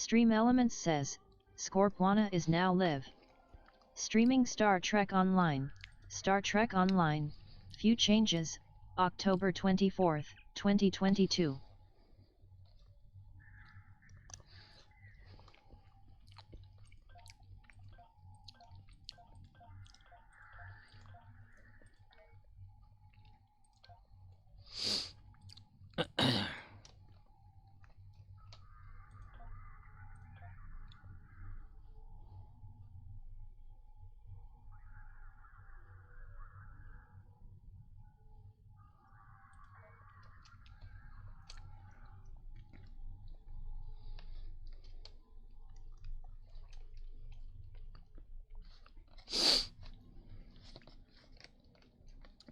Stream Elements says, Scorpwana is now live. Streaming Star Trek Online. Star Trek Online, few changes, October 24th, 2022.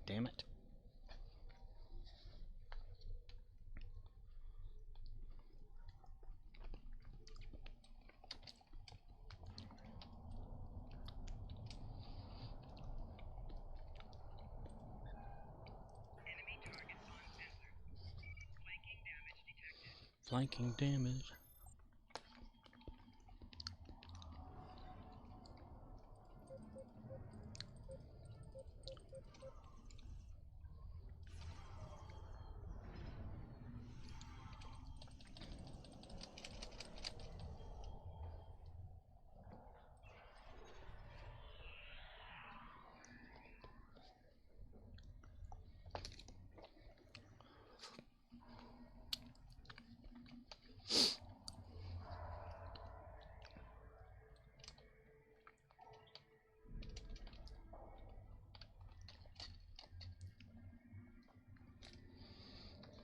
Damn it. Flanking damage.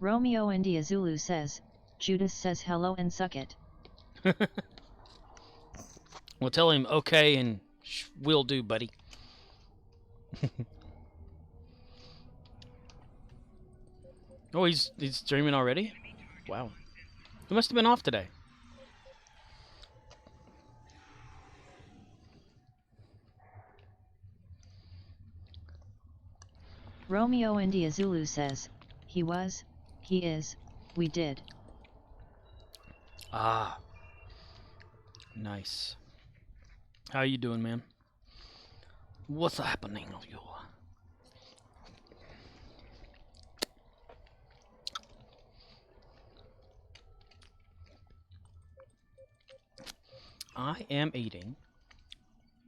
Romeo India Zulu says, Judas says hello and suck it. We'll tell him okay and will do, buddy. Oh, he's streaming already? Wow. He must have been off today. Romeo India Zulu says, he was, he is, we did. Ah. Nice. How you doing, man? What's happening of you? I am eating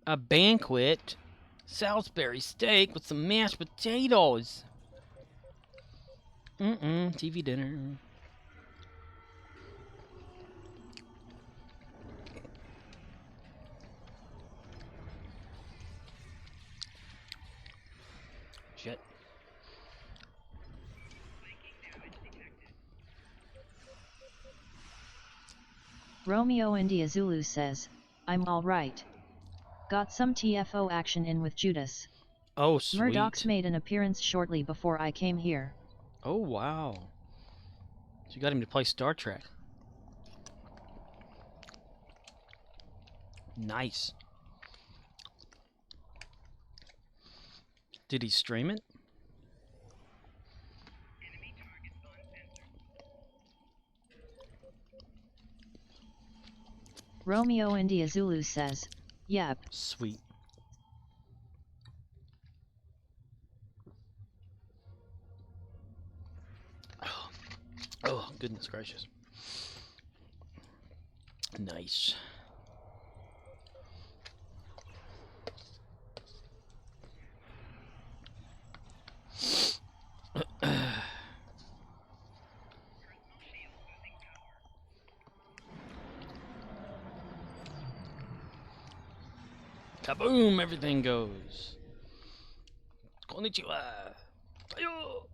a banquet Salisbury steak with some mashed potatoes. TV dinner. Shit. Romeo India Zulu says, I'm alright. Got some TFO action in with Judas. Oh, sweet. Murdoch's made an appearance shortly before I came here. Oh, wow. So you got him to play Star Trek. Nice. Did he stream it? Romeo India Zulu says, yep. Sweet. Oh, goodness gracious. Nice. Kaboom! Everything goes. Konnichiwa. Ayo.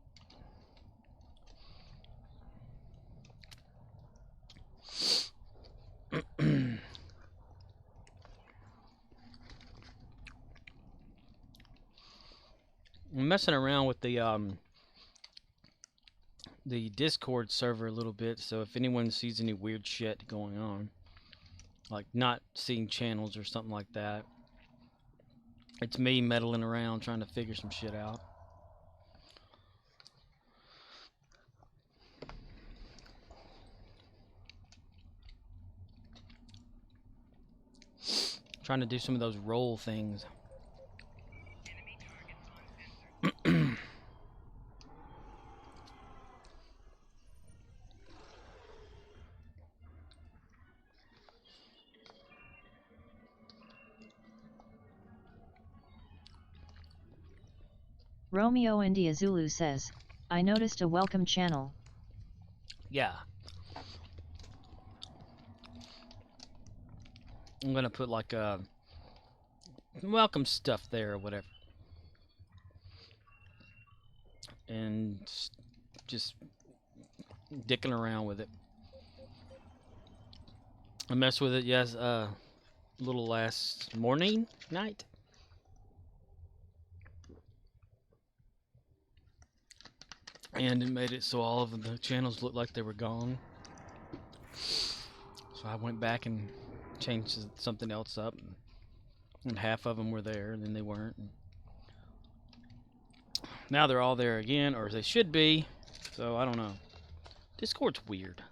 I'm messing around with the Discord server a little bit, so if anyone sees any weird shit going on, like not seeing channels or something like that, it's me meddling around trying to figure some shit out. Trying to do some of those roll things. Romeo India Zulu says, I noticed a welcome channel. Yeah. I'm gonna put like welcome stuff there or whatever. And just dicking around with it. I messed with it, yes, a little last night. And it made it so all of the channels looked like they were gone. So I went back and changed something else up. And half of them were there, and then they weren't. Now they're all there again, or they should be. So I don't know. Discord's weird.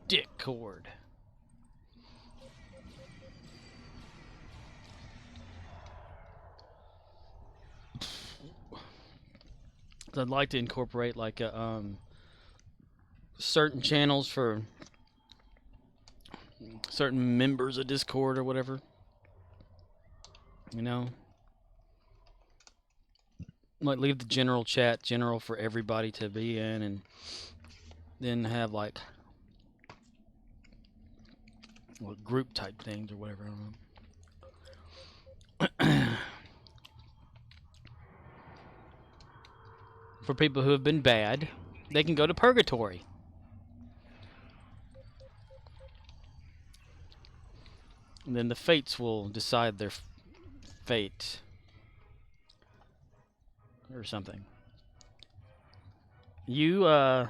Discord. I'd like to incorporate like a certain channels for certain members of Discord or whatever. You know, like leave the general chat general for everybody to be in, and then have like group type things or whatever. I don't know. For people who have been bad, they can go to purgatory. And then the fates will decide their fate. Or something. You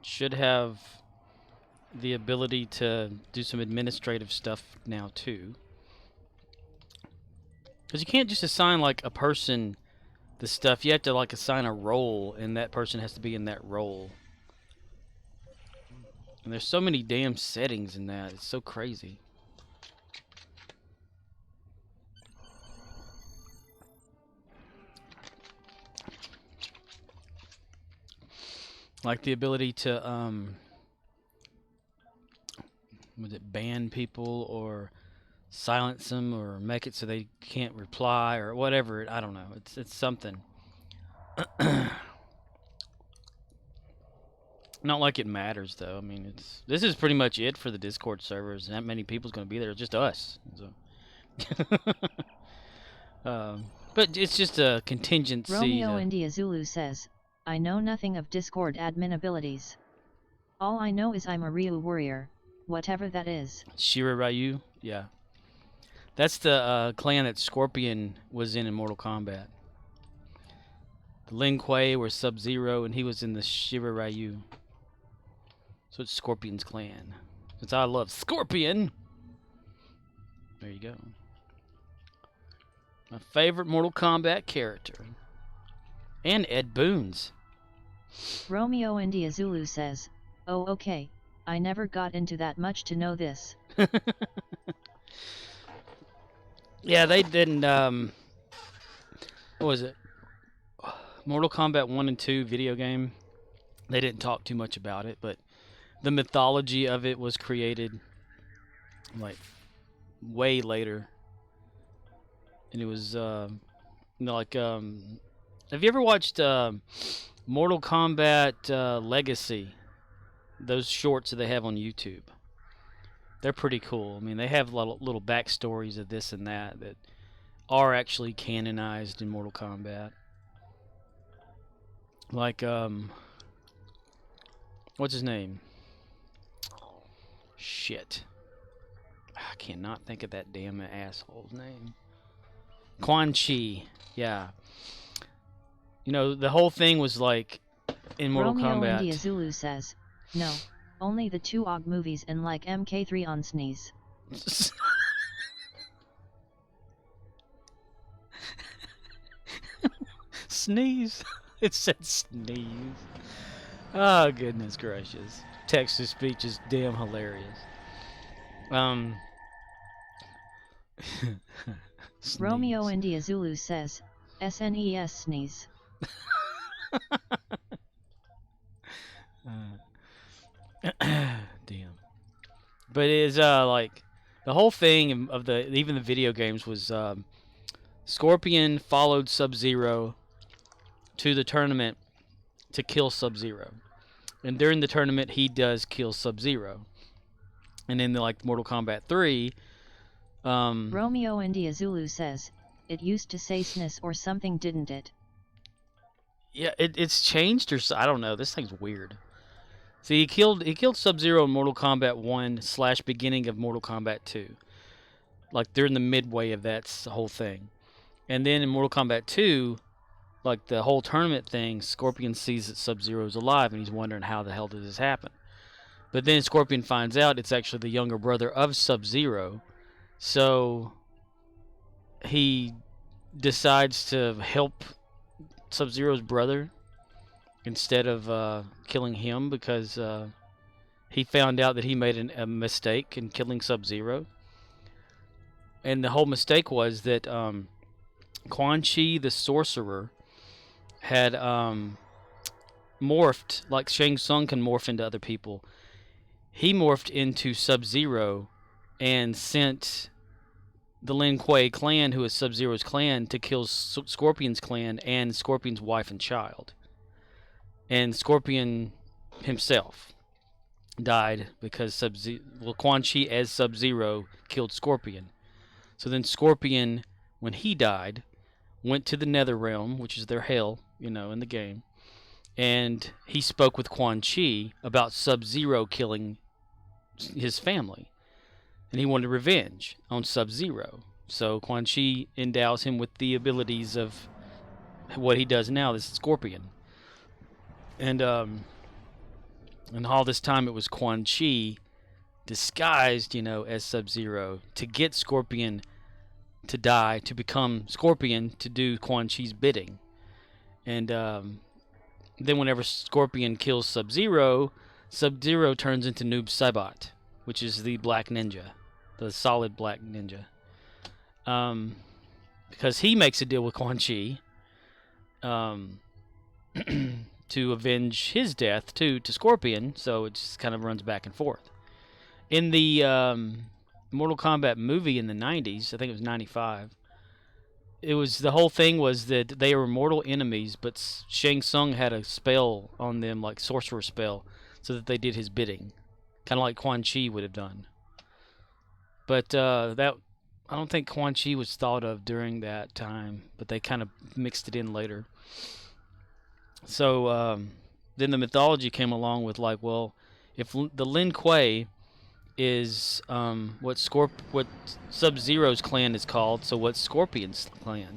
should have the ability to do some administrative stuff now too. Because you can't just assign like a person the stuff. You have to like assign a role, and that person has to be in that role. And there's so many damn settings in that. It's so crazy. Like the ability to was it ban people or silence them or make it so they can't reply or whatever. I don't know. It's something. Not like it matters though. I mean, this is pretty much it for the Discord servers. Not many people's going to be there. It's just us. So. But it's just a contingency. Romeo India Zulu says, I know nothing of Discord admin abilities. All I know is I'm a Ryu warrior, whatever that is. Shira Ryu? Yeah. That's the clan that Scorpion was in Mortal Kombat. The Lin Kuei were Sub-Zero, and he was in the Shira Ryu. So it's Scorpion's clan. Since I love Scorpion! There you go. My favorite Mortal Kombat character. And Ed Boon's. Romeo India Zulu says, oh okay, I never got into that much to know this. Yeah, they didn't, what was it? Mortal Kombat 1 and 2 video game. They didn't talk too much about it, but the mythology of it was created, like, way later. And it was, like, have you ever watched, Mortal Kombat, Legacy? Those shorts that they have on YouTube. They're pretty cool. I mean, they have little backstories of this and that are actually canonized in Mortal Kombat. Like, what's his name? Shit. I cannot think of that damn asshole's name. Quan Chi. Yeah. You know, the whole thing was like in Mortal Romeo Kombat. India Zulu says, no, only the 2 OG movies and like MK3 on Sneeze. Sneeze. It said sneeze. Oh, goodness gracious. Text to speech is damn hilarious. Romeo Sneeze. India Zulu says, SNES sneeze. Damn. But it is like the whole thing of the even the video games was Scorpion followed Sub-Zero to the tournament to kill Sub-Zero, and during the tournament he does kill Sub-Zero, and in the like Mortal Kombat 3. Romeo India Zulu says, it used to say SNES or something, didn't it? Yeah, it's changed or I don't know. This thing's weird. See, he killed Sub-Zero in Mortal Kombat 1 / beginning of Mortal Kombat 2. Like during the midway of that whole thing. And then in Mortal Kombat 2, like the whole tournament thing, Scorpion sees that Sub-Zero's alive and he's wondering how the hell did this happen. But then Scorpion finds out it's actually the younger brother of Sub-Zero. So he decides to help Sub-Zero's brother instead of killing him because he found out that he made a mistake in killing Sub-Zero. And the whole mistake was that Quan Chi the sorcerer had morphed, like Shang Tsung can morph into other people. He morphed into Sub-Zero and sent the Lin Kuei clan, who is Sub-Zero's clan, to kill Scorpion's clan and Scorpion's wife and child. And Scorpion himself died because Quan Chi as Sub-Zero killed Scorpion. So then Scorpion, when he died, went to the Nether Realm, which is their hell, in the game, and he spoke with Quan Chi about Sub-Zero killing his family, and he wanted revenge on Sub-Zero. So Quan Chi endows him with the abilities of what he does now, this Scorpion. And all this time it was Quan Chi disguised, as Sub-Zero to get Scorpion to die, to become Scorpion, to do Quan Chi's bidding. And then whenever Scorpion kills Sub-Zero, Sub-Zero turns into Noob Saibot, which is the black ninja, the solid black ninja. Because he makes a deal with Quan Chi to avenge his death to Scorpion, so it just kind of runs back and forth. In the Mortal Kombat movie in the 90s, I think it was 95, the whole thing was that they were mortal enemies, but Shang Tsung had a spell on them, like sorcerer spell, so that they did his bidding, kind of like Quan Chi would have done. But I don't think Quan Chi was thought of during that time, but they kind of mixed it in later. So then the mythology came along with like, well, if the Lin Kuei is what Sub-Zero's clan is called, so what's Scorpion's clan,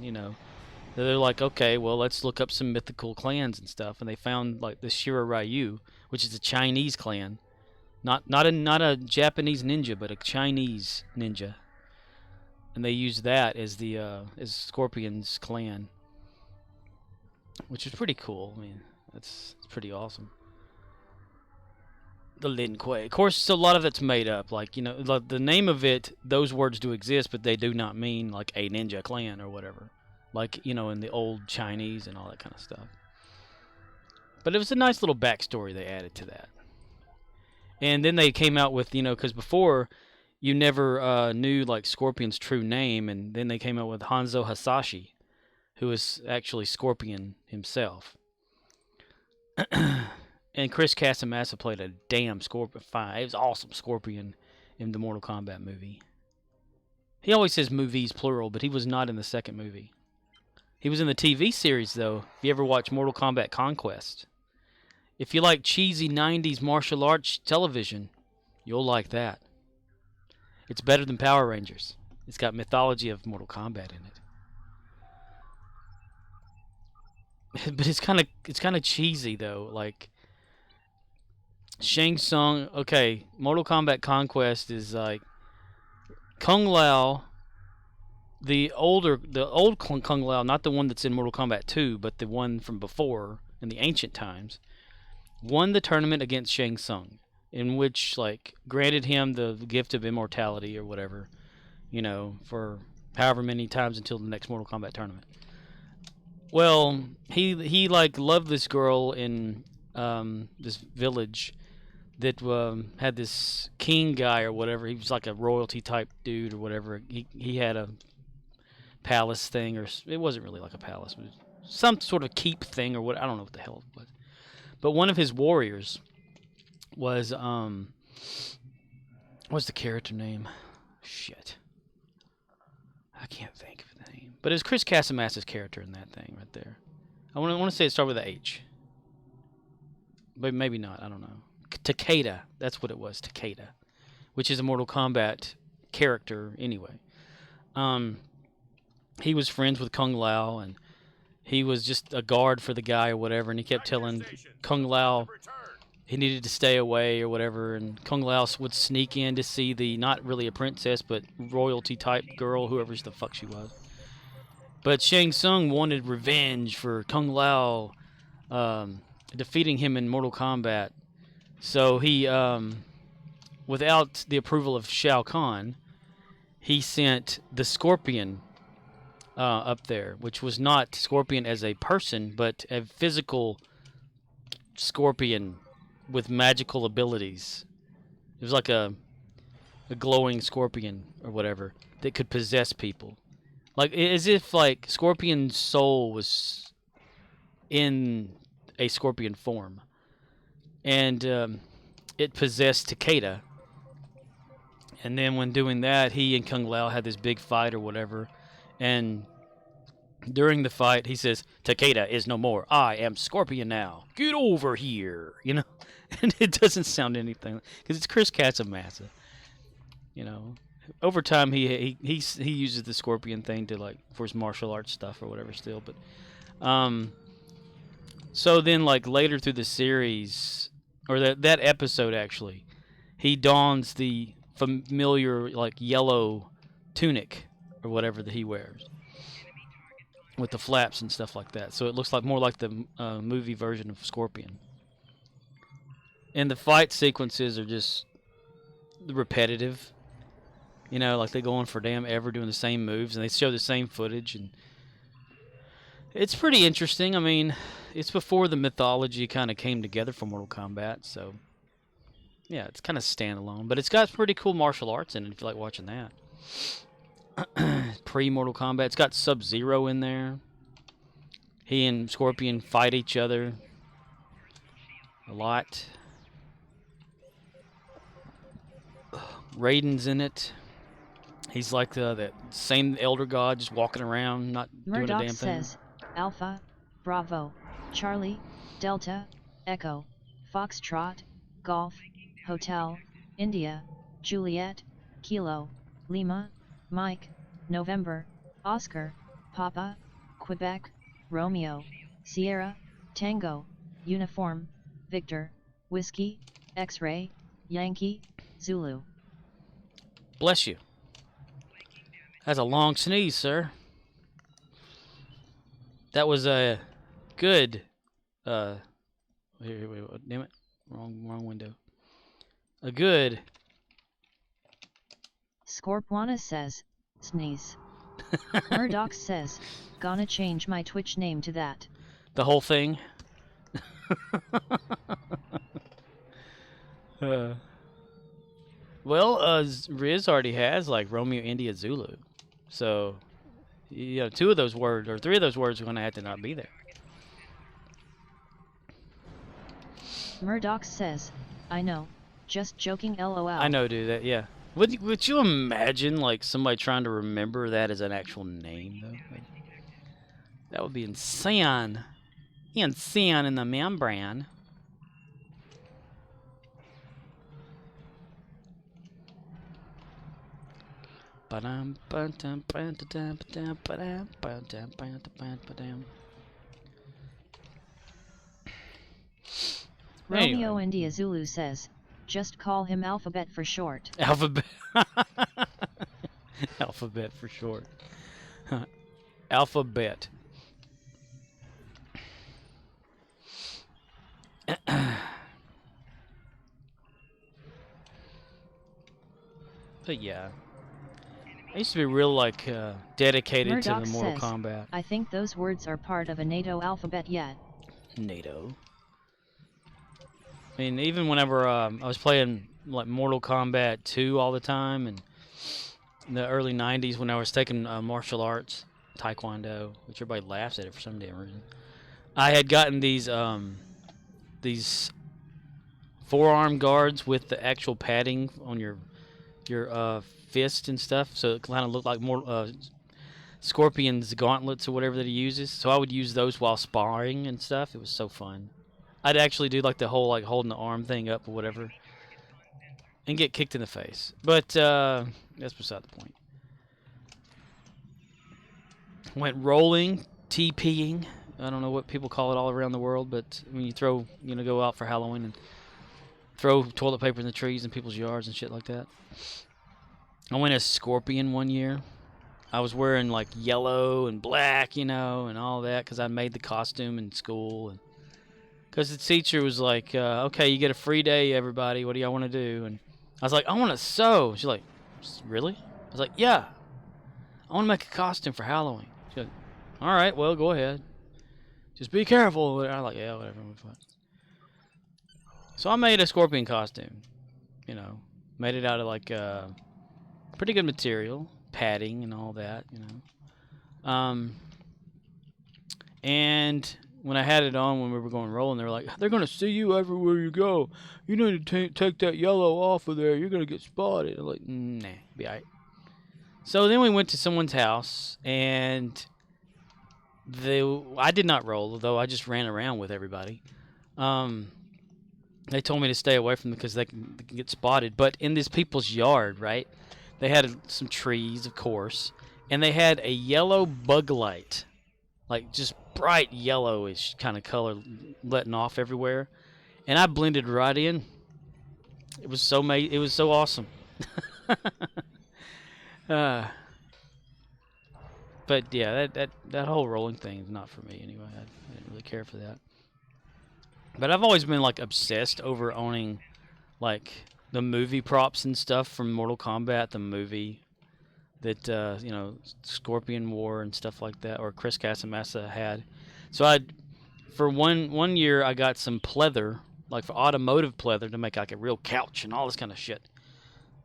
they're like, okay, well, let's look up some mythical clans and stuff, and they found like the Shira Ryu, which is a Chinese clan, not a Japanese ninja, but a Chinese ninja, and they used that as the as Scorpion's clan, which is pretty cool. I mean, it's pretty awesome. The Lin Kuei. Of course, a lot of it's made up. Like, the name of it, those words do exist, but they do not mean, like, a ninja clan or whatever. Like, in the old Chinese and all that kind of stuff. But it was a nice little backstory they added to that. And then they came out with, because before, you never knew, like, Scorpion's true name, and then they came out with Hanzo Hasashi, who is actually Scorpion himself. And Chris Casamassa played a damn Scorpion. It was awesome Scorpion in the Mortal Kombat movie. He always says movies plural, but he was not in the second movie. He was in the TV series, though. If you ever watch Mortal Kombat Conquest. If you like cheesy 90s martial arts television, you'll like that. It's better than Power Rangers. It's got mythology of Mortal Kombat in it. But it's kind of cheesy, though. Like, Shang Tsung, okay, Mortal Kombat Conquest is like Kung Lao, the old Kung Lao, not the one that's in Mortal Kombat 2, but the one from before in the ancient times. won the tournament against Shang Tsung, in which like granted him the gift of immortality or whatever, for however many times until the next Mortal Kombat tournament. Well, he like loved this girl in this village that had this king guy or whatever. He was like a royalty type dude or whatever. He had a palace thing, or it wasn't really like a palace, but some sort of keep thing or what. I don't know what the hell it was. But one of his warriors was what's the character name? Shit, I can't think of the name. But it's Chris Casamas's character in that thing right there. I want to say it started with a H, but maybe not. I don't know. Takeda, that's what it was. Takeda, which is a Mortal Kombat character anyway. He was friends with Kung Lao, and he was just a guard for the guy or whatever, and he kept telling Kung Lao he needed to stay away or whatever, and Kung Lao would sneak in to see the, not really a princess, but royalty type girl, whoever the fuck she was. But Shang Tsung wanted revenge for Kung Lao defeating him in Mortal Kombat. So he, without the approval of Shao Kahn, he sent the Scorpion up there, which was not Scorpion as a person, but a physical Scorpion with magical abilities. It was like a glowing Scorpion or whatever that could possess people. Like, as if like Scorpion's soul was in a Scorpion form. And it possessed Takeda. And then when doing that, he and Kung Lao had this big fight or whatever. And during the fight, he says, "Takeda is no more. I am Scorpion now. Get over here." And it doesn't sound anything, because it's Chris Casamassa. Over time he uses the Scorpion thing to like for his martial arts stuff or whatever still. But so then like later through the series, or that episode actually, he dons the familiar like yellow tunic or whatever that he wears with the flaps and stuff like that. So it looks like more like the movie version of Scorpion. And the fight sequences are just repetitive. Like they go on for damn ever doing the same moves, and they show the same footage, and it's pretty interesting. I mean, it's before the mythology kind of came together for Mortal Kombat, so yeah, it's kind of standalone, but it's got pretty cool martial arts in it if you like watching that. Pre-Mortal Kombat, it's got Sub-Zero in there. He and Scorpion fight each other a lot. Raiden's in it. He's like that same Elder God, just walking around, not doing a Murdoch damn thing. says, Alpha, Bravo, Charlie, Delta, Echo, Foxtrot, Golf, Hotel, India, Juliet, Kilo, Lima, Mike, November, Oscar, Papa, Quebec, Romeo, Sierra, Tango, Uniform, Victor, Whiskey, X-Ray, Yankee, Zulu. Bless you. That's a long sneeze, sir. That was a good. Wait, damn it, wrong window. A good. Scorpwana says, sneeze. Murdoch says, gonna change my Twitch name to that. The whole thing. Well, Riz already has like Romeo, India, Zulu, so 2 of those words or 3 of those words are gonna have to not be there. Murdoch says, I know, just joking lol. I know, dude, that, yeah. Would you imagine like somebody trying to remember that as an actual name though? Like, that would be insane. Insane in the membrane. Romeo India Zulu says, just call him Alphabet for short. Alphabet. Alphabet for short. Alphabet. But yeah, I used to be real like dedicated to Murdoch the Mortal says, Kombat. I think those words are part of a NATO alphabet yet. NATO. I mean, even whenever I was playing like Mortal Kombat 2 all the time, and in the early '90s when I was taking martial arts, Taekwondo, which everybody laughs at it for some damn reason. I had gotten these forearm guards with the actual padding on your fist and stuff, so it kind of looked like more Scorpion's gauntlets or whatever that he uses. So I would use those while sparring and stuff. It was so fun. I'd actually do like the whole like holding the arm thing up or whatever, and get kicked in the face. But that's beside the point. Went rolling, TPing. I don't know what people call it all around the world, but when you throw, go out for Halloween and throw toilet paper in the trees in people's yards and shit like that. I went as Scorpion one year. I was wearing like yellow and black, and all that because I made the costume in school. And because the teacher was like, okay, you get a free day, everybody. What do y'all want to do? And I was like, I want to sew. She's like, really? I was like, yeah. I want to make a costume for Halloween. She's like, all right, well, go ahead. Just be careful. I was like, yeah, whatever. So I made a Scorpion costume. Made it out of like pretty good material, padding and all that. And when I had it on when we were going rolling, they were like, they're going to see you everywhere you go. You need to take that yellow off of there. You're going to get spotted. I'm like, nah, be all right. So then we went to someone's house, and I did not roll, though I just ran around with everybody. They told me to stay away from them because they can get spotted. But in this people's yard, right, they had some trees, of course, and they had a yellow bug light, like just bright yellowish kind of color letting off everywhere. And I blended right in. It was so awesome. But yeah, that whole rolling thing is not for me anyway. I didn't really care for that. But I've always been like obsessed over owning like the movie props and stuff from Mortal Kombat, the movie that Scorpion wore and stuff like that, or Chris Casamassa had. So for one year I got some pleather, like for automotive pleather, to make like a real couch and all this kind of shit.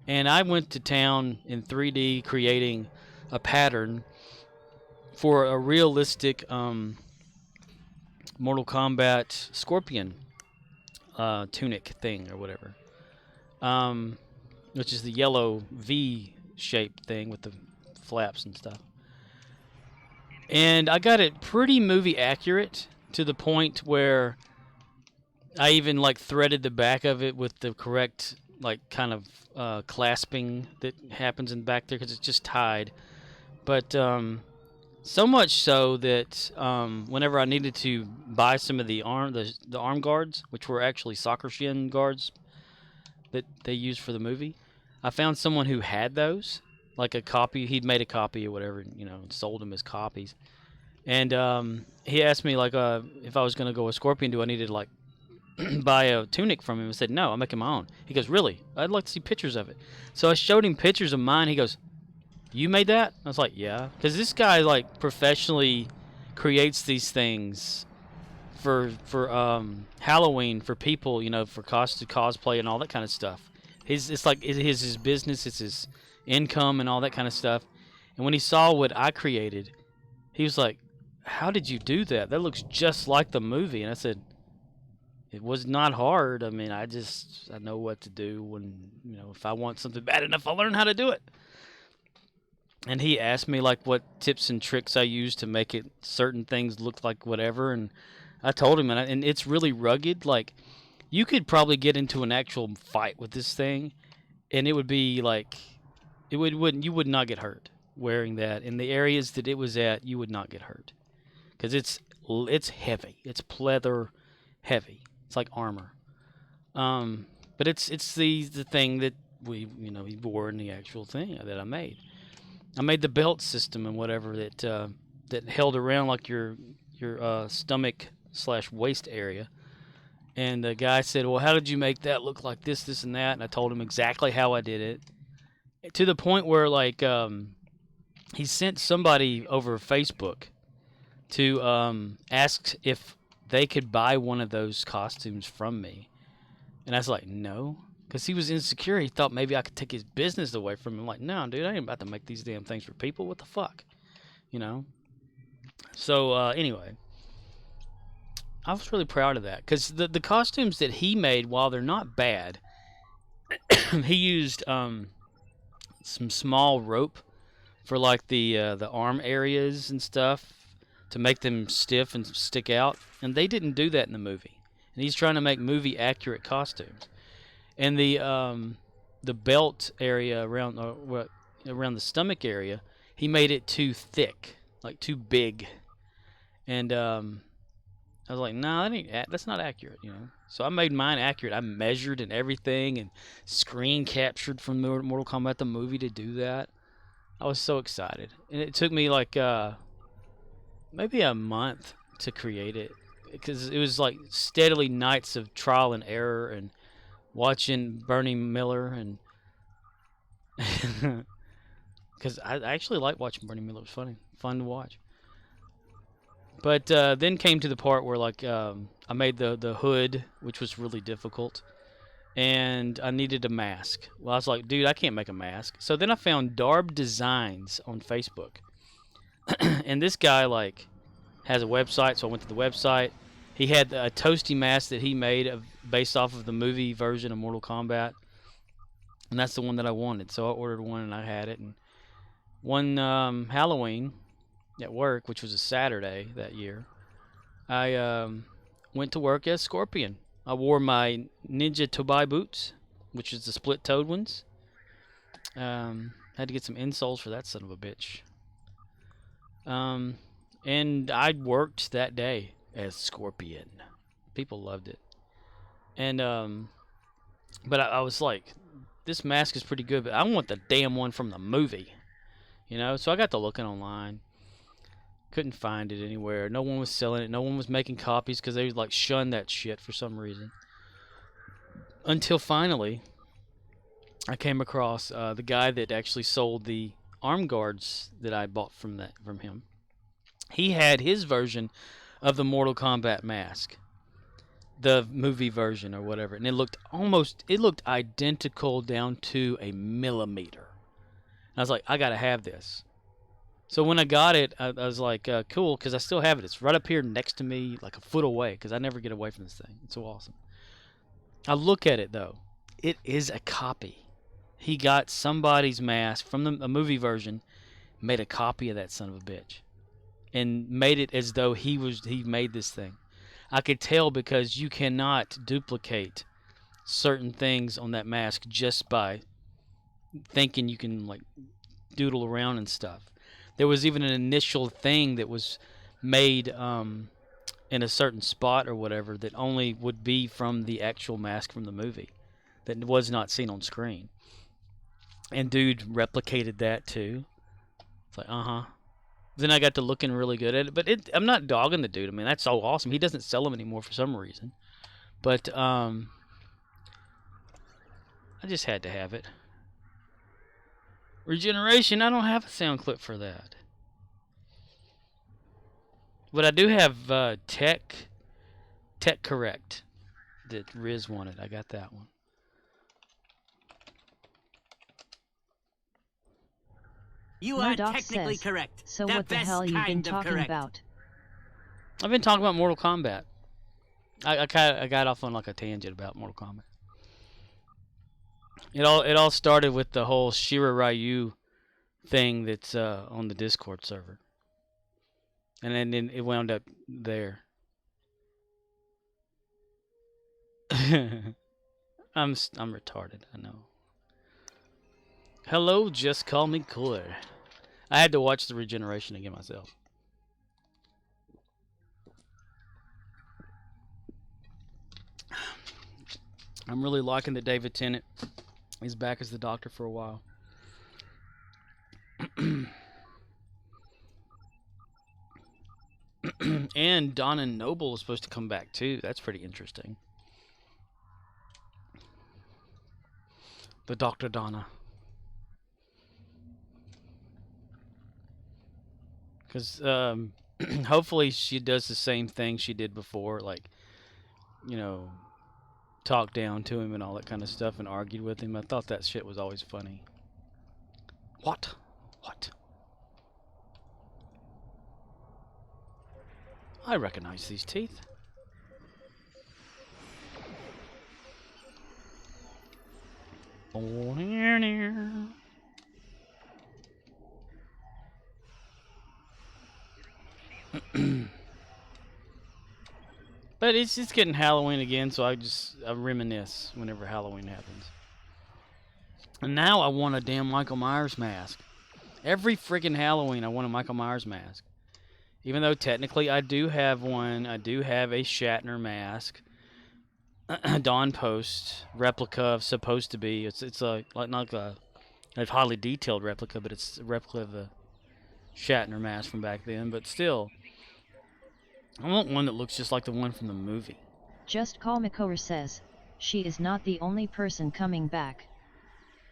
And I went to town in 3D creating a pattern for a realistic Mortal Kombat Scorpion tunic thing or whatever, which is the yellow V-shaped thing with the flaps and stuff. And I got it pretty movie accurate to the point where I even like threaded the back of it with the correct like kind of clasping that happens in the back there because it's just tied. But so much so that whenever I needed to buy some of the arm guards, which were actually soccer shin guards that they used for the movie, I found someone who had those, like a copy. He'd made a copy or whatever, and sold them as copies. And he asked me like if I was going to go with Scorpion, do I need to like buy a tunic from him? I said, no, I'm making my own. He goes, really? I'd like to see pictures of it. So I showed him pictures of mine. He goes, you made that? I was like, yeah. Because this guy like professionally creates these things for Halloween for people, for cosplay and all that kind of stuff. It's his business, it's his income and all that kind of stuff. And when he saw what I created, he was like, how did you do that? That looks just like the movie. And I said, it was not hard. I mean, I know what to do when, if I want something bad enough, I'll learn how to do it. And he asked me like what tips and tricks I use to make it certain things look like whatever, and I told him, and it's really rugged. Like you could probably get into an actual fight with this thing, and it would be like you would not get hurt wearing that. In the areas that it was at, you would not get hurt because it's heavy. It's pleather heavy. It's like armor. But it's the thing that we wore in the actual thing that I made. I made the belt system and whatever that held around like your stomach / waist area. And the guy said, well, how did you make that look like this, and that? And I told him exactly how I did it. to the point where like he sent somebody over Facebook to ask if they could buy one of those costumes from me, and I was like, no, because he was insecure. He thought maybe I could take his business away from him. I'm like, no, dude, I ain't about to make these damn things for people. What the fuck, you know? So anyway, I was really proud of that because the costumes that he made, while they're not bad, he used some small rope for like the arm areas and stuff to make them stiff and stick out, and they didn't do that in the movie. And he's trying to make movie accurate costumes. And the belt area around around the stomach area, he made it too thick, like too big. And I was like, nah, that's not accurate, you know. So I made mine accurate. I measured and everything, and screen captured from Mortal Kombat the movie to do that. I was so excited, and it took me like maybe a month to create it, because it was like steadily nights of trial and error and watching Bernie Miller, and because I actually like watching Bernie Miller. It was fun to watch. But then came to the part where like I made the hood, which was really difficult, and I needed a mask. Well, I was like, dude, I can't make a mask. So then I found Darb Designs on Facebook, and this guy like has a website. So I went to the website. He had a toasty mask that he made based off of the movie version of Mortal Kombat, and that's the one that I wanted. So I ordered one and I had it. And one Halloween at work, which was a Saturday that year, I went to work as Scorpion. I wore my Ninja Tobai boots, which is the split-toed ones. Had to get some insoles for that son of a bitch. And I worked that day as Scorpion. People loved it. And but I was like, this mask is pretty good, but I want the damn one from the movie, you know. So I got to looking online. Couldn't find it anywhere. No one was selling it. No one was making copies because they like shunned that shit for some reason. Until finally, I came across the guy that actually sold the arm guards that I bought from him. He had his version of the Mortal Kombat mask, the movie version or whatever, and it looked identical down to a millimeter. And I was like, I gotta have this. So when I got it, I was like, cool, because I still have it. It's right up here next to me, like a foot away, because I never get away from this thing. It's so awesome. I look at it, though. It is a copy. He got somebody's mask from a movie version, made a copy of that son of a bitch, and made it as though he made this thing. I could tell because you cannot duplicate certain things on that mask just by thinking you can, like, doodle around and stuff. There was even an initial thing that was made in a certain spot or whatever that only would be from the actual mask from the movie that was not seen on screen. And dude replicated that too. It's like, Then I got to looking really good at it. But I'm not dogging the dude. I mean, that's so awesome. He doesn't sell them anymore for some reason. But I just had to have it. Regeneration, I don't have a sound clip for that. But I do have Tech Correct that Riz wanted. I got that one. You are technically correct. So what the hell you been talking about? I've been talking about Mortal Kombat. I got off on like a tangent about Mortal Kombat. It all started with the whole Shira Ryu thing that's on the Discord server, and then it wound up there. I'm retarded, I know. Hello, just call me Cooler. I had to watch the Regeneration again myself. I'm really liking that David Tennant is back as the Doctor for a while. And Donna Noble is supposed to come back too. That's pretty interesting. The Dr. Donna. Because hopefully she does the same thing she did before, like, you know, talked down to him and all that kind of stuff and argued with him. I thought that shit was always funny. What? What? I recognize these teeth. But it's just getting Halloween again, so I reminisce whenever Halloween happens. And now I want a damn Michael Myers mask. Every freaking Halloween I want a Michael Myers mask. Even though technically I do have one. I do have a Shatner mask. Dawn Post replica of supposed to be. It's a not a highly detailed replica, but it's a replica of the Shatner mask from back then. But still, I want one that looks just like the one from the movie. Just Call Makor says, she is not the only person coming back.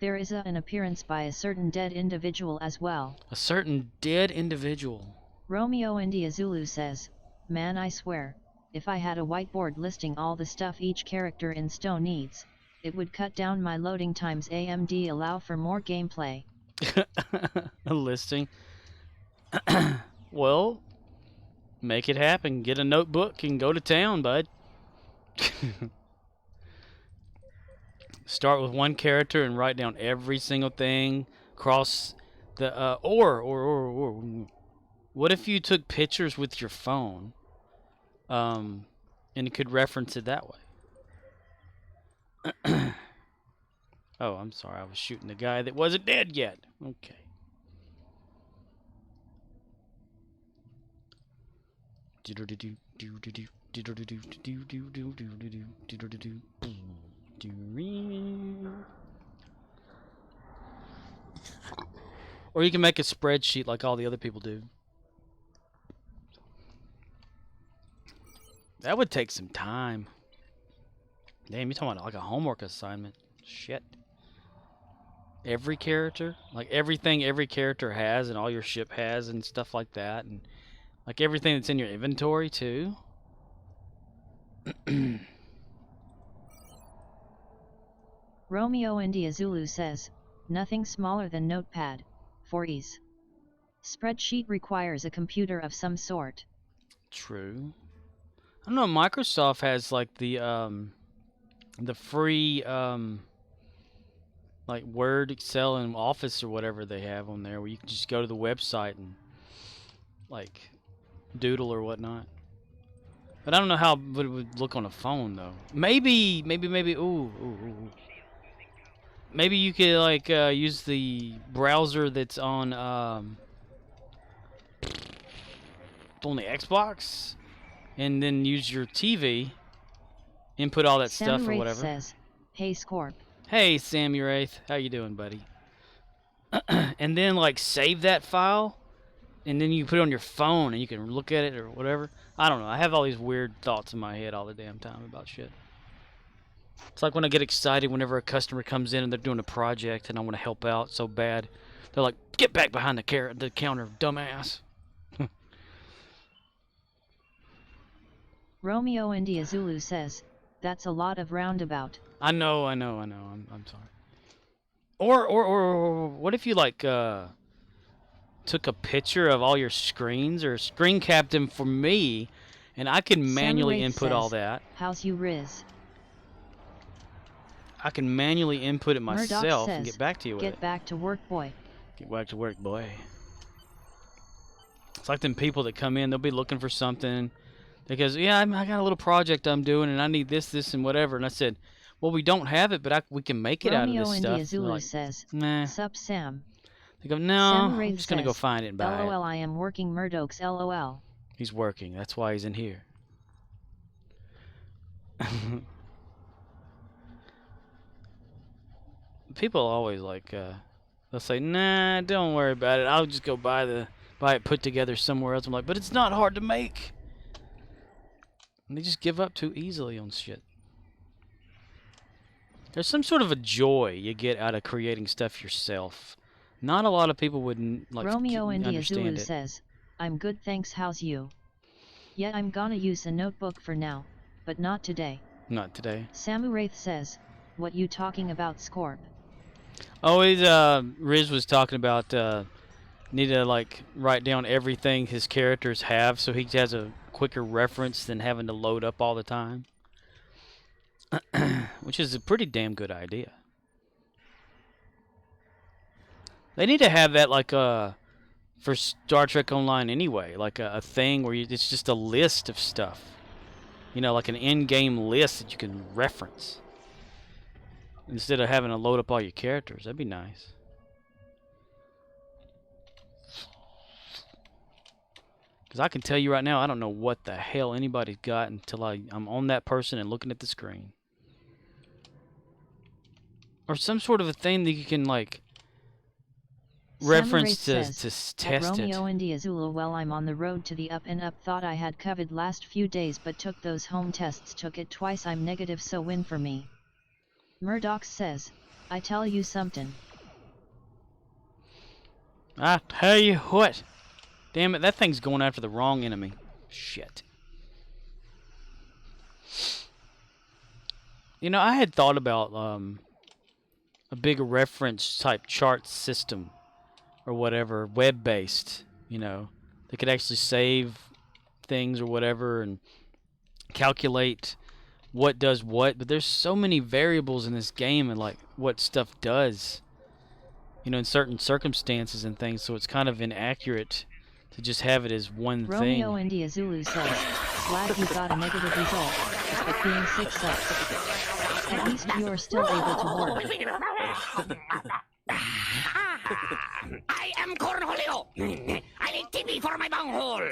There is an appearance by a certain dead individual as well. A certain dead individual. Romeo India Zulu says, man, I swear, if I had a whiteboard listing all the stuff each character in Stone needs, it would cut down my loading times. AMD allow for more gameplay. A listing. Well, make it happen. Get a notebook and go to town, bud. Start with one character and write down every single thing. Cross the or what if you took pictures with your phone, and it could reference it that way? Oh, I'm sorry. I was shooting the guy that wasn't dead yet. Okay. Or you can make a spreadsheet like all the other people do. That would take some time. Damn, you're talking about like a homework assignment. Shit. Every character, like everything every character has and all your ship has and stuff like that, and like everything that's in your inventory too. Romeo India Zulu says, nothing smaller than Notepad, for ease. Spreadsheet requires a computer of some sort. True. I don't know, Microsoft has like the free like Word, Excel, and Office or whatever they have on there, where you can just go to the website and like doodle or whatnot. But I don't know how it would look on a phone though. Maybe. Ooh. Maybe you could like use the browser that's on the Xbox, and then use your TV, input all that stuff or whatever. Says, hey Scorp. Hey Samuraith, how you doing, buddy? And then like save that file, and then you put it on your phone and you can look at it or whatever. I don't know. I have all these weird thoughts in my head all the damn time about shit. It's like when I get excited whenever a customer comes in and they're doing a project and I want to help out so bad. They're like, get back behind the counter, dumbass. Romeo India Zulu says, that's a lot of roundabout. I know. I'm sorry. Or what if you like took a picture of all your screens or screen capped them for me, and I can manually input all that. How's you Riz? I can manually input it myself and get back to you with it. Get back to work, boy. Get back to work, boy. It's like them people that come in, they'll be looking for something. Because, yeah, I got a little project I'm doing, and I need this, and whatever. And I said, well, we don't have it, but we can make it out of this stuff. Romeo India Zulu like, says, nah. Sup, Sam. They go, no, I'm just going to go find it and buy LOL, I am working Murdoch's LOL. He's working. That's why he's in here. People always like, they'll say, nah, don't worry about it. I'll just go buy it put together somewhere else. I'm like, but it's not hard to make. And they just give up too easily on shit. There's some sort of a joy you get out of creating stuff yourself. Not a lot of people would like Romeo India understand Zulu it. says, I'm good thanks, how's you? Yeah, I'm gonna use a notebook for now, but not today. Not today. Samuraith says, what you talking about, Scorp? Always, Riz was talking about, need to, like, write down everything his characters have so he has a quicker reference than having to load up all the time. Which is a pretty damn good idea. They need to have that, like, for Star Trek Online anyway, like a thing where it's just a list of stuff. You know, like an in-game list that you can reference. Instead of having to load up all your characters. That'd be nice. Because I can tell you right now, I don't know what the hell anybody's got until I'm on that person and looking at the screen. Or some sort of a thing that you can, like, reference to test it. Romeo India Zulu, well, I'm on the road to the up and up. Thought I had COVID last few days, but took those home tests. Took it twice. I'm negative, so win for me. Murdoch says, I tell you something. I tell you what. Damn it, that thing's going after the wrong enemy. Shit. You know, I had thought about a big reference type chart system or whatever, web-based, you know. They could actually save things or whatever and calculate what does what, but there's so many variables in this game and like what stuff does, you know, in certain circumstances and things, so it's kind of inaccurate to just have it as one thing. Romeo India Zulu says, glad you got a negative result, but being sick sucks. At least you are still able to work. I am Cornholio. I need TV for my bunghole.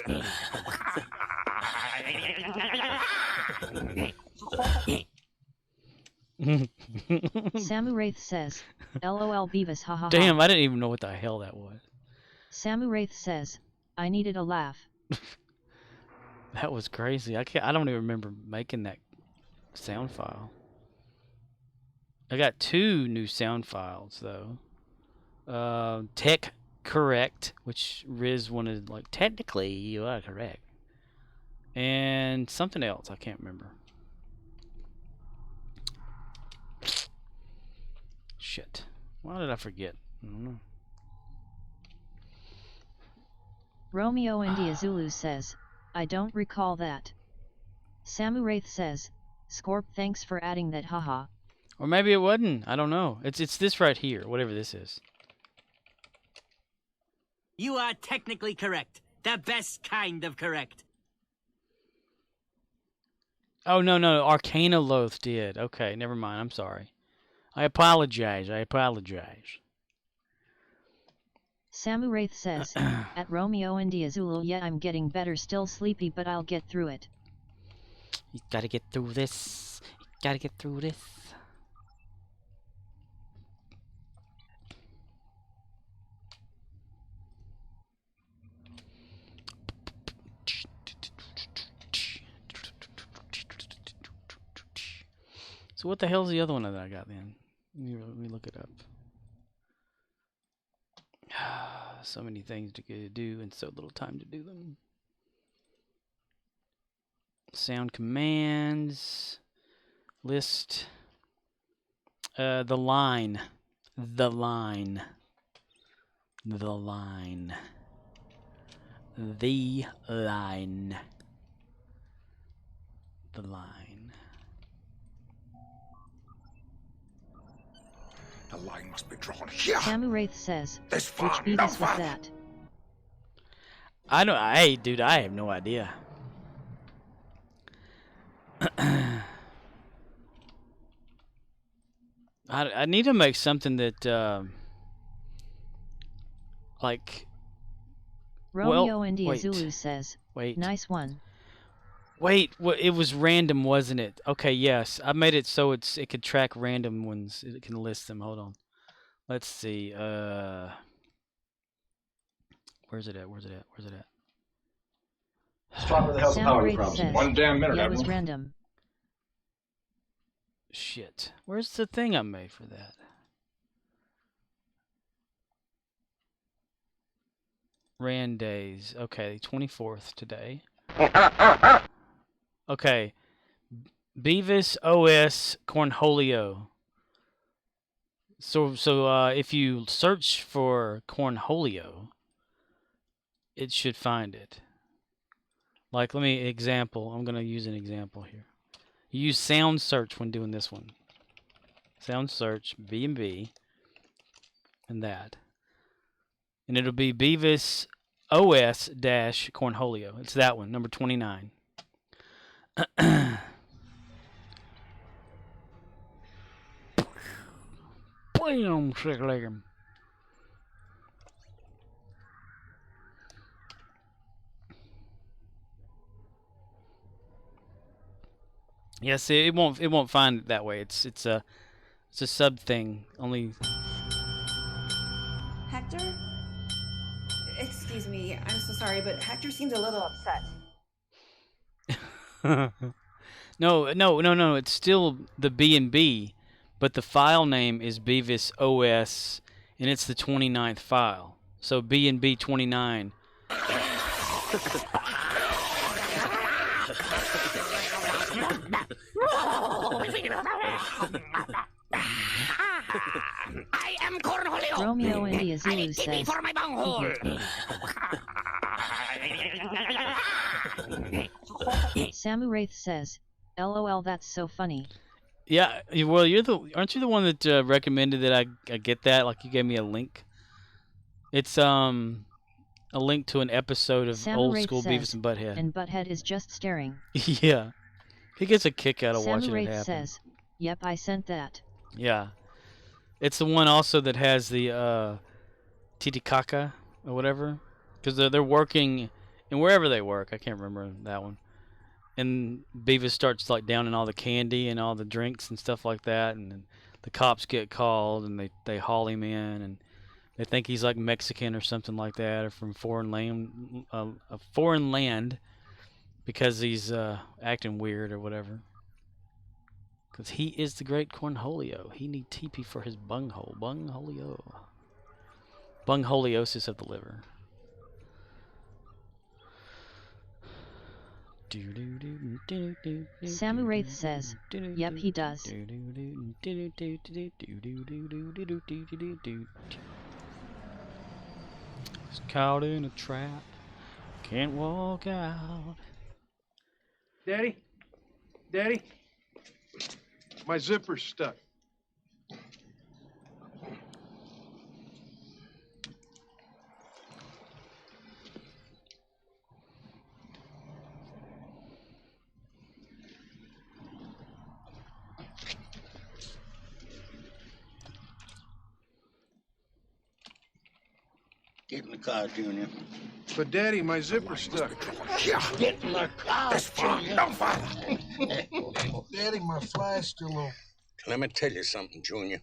Samuraith says, LOL Beavis, haha. Damn, I didn't even know what the hell that was. Samuraith says, I needed a laugh. That was crazy. I don't even remember making that sound file. I got 2 new sound files though. Tech correct, which Riz wanted, like, technically you are correct. And something else, I can't remember. Shit. Why did I forget? I don't know. Romeo India Zulu says, I don't recall that. Samuraith says, Scorp, thanks for adding that, haha. Or maybe it wasn't. I don't know. It's this right here, whatever this is. You are technically correct. The best kind of correct. Oh, no. Arcana Loth did. Okay, never mind. I'm sorry. I apologize. Samuraith says, at Romeo India Zulu, yeah, I'm getting better, still sleepy, but I'll get through it. You gotta get through this. So what the hell's the other one that I got then? Let me look it up. So many things to do and so little time to do them. Sound commands. List. The line. The line must be drawn here. Samuraith says, This which far, Beavis no was further. that? I don't. Hey, dude, I have no idea. I need to make something that like. Romeo India wait. Zulu says, Wait. nice one. Wait, it was random, wasn't it? Okay, yes. I made it so it could track random ones. It can list them. Hold on. Let's see. Where's it at? Stop where the hell's the power Samuraith from? says, One damn minute, yeah, it was Admiral. random. Shit. Where's the thing I made for that? Rand days. Okay, 24th today. Okay. Beavis OS Cornholio. So if you search for Cornholio, it should find it. Like, let me example. I'm gonna use an example here. You use sound search when doing this one. Sound search B&B and that, and it'll be Beavis OS dash Cornholio. It's that one, number 29. Bam, sick leg 'em. Yes, it won't find it that way. It's a sub thing. Only. Hector? Excuse me, I'm so sorry, but Hector seems a little upset. No. It's still the B&B, but the file name is Beavis OS, and it's the 29th file. So B&B 29. I am Cornholio. Romeo India I Zulu need TP says. for my bunghole. Samu Wraith says, LOL, that's so funny. Yeah, well, aren't you the one that recommended that I get that? Like, you gave me a link. It's a link to an episode of Samu old Wraith school says, Beavis and Butthead. And Butthead is just staring. Yeah, he gets a kick out of watching Samu Wraith it happen. says, yep, I sent that. Yeah, it's the one also that has the Titicaca or whatever, because they're working, and wherever they work, I can't remember that one. And Beavis starts like downing all the candy and all the drinks and stuff like that, and then the cops get called and they haul him in, and they think he's like Mexican or something like that, or from foreign land, because he's acting weird or whatever. Because he is the great Cornholio. He need TP for his bunghole. Bungholio. Bungholiosis of the liver. Samu Wraith says, yep, he does. He's caught in a trap. Can't walk out. Daddy? Daddy? My zipper's stuck. Get in the car, Junior. But Daddy, my zipper's stuck. Get in the car, That's fine. Junior. Don't bother. Daddy, my fly's still open. Let me tell you something, Junior.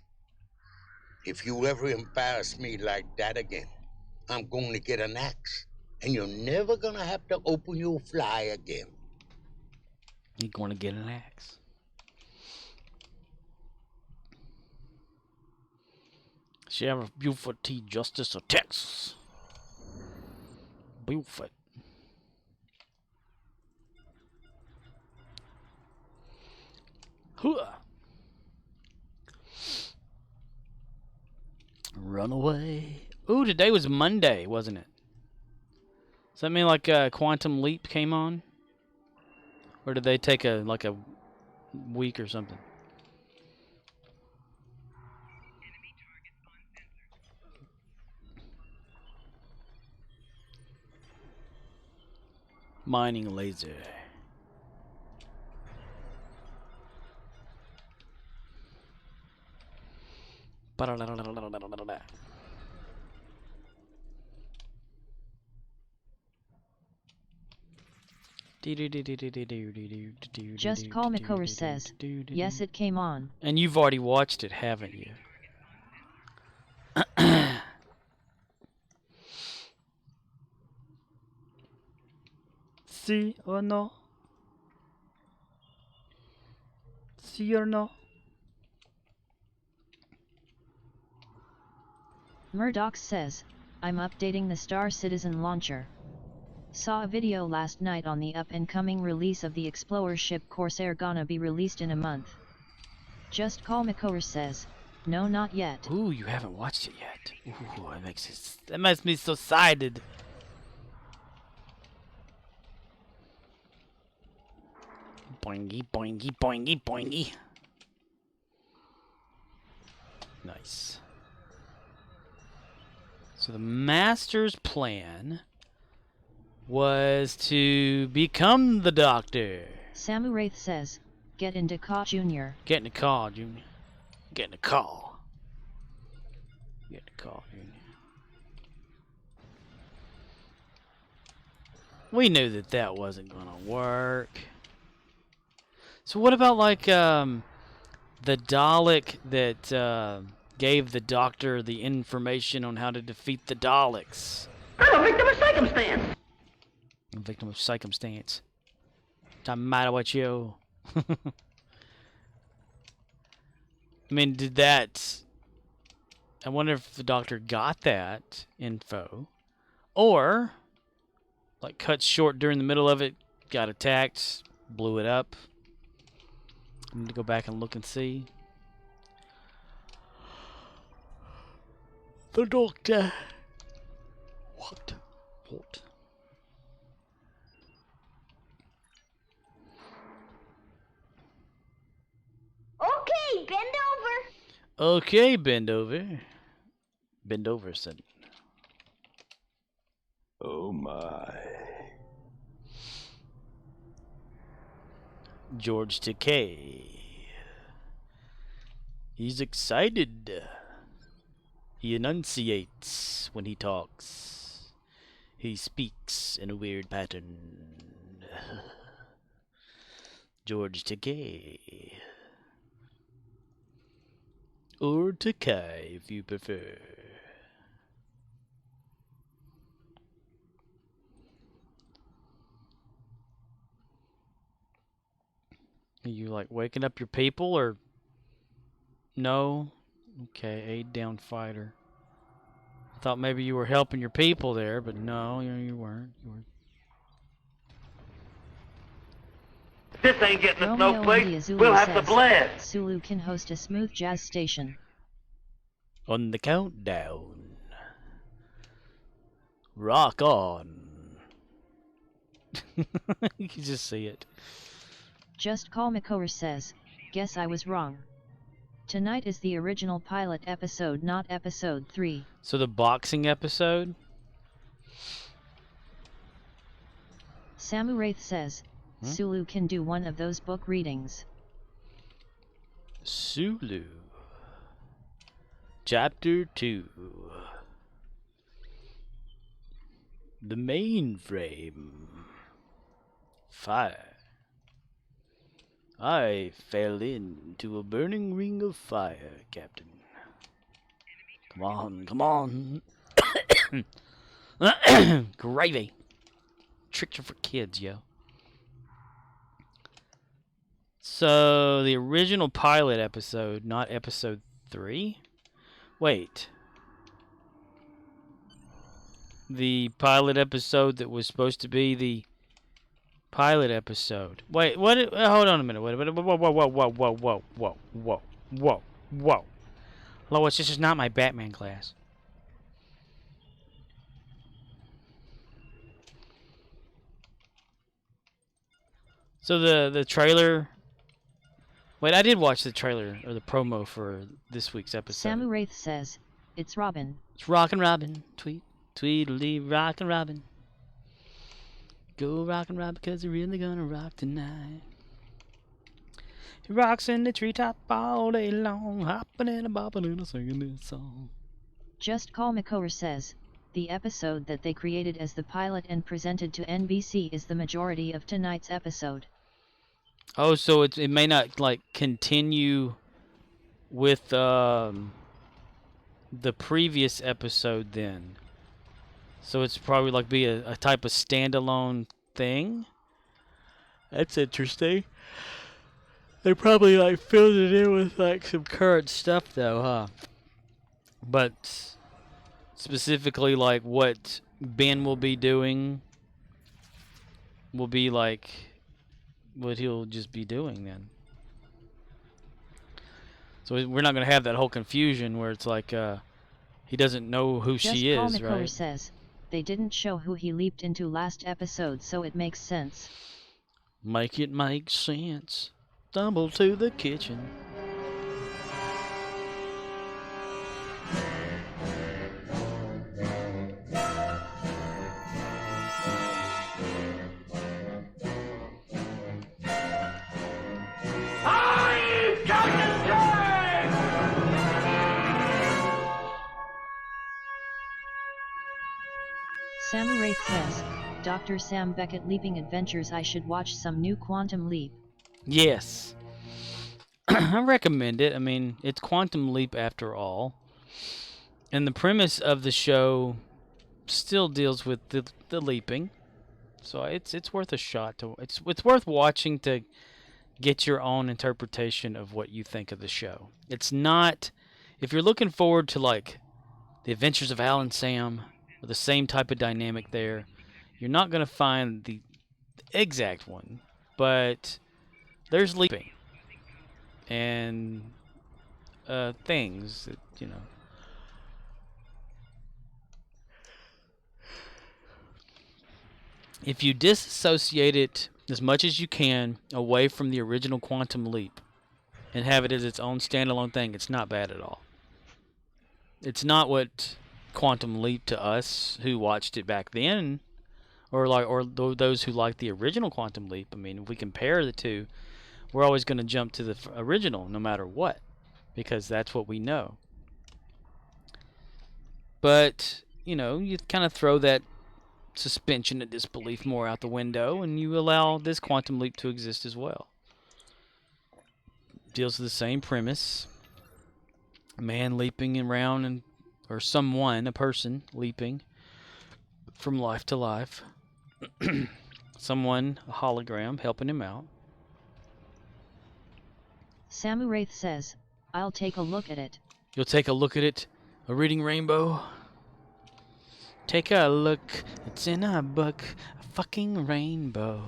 If you ever embarrass me like that again, I'm going to get an axe, and you're never going to have to open your fly again. He's going to get an axe. Sheriff Buford T. Justice of Texas. Buford. Huh. Run away. Ooh, today was Monday, wasn't it? Does that mean like Quantum Leap came on? Or did they take a week or something? Mining laser. Just Call Mikover says, yes, it came on. And you've already watched it, haven't you? See or no? See or no? Murdoch says, I'm updating the Star Citizen launcher. Saw a video last night on the up-and-coming release of the Explorer ship Corsair, gonna be released in a month. Just Call McCower says, no, not yet. Ooh, you haven't watched it yet. Ooh, that makes me so excited. Boingy, boingy, boingy, boingy. Nice. So the Master's plan was to become the Doctor. Samu Wraith says, get into Caw Jr. Get in the car, Junior. Get in the car. Get in the car, Junior. We knew that that wasn't gonna work. So what about like the Dalek that gave the Doctor the information on how to defeat the Daleks? I'm a victim of circumstance. A victim of circumstance. What's matter with you? I mean, did that... I wonder if the Doctor got that info. Or, like, cut short during the middle of it, got attacked, blew it up. I need to go back and look and see. The Doctor. What? What? Okay, bend over. Okay, bend over. Bend over, son. Oh my. George Takei. He's excited. He enunciates when he talks. He speaks in a weird pattern. George Takei. Or Takei, if you prefer. Are you like waking up your people or no? Okay, aid down fighter. I thought maybe you were helping your people there, but no, you weren't. You were. This ain't getting us no Romeo place. India Zulu We'll have to says, blast. Sulu can host a smooth jazz station. On the countdown. Rock on. You can just see it. Just Call McCower says, guess I was wrong. Tonight is the original pilot episode, not episode 3. So the boxing episode? Samu Wraith says, Sulu can do one of those book readings. Sulu. Chapter 2. The mainframe. Fire. I fell into a burning ring of fire, Captain. Come on, come on. Gravy. Tricks are for kids, yo. So, the original pilot episode, not episode 3? Wait. The pilot episode that was supposed to be the pilot episode. Wait, what? Hold on a minute. Wait, whoa. Lois, this is not my Batman class. So the trailer. Wait, I did watch the trailer or the promo for this week's episode. Samu Wraith says, it's Robin. It's Rockin' Robin. Tweedledee, Rockin' Robin. Go Rockin' Robin, because you're really gonna rock tonight. He rocks in the treetop all day long, hopping and a bopping and a singing this song. Just Call McCower says, the episode that they created as the pilot and presented to NBC is the majority of tonight's episode. Oh, so it may not like continue with the previous episode then. So it's probably like be a type of standalone thing. That's interesting. They probably like filled it in with like some current stuff though, huh? But specifically like what Ben will be doing will be like what he'll just be doing then. So we're not going to have that whole confusion where it's like he doesn't know who she Paul is, McClure right? says, they didn't show who he leaped into last episode, so it makes sense. Make it make sense. Stumble to the kitchen. Sam Wraith says, Dr. Sam Beckett Leaping Adventures. I should watch some new Quantum Leap. Yes. I recommend it. I mean, it's Quantum Leap after all. And the premise of the show still deals with the leaping. So it's worth a shot to it's worth watching to get your own interpretation of what you think of the show. It's not, if you're looking forward to like The Adventures of Al and Sam, or the same type of dynamic there, you're not going to find the exact one, but there's leaping and things that, you know. If you disassociate it as much as you can away from the original Quantum Leap and have it as its own standalone thing, it's not bad at all. It's not what Quantum Leap to us who watched it back then, or those who like the original Quantum Leap. I mean, if we compare the two, we're always going to jump to the original no matter what, because that's what we know. But, you know, you kind of throw that suspension of disbelief more out the window, and you allow this Quantum Leap to exist as well. Deals with the same premise. A man leaping around, and or someone, a person, leaping from life to life. Someone, a hologram, helping him out. Samu Wraith says, I'll take a look at it. You'll take a look at it? A reading rainbow? Take a look, it's in a book, a fucking rainbow.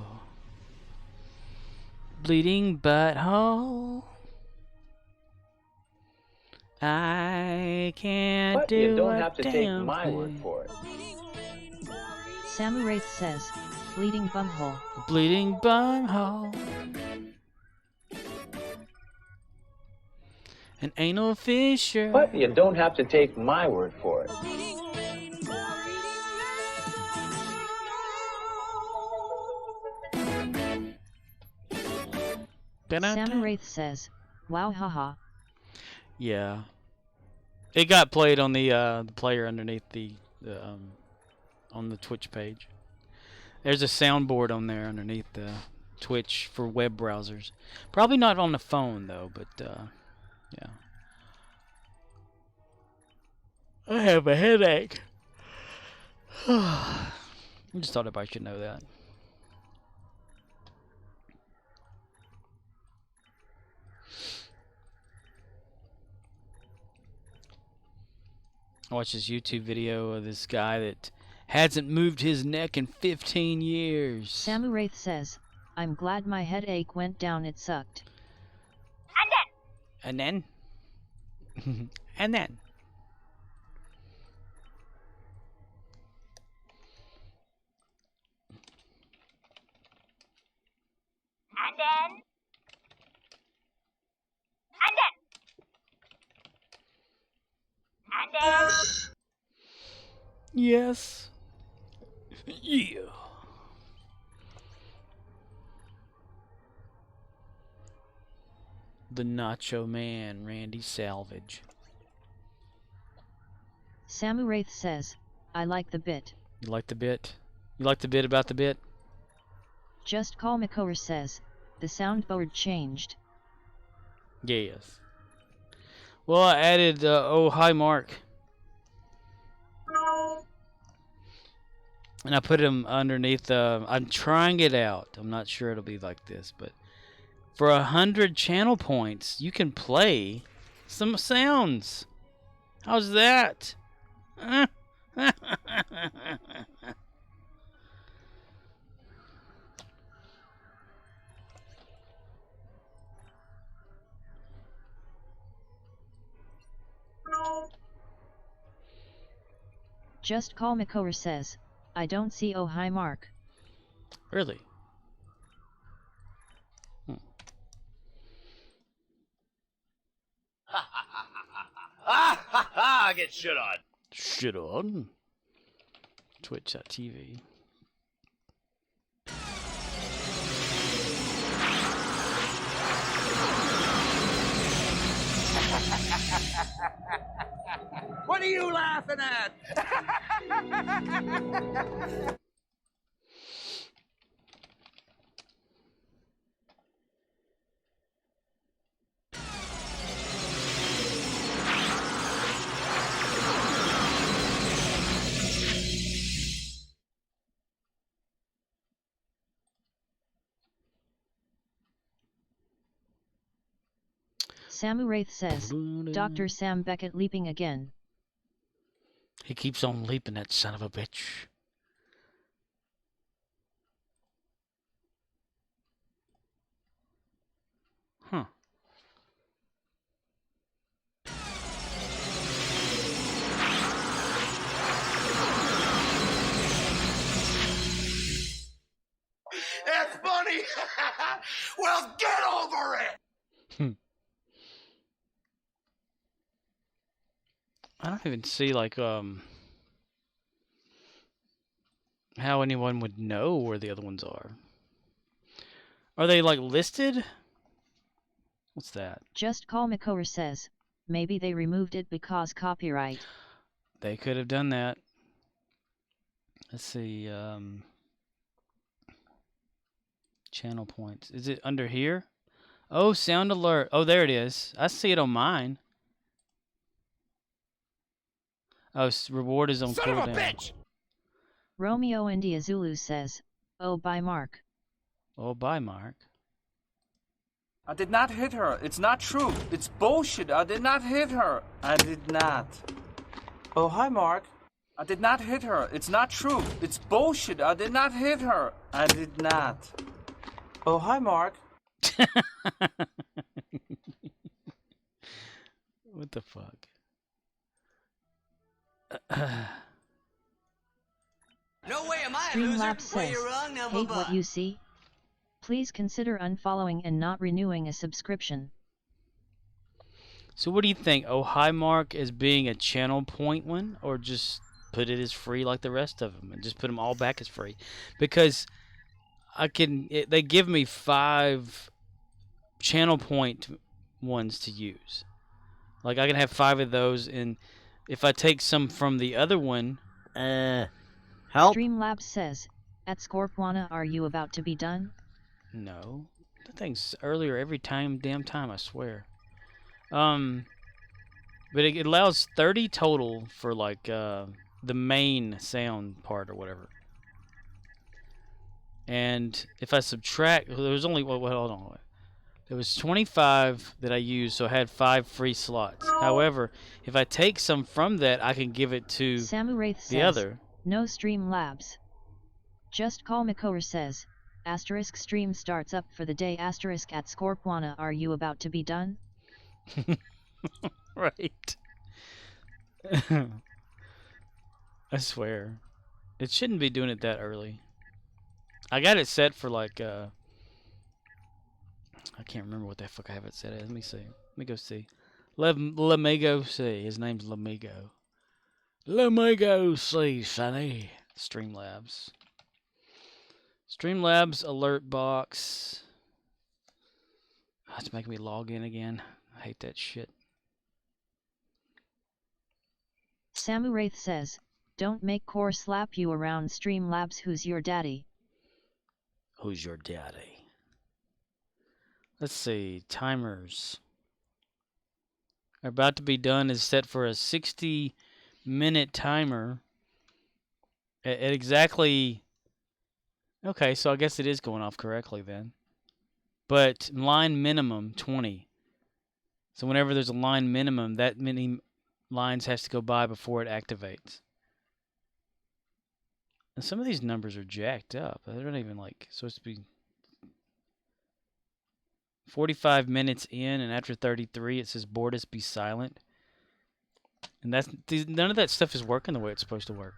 Bleeding butthole. I can't do you don't a have to take damn my thing. word for it. Samu Wraith says, bleeding bumhole. Bleeding bumhole. An anal fissure. But you don't have to take my word for it. Samu Wraith says, wow haha. Yeah. It got played on the player underneath the on the Twitch page. There's a soundboard on there underneath the Twitch for web browsers. Probably not on the phone though, but yeah. I have a headache. I just thought everybody should know that. I watched this YouTube video of this guy that hasn't moved his neck in 15 years. Samu Wraith says, I'm glad my headache went down, it sucked. And then? And then? Yes. Yeah. The Nacho Man, Randy Savage. Samu Wraith says, I like the bit. You like the bit? You like the bit about the bit? Just Call McCower says, the soundboard changed. Yes. Well, I added, oh, hi, Mark. And I put him underneath, I'm trying it out. I'm not sure it'll be like this, but for 100 channel points, you can play some sounds. How's that? Just Call Makor says, I don't see oh hi Mark. Really? I get shit on. Shit on? Twitch.tv. What are you laughing at? Samu Wraith says, Dr. Sam Beckett leaping again. He keeps on leaping, that son of a bitch. Huh. That's funny. Well, get over it. I don't even see, like, how anyone would know where the other ones are. Are they, like, listed? What's that? Just Call Makor says, maybe they removed it because copyright. They could have done that. Let's see, channel points. Is it under here? Oh, sound alert. Oh, there it is. I see it on mine. Oh, reward is on Son cooldown. of a bitch! Romeo India Zulu says, oh bye Mark. Oh, bye Mark. I did not hit her. It's not true. It's bullshit. I did not hit her. I did not. Oh, hi, Mark. I did not hit her. It's not true. It's bullshit. I did not hit her. I did not. Oh, hi, Mark. What the fuck? No way am I a Streamlabs loser. Well, says, you're wrong now, hate bye-bye. what you see? Please consider unfollowing and not renewing a subscription. So what do you think? Oh, hi Mark as being a channel point one, or just put it as free like the rest of them and just put them all back as free? Because they give me 5 channel point ones to use. Like I can have 5 of those, and if I take some from the other one, help. Streamlabs says, at Scorpwana, are you about to be done? No, that thing's earlier every damn time, I swear. But it allows 30 total for like the main sound part or whatever. And if I subtract, there was only hold on. There was 25 that I used, so I had 5 free slots. However, if I take some from that, I can give it to Samu Wraith the says, other. no Streamlabs. Just Call Makor says, asterisk stream starts up for the day asterisk at Scorpwana, are you about to be done? Right. I swear. It shouldn't be doing it that early. I got it set for like, I can't remember what the fuck I have it set at. Let me see. Let me go see. Lamigo C. His name's Lamigo. Lamigo C, sonny. Streamlabs. Streamlabs alert box. Oh, it's making me log in again. I hate that shit. Samu Wraith says, don't make Core slap you around. Streamlabs, who's your daddy? Who's your daddy? Let's see. Timers. About to be done is set for a 60-minute timer. At exactly... Okay, so I guess it is going off correctly then. But line minimum, 20. So whenever there's a line minimum, that many lines has to go by before it activates. And some of these numbers are jacked up. They're not even like supposed to be 45 minutes in, and after 33 it says Bortus be silent. And none of that stuff is working the way it's supposed to work.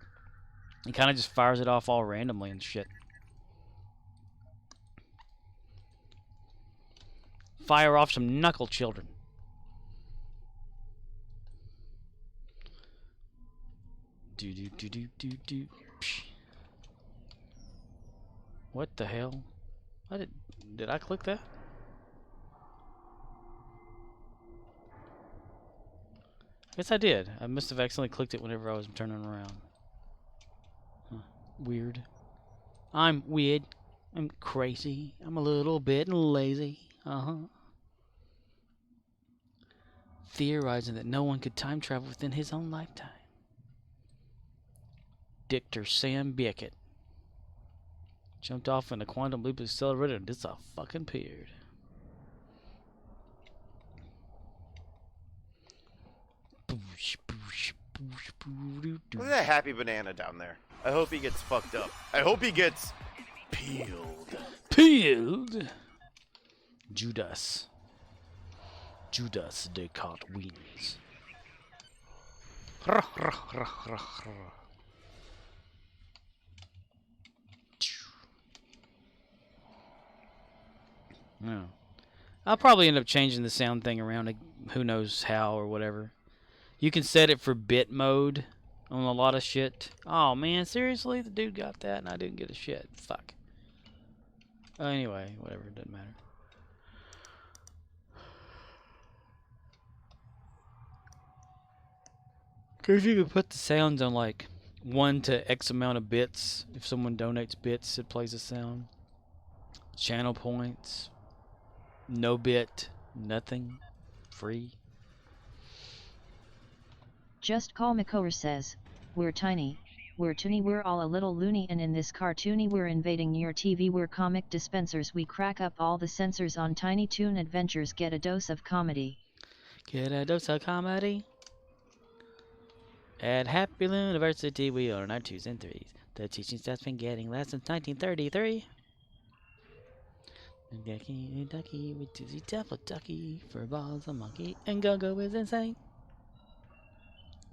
It kind of just fires it off all randomly and shit. Fire off some knuckle children. Do do do do do do. Psh. What the hell? Did I click that? Yes, I did. I must have accidentally clicked it whenever I was turning around. Huh. Weird. I'm weird. I'm crazy. I'm a little bit lazy. Theorizing that no one could time travel within his own lifetime. Dictor Sam Beckett jumped off in a quantum loop accelerator and just fucking appeared. Look at that happy banana down there. I hope he gets fucked up. I hope he gets peeled. Peeled? Judas Descartes wins. No. I'll probably end up changing the sound thing around, who knows how or whatever. You can set it for bit mode on a lot of shit. Oh man, seriously? The dude got that and I didn't get a shit. Fuck. Anyway, whatever, it doesn't matter. Because you can put the sounds on like 1 to X amount of bits. If someone donates bits, it plays a sound. Channel points. No bit. Nothing. Free. Just Call Makor says, we're tiny, we're toony, we're all a little loony, and in this cartoony we're invading your TV, we're comic dispensers, we crack up all the censors on Tiny Toon Adventures, get a dose of comedy. Get a dose of comedy. At Happy University we are on our 2s and 3s. The teaching staff's been getting less since 1933. Ducky with Dizzy Devil Ducky, Furball's a monkey, and Go-Go is insane.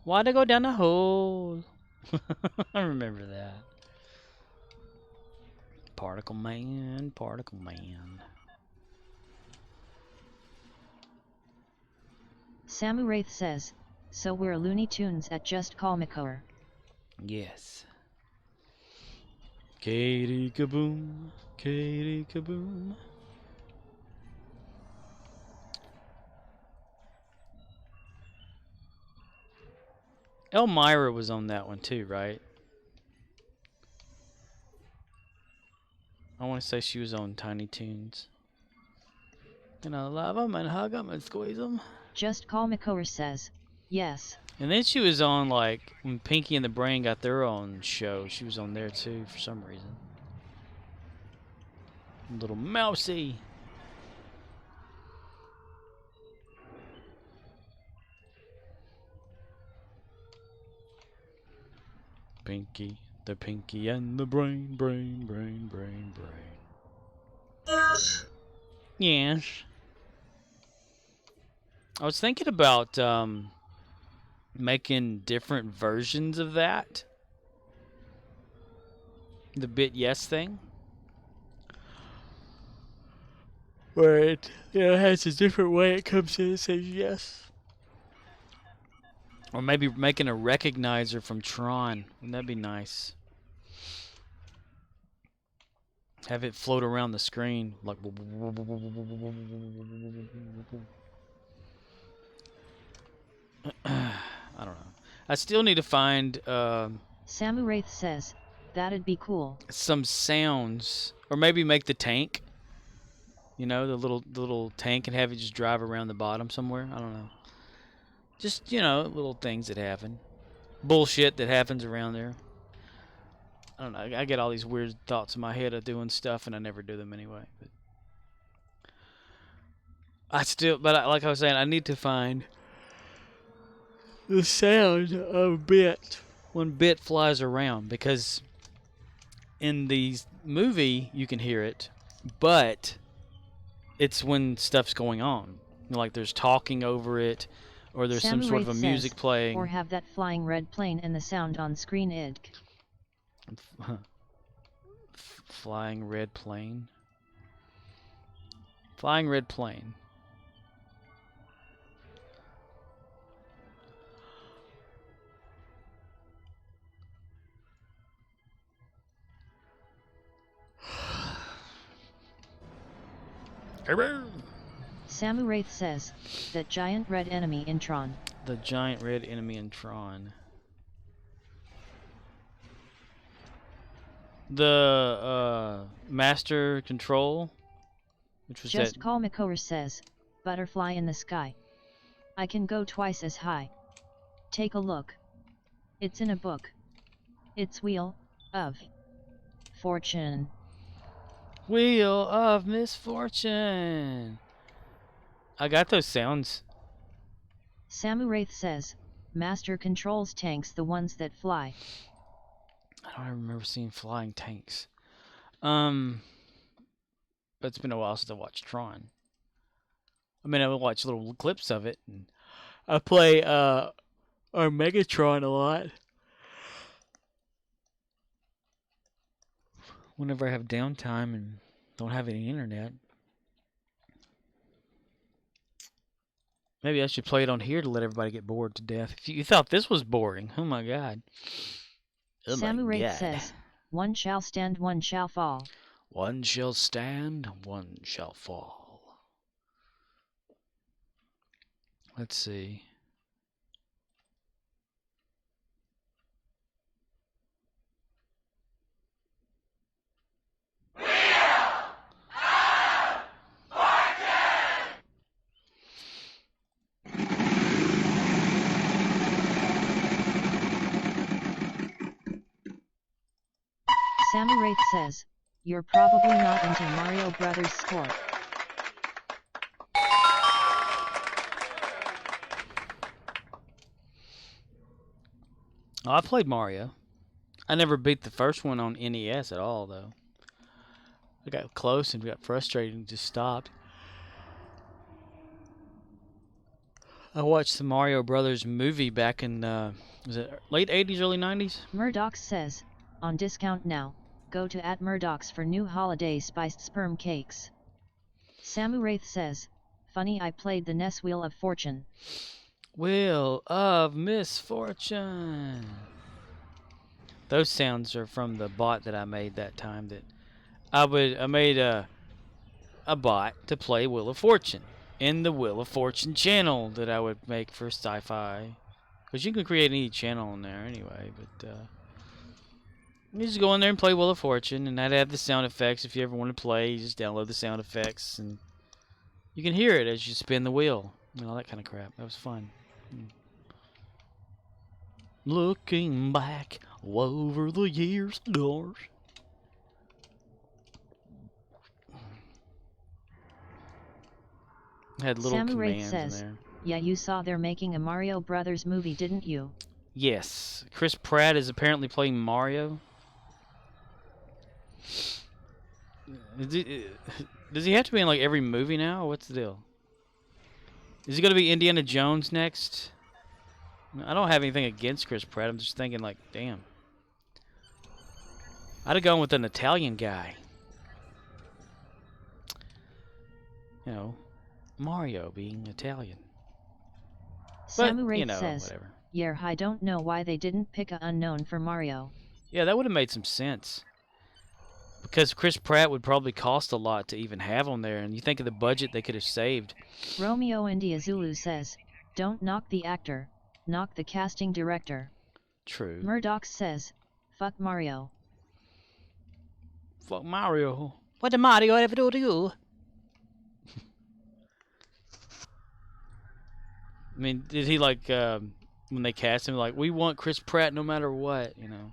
Why'd I go down the hole? I remember that. Particle Man, Particle Man. Samu Wraith says, so we're Looney Tunes at Just Call Makor. Yes. Katie Kaboom, Katie Kaboom. Elmira was on that one too, right? I want to say she was on Tiny Toons. And I love them and hug them and squeeze them. Just Call Makor says, yes. And then she was on, like, when Pinky and the Brain got their own show, she was on there too for some reason. Little Mousy. Pinky, the Pinky and the Brain, Brain, Brain, Brain, Brain. Yes. Yes. I was thinking about making different versions of that. The bit yes thing. Where it has a different way it comes in and says yes. Or maybe making a recognizer from Tron. Wouldn't that be nice? Have it float around the screen like. I don't know. I still need to find. Samu Wraith says, that'd be cool. Some sounds, or maybe make the tank. You know, the little tank, and have it just drive around the bottom somewhere. I don't know. Just, you know, little things that happen. Bullshit that happens around there. I don't know. I get all these weird thoughts in my head of doing stuff, and I never do them anyway. But like I was saying, I need to find the sound of bit when bit flies around, because in the movie you can hear it, but it's when stuff's going on. You know, like there's talking over it, or there's some sort of a music playing. Or have that flying red plane and the sound on screen id. Flying red plane. Flying red plane. Samu Wraith says, that giant red enemy in Tron. The giant red enemy in Tron. The Master Control, which was Just that... Call Makor says, butterfly in the sky. I can go twice as high. Take a look. It's in a book. It's Wheel of Fortune. Wheel of Misfortune. I got those sounds. Samu Wraith says, Master controls tanks, the ones that fly. I don't remember seeing flying tanks. But it's been a while since I watched Tron. I mean, I would watch little clips of it. And I play our Megatron a lot. Whenever I have downtime and don't have any internet. Maybe I should play it on here to let everybody get bored to death. If you thought this was boring, oh my god. Oh Samu Wraith says, one shall stand, one shall fall. One shall stand, one shall fall. Let's see. Samu Wraith says, you're probably not into Mario Brothers score. Oh, I played Mario. I never beat the first one on NES at all, though. I got close and got frustrated and just stopped. I watched the Mario Brothers movie back in, was it late 80s, early 90s? Murdoch says, on discount now, go to @Murdoch's for new holiday spiced sperm cakes. Samu Wraith says, funny I played the NES Wheel of Fortune. Wheel of Misfortune. Those sounds are from the bot that I made that time. That I made a bot to play Wheel of Fortune in the Wheel of Fortune channel that I would make for Sci-Fi, because you can create any channel in there anyway. But you just go in there and play Wheel of Fortune, and I'd have the sound effects. If you ever want to play, you just download the sound effects, and you can hear it as you spin the wheel and all that kind of crap. That was fun. Looking back over the years, gosh. Had little Samu Wraith commands says, in there. yeah, you saw they're making a Mario Brothers movie, didn't you? Yes, Chris Pratt is apparently playing Mario. Does he have to be in like every movie now? Or what's the deal? Is he going to be Indiana Jones next? I don't have anything against Chris Pratt. I'm just thinking like, damn. I'd have gone with an Italian guy. You know, Mario being Italian. But, Samu Wraith you know, says, whatever. yeah, I don't know why they didn't pick a unknown for Mario. Yeah, that would have made some sense. Because Chris Pratt would probably cost a lot to even have on there, and you think of the budget they could have saved. Romeo India Zulu says, don't knock the actor, knock the casting director. True. Murdoch says, fuck Mario. Fuck Mario. What did Mario ever do to you? I mean, did he like, when they cast him, like, we want Chris Pratt no matter what, you know?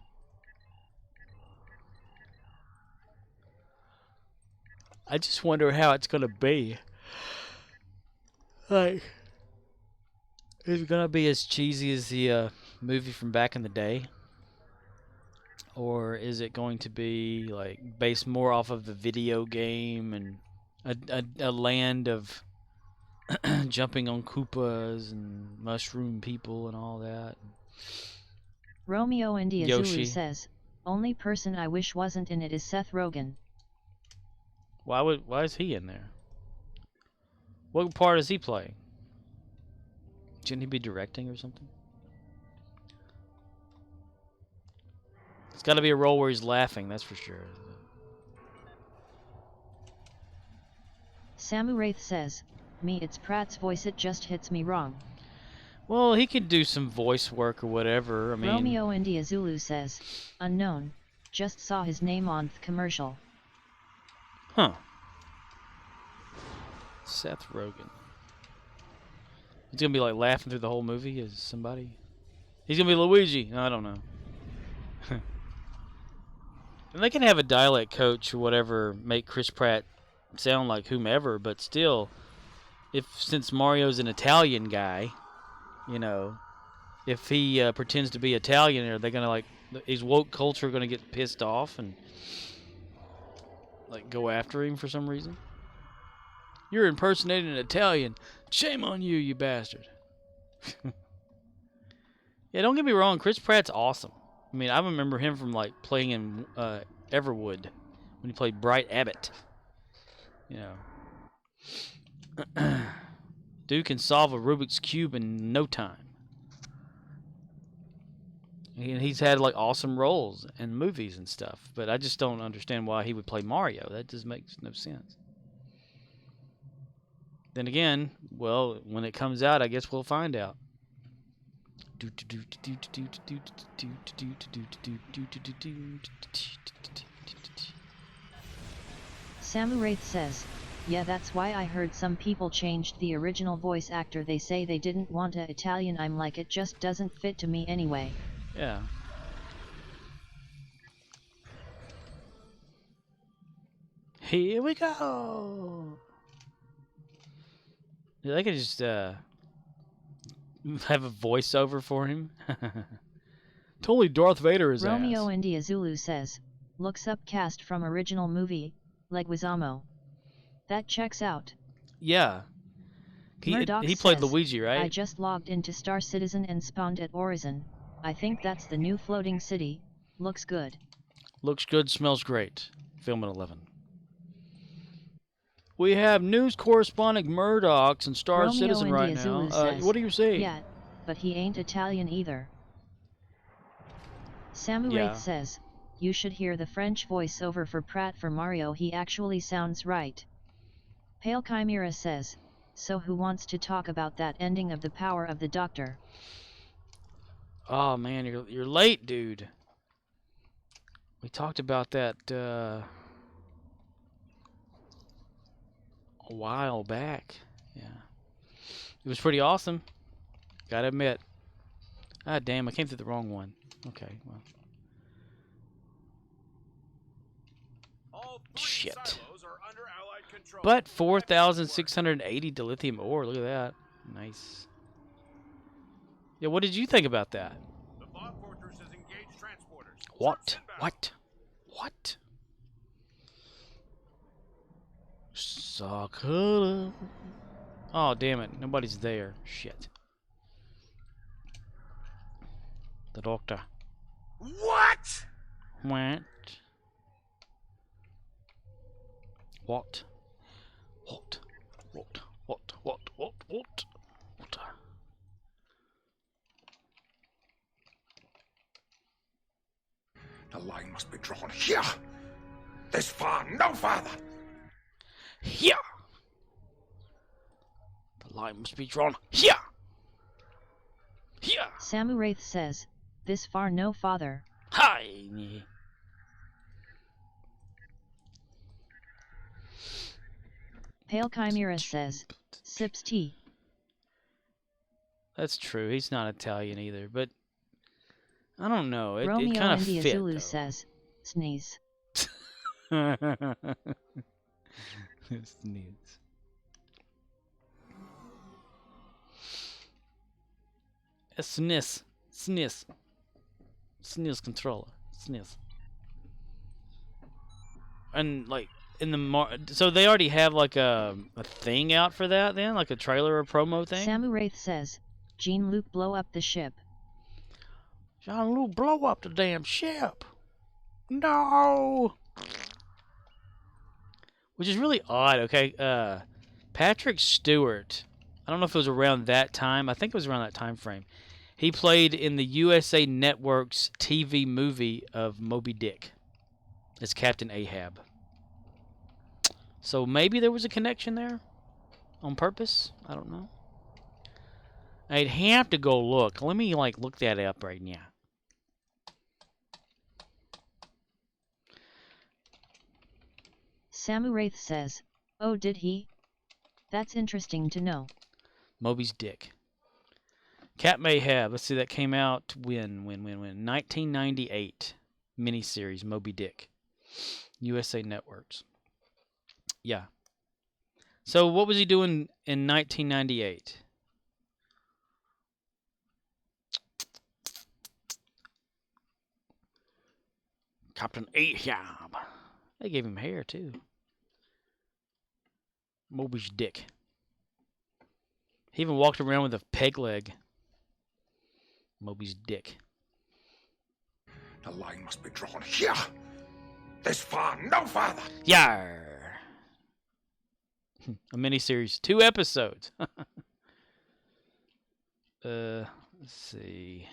I just wonder how it's gonna be. Like, is it gonna be as cheesy as the movie from back in the day? Or is it going to be like based more off of the video game and a land of jumping on Koopas and mushroom people and all that? Romeo India Yoshi. Zulu says, only person I wish wasn't in it is Seth Rogen. Why is he in there? What part is he playing? Shouldn't he be directing or something? It's got to be a role where he's laughing, that's for sure. Samu Wraith says, me it's Pratt's voice, it just hits me wrong. Well, he could do some voice work or whatever. I mean, Romeo India Zulu says, unknown, just saw his name on the commercial. Huh. Seth Rogen. He's gonna be like laughing through the whole movie as somebody. He's gonna be Luigi. I don't know. And they can have a dialect coach or whatever make Chris Pratt sound like whomever, but still, since Mario's an Italian guy, you know, if he pretends to be Italian, are they gonna like? Is woke culture gonna get pissed off and like go after him for some reason? You're impersonating an Italian. Shame on you, you bastard. Yeah, don't get me wrong. Chris Pratt's awesome. I mean, I remember him from like playing in Everwood when he played Bright Abbott. You know, dude can solve a Rubik's Cube in no time. And he's had like awesome roles in movies and stuff, but I just don't understand why he would play Mario. That just makes no sense. Then again, well, when it comes out, I guess we'll find out. Samu Wraith says, yeah, that's why I heard some people changed the original voice actor. They say they didn't want a Italian. I'm like, it just doesn't fit to me anyway. Yeah. Here we go. Yeah, they could just have a voiceover for him. Totally Darth Vader is Romeo ass. India Zulu says, looks up cast from original movie, Leguizamo. That checks out. Yeah. He played says, Luigi, right? I just logged into Star Citizen and spawned at Horizon. I think that's the new floating city. Looks good. Looks good, smells great. Film at 11. We have news correspondent Murdoch's in Star Romeo Citizen India right now. Zulu says, What do you say? Yeah, but he ain't Italian either. Samu Yeah. Wraith says, you should hear the French voiceover for Pratt for Mario. He actually sounds right. Pale Chimera says, so who wants to talk about that ending of The Power of the Doctor? Oh man, you're late, dude. We talked about that a while back. Yeah. It was pretty awesome. Gotta admit. Ah, damn, I came through the wrong one. Okay, well. Shit. But 4,680 dilithium ore. Look at that. Nice. Yeah, what did you think about that? What? What? What? Sakura. Oh, damn it. Nobody's there. Shit. The doctor. What? What? What? What? What? What? What? What? What? What? The line must be drawn here. This far, no farther. Here. The line must be drawn here. Here. Samu Wraith says, this far no farther. Hi. Pale Chimera says, sips tea. That's true. He's not Italian either, but I don't know. It Romeo kind of India fit. Zulu says, sneeze. Sneeze. A SNES. SNES. SNES controller. Sniff. And like in the so they already have like a thing out for that then, like a trailer or promo thing. Samuraith says, Jean-Luc blow up the ship. Jean-Luc blow up the damn ship. No. Which is really odd. Okay, Patrick Stewart. I don't know if it was around that time. I think it was around that time frame. He played in the USA Network's TV movie of Moby Dick as Captain Ahab. So maybe there was a connection there on purpose. I don't know. I'd have to go look. Let me like look that up right now. Samuraith says, oh, did he? That's interesting to know. Moby's Dick. Captain Ahab. Let's see, that came out when? 1998. Miniseries, Moby Dick. USA Networks. Yeah. So what was he doing in 1998? Captain Ahab. They gave him hair too. Moby's Dick. He even walked around with a peg leg. Moby's Dick. The line must be drawn here. This far, no farther. Yar. A miniseries, 2 episodes. Let's see.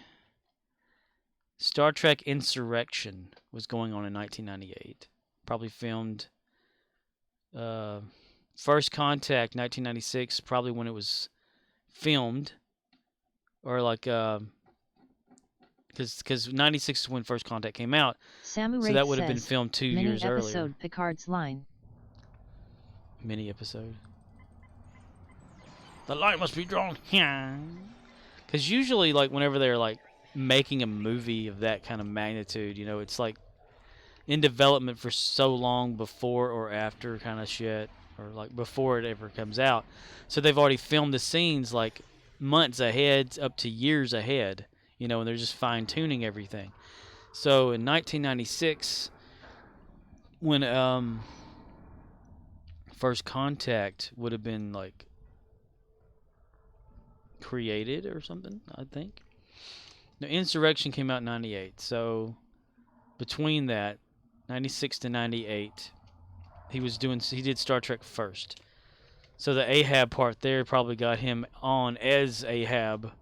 Star Trek Insurrection was going on in 1998. Probably filmed. First Contact, 1996. Probably when it was filmed, or like because 96 is when First Contact came out. Samuraith so that would have been says, filmed 2 years earlier. Episode Picard's line. Mini episode. The line must be drawn here. Because usually, like, whenever they're like making a movie of that kind of magnitude, you know, it's like in development for so long before or after kind of shit, or like before it ever comes out. So they've already filmed the scenes like months ahead, up to years ahead, you know, and they're just fine tuning everything. So in 1996, when First Contact would have been like created or something, I think. The Insurrection came out in 98, so between that 96 to 98 he did Star Trek first. So the Ahab part there probably got him on as Ahab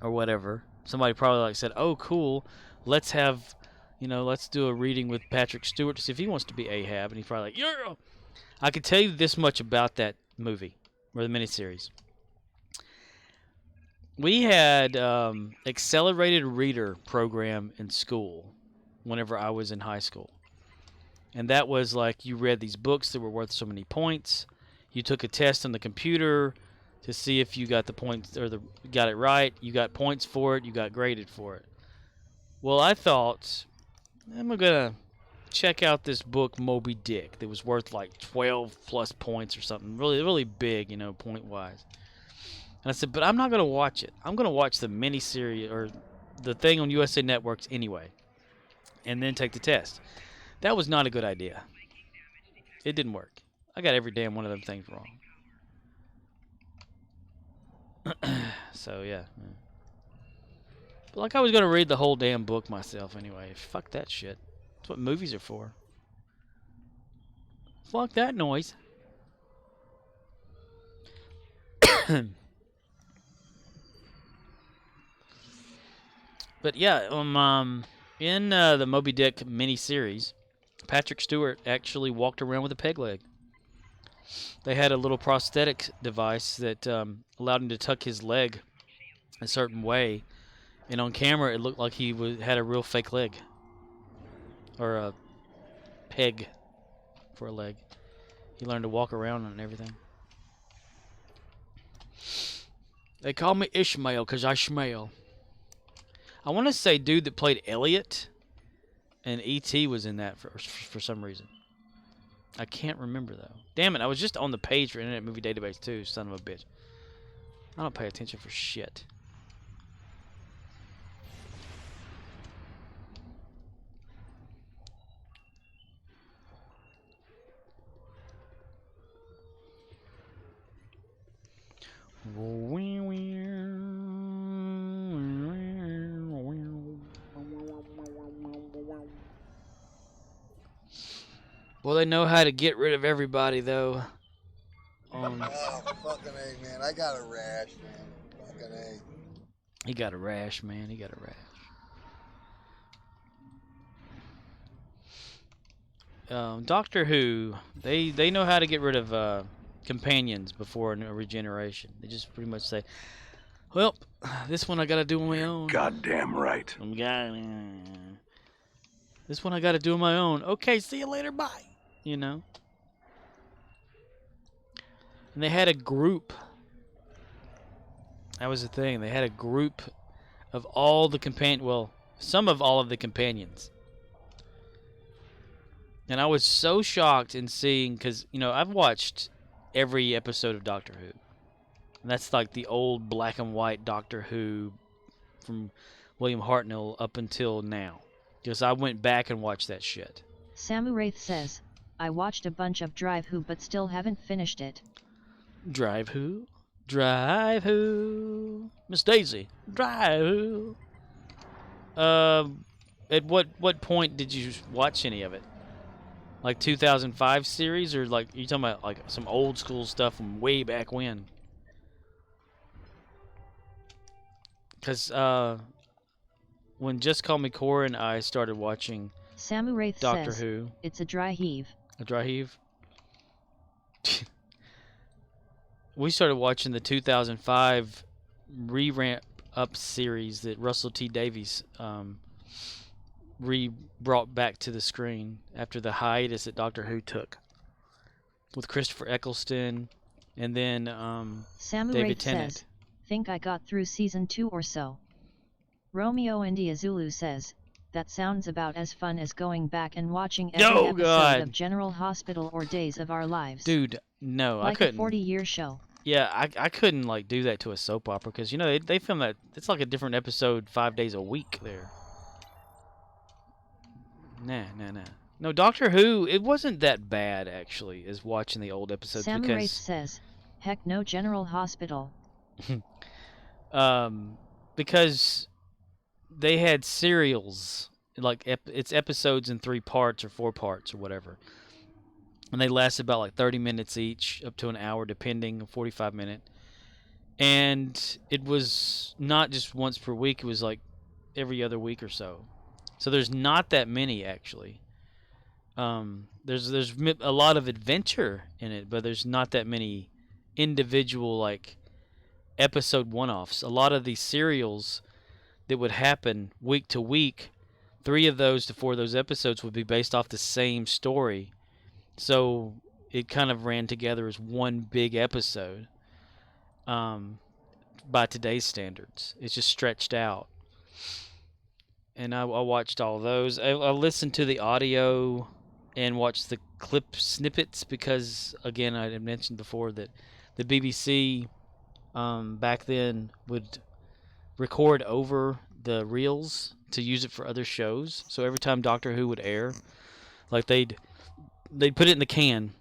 or whatever. Somebody probably like said, "Oh, cool. Let's have, you know, let's do a reading with Patrick Stewart to see if he wants to be Ahab." And he's probably like, "Yeah." I could tell you this much about that movie or the miniseries. We had accelerated reader program in school whenever I was in high school. And that was like you read these books that were worth so many points. You took a test on the computer to see if you got the points or got it right. You got points for it. You got graded for it. Well, I thought I'm going to check out this book Moby Dick that was worth like 12 plus points or something. Really, really big, you know, point-wise. And I said, but I'm not going to watch it. I'm going to watch the miniseries or the thing on USA Networks anyway, and then take the test. That was not a good idea. It didn't work. I got every damn one of them things wrong. So, yeah. But like I was going to read the whole damn book myself anyway. Fuck that shit. That's what movies are for. Fuck that noise. But yeah, in the Moby Dick miniseries, Patrick Stewart actually walked around with a peg leg. They had a little prosthetic device that allowed him to tuck his leg a certain way, and on camera it looked like he had a real fake leg, or a peg for a leg. He learned to walk around and everything. They call me Ishmael because I smell. I want to say dude that played Elliot and E.T. was in that for some reason. I can't remember, though. Damn it, I was just on the page for Internet Movie Database, too, son of a bitch. I don't pay attention for shit. Well, they know how to get rid of everybody, though. Oh, fucking A, man. I got a rash, man. Fucking A. He got a rash, man. He got a rash. Doctor Who, they know how to get rid of companions before a regeneration. They just pretty much say, well, this one I gotta do on my own. Goddamn right. This one I gotta do on my own. Okay, see you later, bye. You know? And they had a group. That was the thing. They had a group of all the some of all of the companions. And I was so shocked in seeing, because, you know, I've watched every episode of Doctor Who. And that's like the old black and white Doctor Who from William Hartnell up until now. Because I went back and watched that shit. Samu Wraith says, I watched a bunch of Drive Who but still haven't finished it. Drive Who? Drive Who? Miss Daisy, Drive Who? At what point did you watch any of it? Like 2005 series, or like you talking about like some old school stuff from way back when? Because when Just Call Me Cora and I started watching Samu Wraith Doctor says, Who, it's a dry heave. A dry heave. We started watching the 2005 re-ramp up series that Russell T Davies brought back to the screen after the hiatus that Doctor Who took, with Christopher Eccleston and then Samu David Wraith Tennant. says, think I got through season 2 or so. Romeo India Zulu says, that sounds about as fun as going back and watching every episode of General Hospital or Days of Our Lives. Dude, no, like I couldn't. A 40-year show. Yeah, I couldn't like do that to a soap opera because, you know, they film that. It's like a different episode 5 days a week there. Nah. No, Doctor Who, it wasn't that bad actually, as watching the old episodes. Samu Wraith says, heck no, General Hospital. Because they had serials, like it's episodes in 3 parts or 4 parts or whatever. And they last about like 30 minutes each, up to an hour, depending, 45 minute. And it was not just once per week, it was like every other week or so. So there's not that many, actually. There's a lot of adventure in it, but there's not that many individual, like, episode one-offs. A lot of these serials that would happen week to week, 3 of those to 4 of those episodes would be based off the same story. So it kind of ran together as one big episode by today's standards. It's just stretched out. And I watched all those. I listened to the audio and watched the clip snippets because, again, I had mentioned before that the BBC back then would record over the reels to use it for other shows. So every time Doctor Who would air, like they'd put it in the can,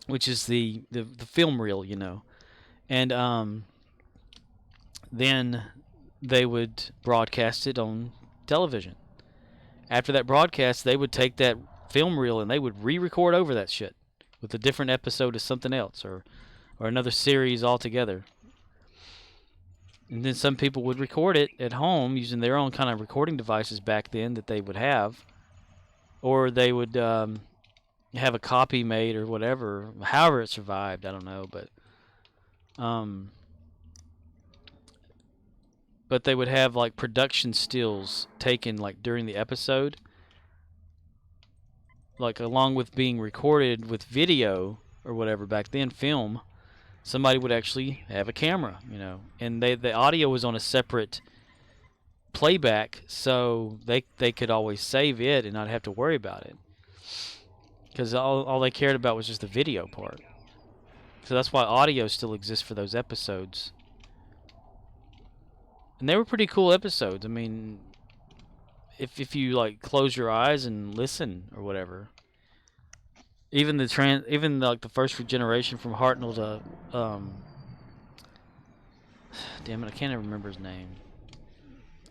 which is the film reel, you know, and then they would broadcast it on television. After that broadcast, they would take that film reel and they would re-record over that shit with a different episode of something else or another series altogether. And then some people would record it at home using their own kind of recording devices back then that they would have, or they would have a copy made or whatever, however it survived, I don't know, but they would have like production stills taken like during the episode, like along with being recorded with video or whatever back then, film. Somebody would actually have a camera, you know, and the audio was on a separate playback, so they could always save it and not have to worry about it. Because all they cared about was just the video part. So that's why audio still exists for those episodes. And they were pretty cool episodes. I mean, if you like close your eyes and listen or whatever. Even like the first regeneration from Hartnell to damn it, I can't even remember his name.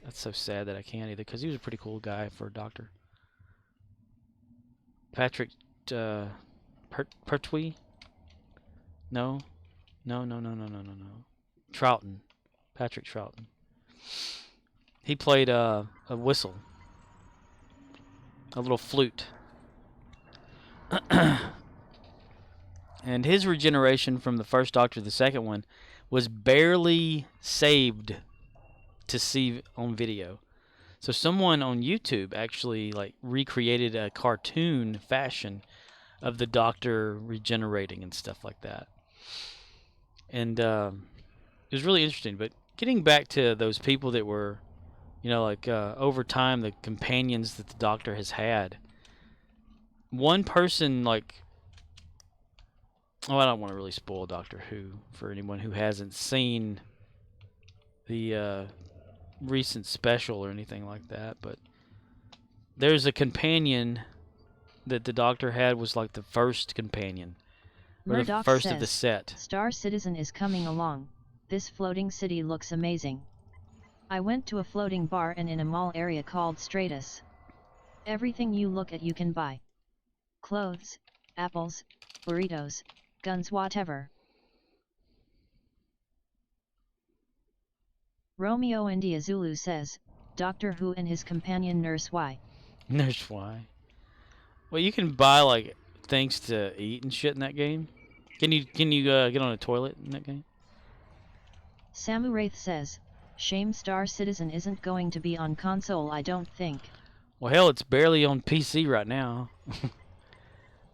That's so sad that I can't either, because he was a pretty cool guy for a doctor. Patrick Pertwee? No. Troughton. Patrick Troughton. He played a whistle. A little flute. And his regeneration from the first Doctor to the second one was barely saved to see on video. So someone on YouTube actually like recreated a cartoon fashion of the Doctor regenerating and stuff like that. And it was really interesting. But getting back to those people that were, you know, like over time, the companions that the Doctor has had. One person, like, oh, I don't want to really spoil Doctor Who for anyone who hasn't seen the recent special or anything like that, but there's a companion that the Doctor had was like the first companion, or Murdoch the first says, of the set. Star Citizen is coming along. This floating city looks amazing. I went to a floating bar and in a mall area called Stratus. Everything you look at you can buy. Clothes, apples, burritos, guns, whatever. Romeo India Zulu says, Doctor Who and his companion Nurse Y. Nurse Y. Well, you can buy like things to eat and shit in that game. Can you get on a toilet in that game? Samu Wraith says, shame Star Citizen isn't going to be on console, I don't think. Well, hell, it's barely on PC right now.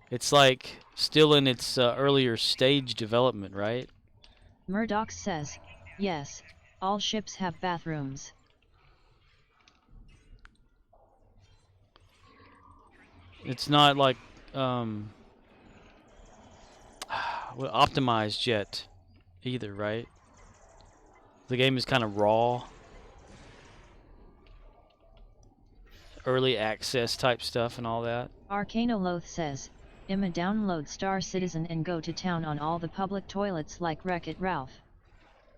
It's like still in its earlier stage development, right? Murdoch says, yes, all ships have bathrooms. It's not like optimized yet either, right? The game is kind of raw. Early access type stuff and all that. Arcanoloth says, Emma download Star Citizen and go to town on all the public toilets like Wreck-It Ralph.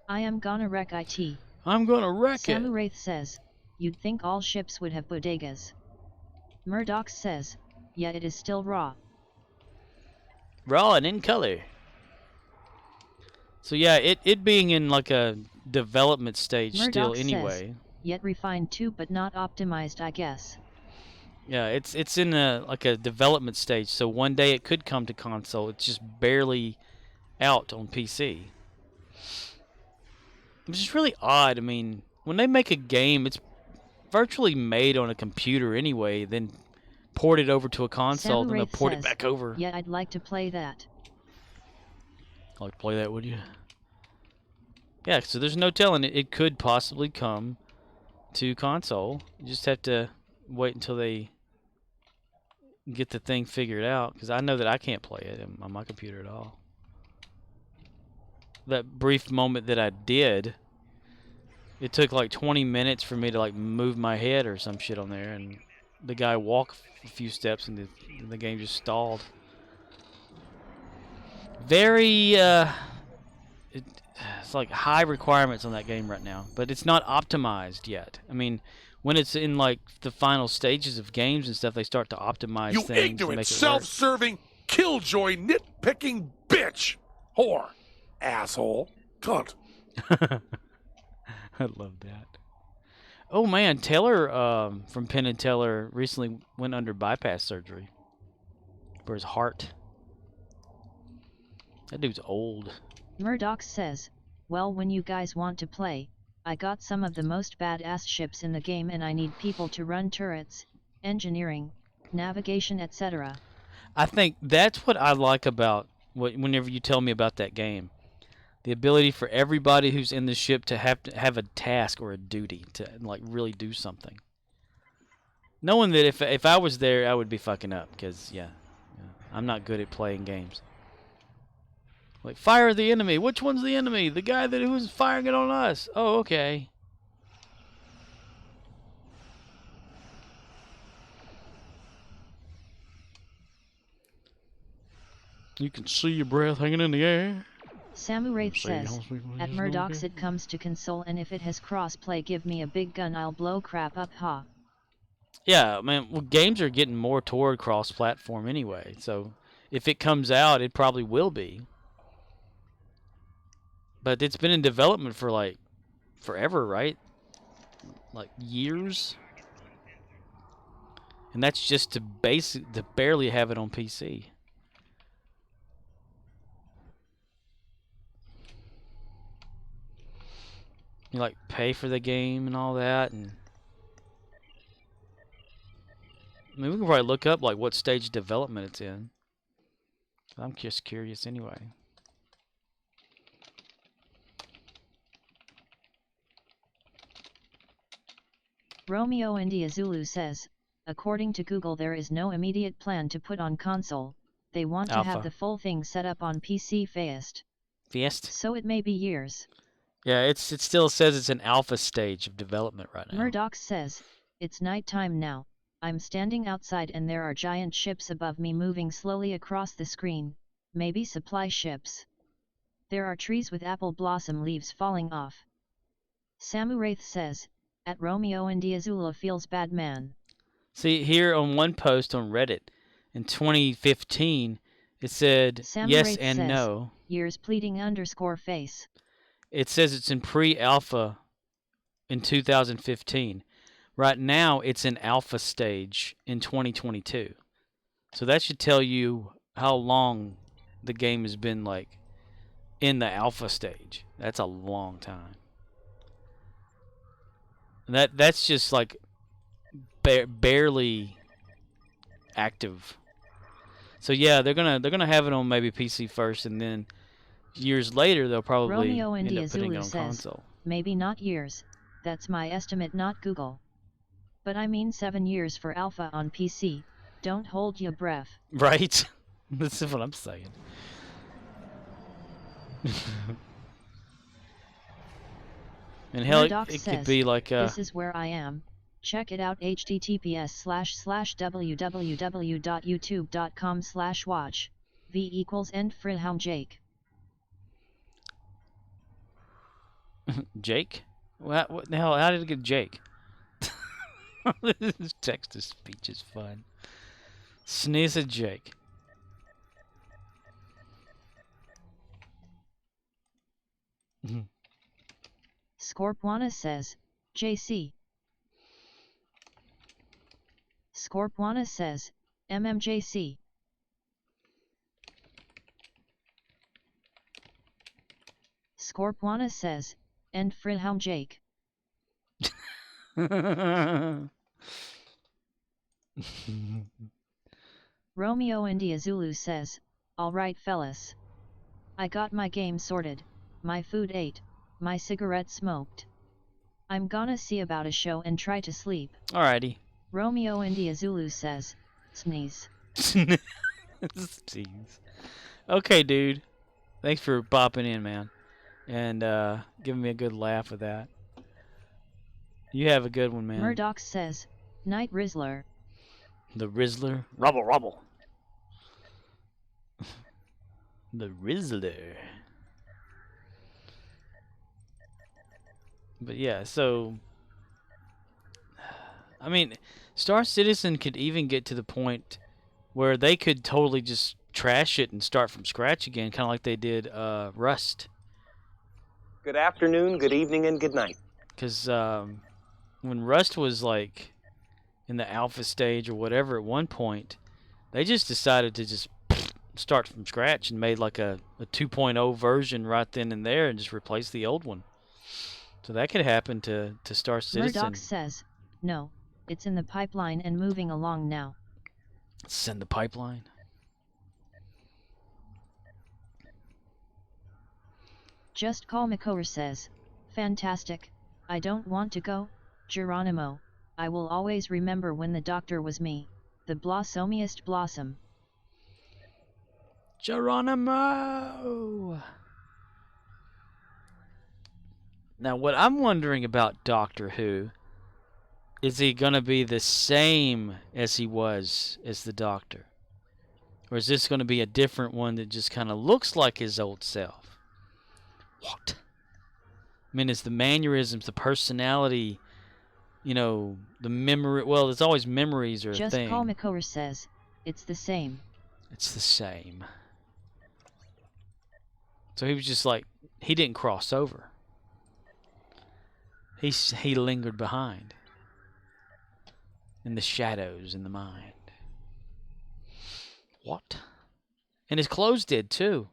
I am gonna wreck it. I'm gonna wreck it. Samu Wraith says, you'd think all ships would have bodegas. Murdoch says, yeah, it is still raw. Raw and in color. So yeah, it being in like a development stage Murdoch still anyway. Says, yet refined too, but not optimized, I guess. Yeah, it's in like a development stage, so one day it could come to console. It's just barely out on PC. Which is really odd. I mean, when they make a game, it's virtually made on a computer anyway, then port it over to a console, then they'll port it back over. Yeah, I'd like to play that. Like to play that, would you? Yeah, so there's no telling it could possibly come to console. You just have to wait until they get the thing figured out, because I know that I can't play it on my computer at all. That brief moment that I did, it took like 20 minutes for me to like move my head or some shit on there, and the guy walked a few steps and the game just stalled. Very it's like high requirements on that game right now, but it's not optimized yet. I mean, when it's in like the final stages of games and stuff, they start to optimize You things ignorant, to make it self-serving, killjoy, nitpicking bitch, whore, asshole, cunt. work. I love that. Oh man, Taylor from Penn and Teller recently went under bypass surgery for his heart. That dude's old. Murdoch says, well, when you guys want to play, I got some of the most badass ships in the game and I need people to run turrets, engineering, navigation, etc. I think that's what I like about whenever you tell me about that game. The ability for everybody who's in the ship to have a task or a duty to like really do something. Knowing that if I was there, I would be fucking up, because yeah, I'm not good at playing games. Like, fire the enemy. Which one's the enemy? The guy who was firing it on us. Oh, okay. You can see your breath hanging in the air. Samu Wraith says, at Murdoch's it comes to console, and if it has cross-play, give me a big gun, I'll blow crap up, ha. Yeah, man. Well, games are getting more toward cross-platform anyway. So if it comes out, it probably will be. But it's been in development for like forever, right? Like years. And that's just to barely have it on PC. You like pay for the game and all that, and I mean we can probably look up like what stage of development it's in. I'm just curious anyway. Romeo India Zulu says, according to Google there is no immediate plan to put on console, they want to have the full thing set up on PC fast. So it may be years. Yeah, it still says it's an alpha stage of development right now. Murdoch says, it's nighttime now, I'm standing outside and there are giant ships above me moving slowly across the screen, maybe supply ships. There are trees with apple blossom leaves falling off. Samu Wraith says, at Romeo India Zulu feels bad man. See, here on one post on Reddit, in 2015, it said, Samu yes Wraith and says, no. Years pleading _face. It says it's in pre-alpha in 2015. Right now, it's in alpha stage in 2022. So that should tell you how long the game has been like in the alpha stage. That's a long time. And that's just like barely active. So yeah, they're gonna have it on maybe PC first, and then years later they'll probably Romeo end India up putting Zulu it on says, console. maybe not years, that's my estimate not Google. But I mean 7 years for alpha on PC, don't hold your breath. Right? That's what I'm saying. And hell, it could be like this is where I am. Check it out https://www.youtube.com/watch. V equals end Friedhelm Jake. Jake? What the hell? How did it get Jake? This text to speech is fun. Sneeze at Jake. Scorpwana says, JC. Scorpwana says, MMJC. Scorpwana says, and Friedhelm Jake. Romeo India Zulu says, alright fellas. I got my game sorted, my food ate, my cigarette smoked. I'm gonna see about a show and try to sleep. Alrighty. Romeo India Zulu says, sneeze. Sneeze. Okay, dude. Thanks for bopping in, man. And giving me a good laugh with that. You have a good one, man. Murdoch says, Night Rizzler. The Rizzler? Rubble, rubble. The Rizzler. But yeah, so I mean, Star Citizen could even get to the point where they could totally just trash it and start from scratch again, kind of like they did Rust. Good afternoon, good evening, and good night. Because when Rust was like in the alpha stage or whatever at one point, they just decided to just start from scratch and made like a 2.0 version right then and there and just replace the old one. So that could happen to Star Citizen. Murdoch says, no, it's in the pipeline and moving along now. It's in the pipeline? Just Call Makor says, fantastic, I don't want to go, Geronimo, I will always remember when the doctor was me, the blossomiest blossom. Geronimo! Now, what I'm wondering about Doctor Who, is he going to be the same as he was as the Doctor? Or is this going to be a different one that just kind of looks like his old self? What? I mean, is the mannerisms, the personality, you know, the memory. Well, it's always memories or a Just thing. Call McCower says, it's the same. It's the same. So he was just like, he didn't cross over. He lingered behind. In the shadows in the mind. What? And his clothes did too.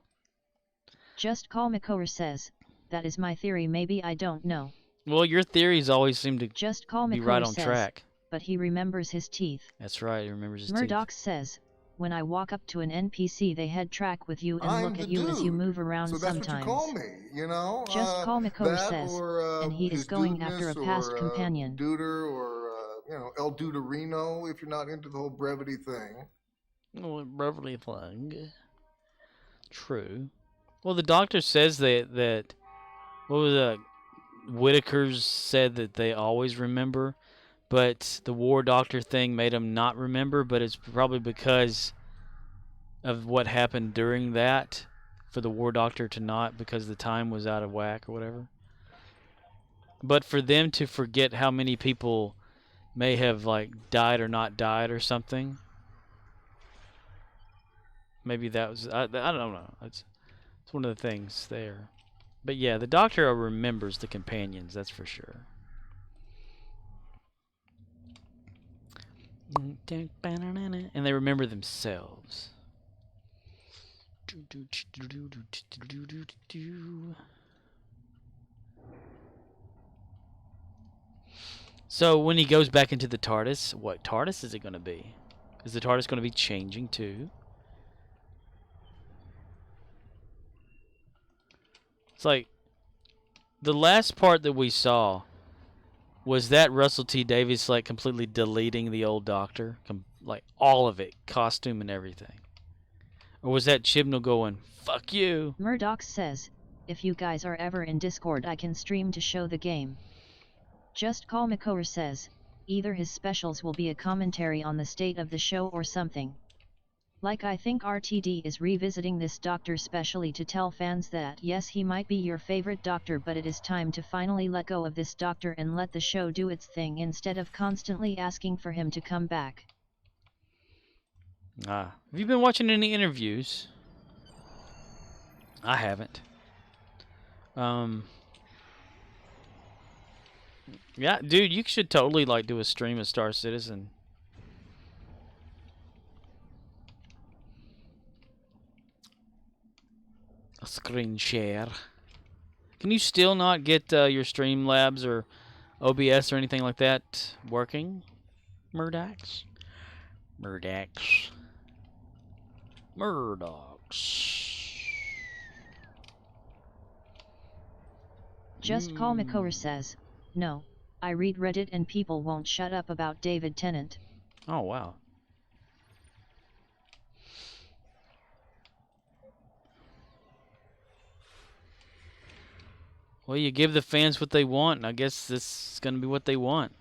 Just Call McCower says, that is my theory, maybe I don't know. Well, your theories always seem to Just Call be McCower right on says, track. but he remembers his teeth. That's right, he remembers his Murdoch teeth. says, when I walk up to an NPC they head track with you and look at you as you move around so that's sometimes. what you call me, you know? Just Call McCower that says, or, and he is his going dudeness after a past or, companion. Duder or, you know, El Duderino if you're not into the whole brevity thing. Oh, brevity thing. True. Well, the doctor says that what was that? Whitaker's said that they always remember, but the war doctor thing made him not remember, but it's probably because of what happened during that for the war doctor to not, because the time was out of whack or whatever. But for them to forget how many people may have like died or not died or something, maybe that was, I don't know. It's one of the things there. But yeah, the doctor remembers the companions, that's for sure. And they remember themselves. So when he goes back into the TARDIS, what TARDIS is it going to be? Is the TARDIS going to be changing too? It's like the last part that we saw was that Russell T Davies like completely deleting the old Doctor, like all of it, costume and everything, or was that Chibnall going "fuck you"? Murdoch says, if you guys are ever in Discord I can stream to show the game. Just Call McCower says, either his specials will be a commentary on the state of the show or something. Like I think RTD is revisiting this Doctor specially to tell fans that yes, he might be your favorite Doctor, but it is time to finally let go of this Doctor and let the show do its thing instead of constantly asking for him to come back. Have you been watching any interviews? I haven't. Yeah, dude, you should totally like do a stream of Star Citizen. A screen share. Can you still not get your Streamlabs or OBS or anything like that working? Murdochs? Murdochs. Murdochs. Just Call McCower says, no, I read Reddit and people won't shut up about David Tennant. Oh, wow. Well, you give the fans what they want, and I guess this is going to be what they want.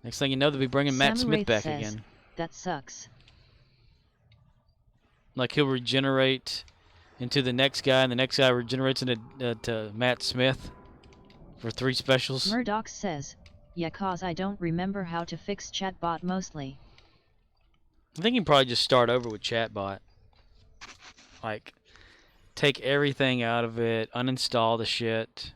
Next thing you know, they'll be bringing Matt Smith back again. That sucks. Like he'll regenerate into the next guy, and the next guy regenerates into Matt Smith for 3 specials. Murdoch says, yeah, cause I don't remember how to fix Chatbot mostly. I think you can probably just start over with Chatbot. Like, take everything out of it, uninstall the shit.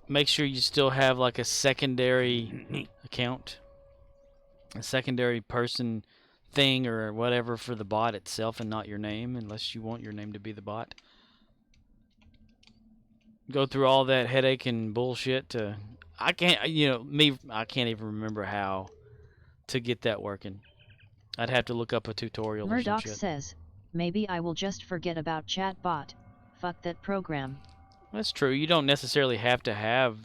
Make sure you still have like a secondary account, a secondary person thing or whatever for the bot itself and not your name, unless you want your name to be the bot. Go through all that headache and bullshit to, I can't even remember how to get that working. I'd have to look up a tutorial or some Murdoch shit. says, maybe I will just forget about Chatbot. Fuck that program. That's true. You don't necessarily have to have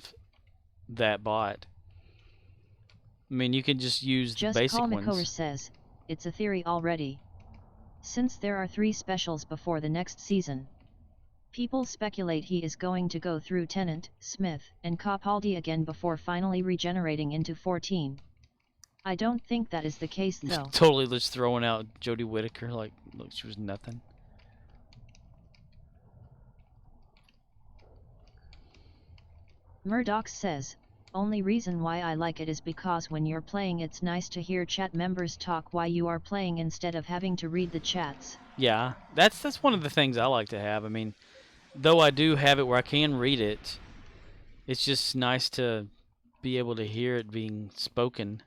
that bot. I mean, you can just use the basic Call ones. McCower says, it's a theory already. Since there are 3 specials before the next season. People speculate he is going to go through Tennant, Smith, and Capaldi again before finally regenerating into 14. I don't think that is the case though. Totally just throwing out Jodie Whittaker like she was nothing. Murdoch says, only reason why I like it is because when you're playing it's nice to hear chat members talk while you are playing instead of having to read the chats. Yeah, that's one of the things I like to have. I mean, though I do have it where I can read it, it's just nice to be able to hear it being spoken.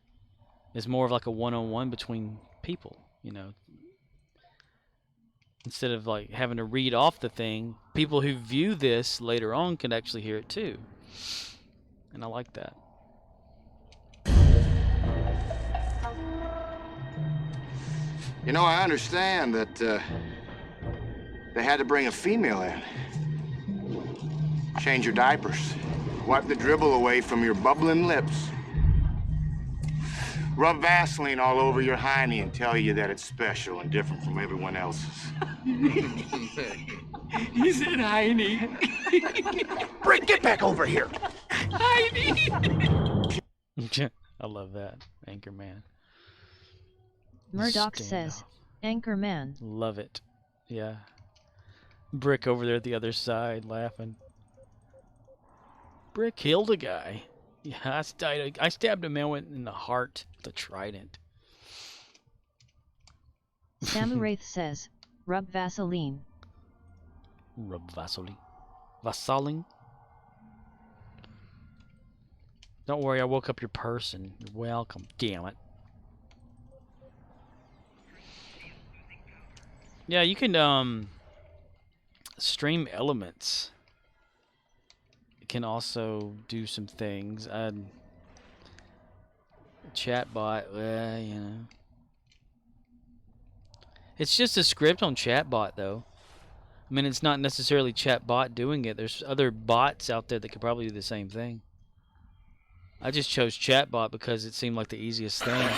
It's more of like a one-on-one between people, you know. Instead of like having to read off the thing, people who view this later on can actually hear it too. And I like that. You know, I understand that they had to bring a female in. Change your diapers. Wipe the dribble away from your bubbling lips. Rub Vaseline all over your hiney and tell you that it's special and different from everyone else's. He said hiney. Britt, get back over here. Hiney. I love that. Anchorman. Murdoch says, Anchorman. Love it. Yeah. Brick over there at the other side laughing. Brick killed a guy. Yeah, I stabbed a man in the heart with a trident. Samuraith says, rub Vaseline. Rub Vaseline. Vaseline? Don't worry, I woke up your person. You're welcome. Damn it. Yeah, you can stream elements. It can also do some things. Chatbot, you know. It's just a script on Chatbot though. I mean, it's not necessarily Chatbot doing it. There's other bots out there that could probably do the same thing. I just chose Chatbot because it seemed like the easiest thing.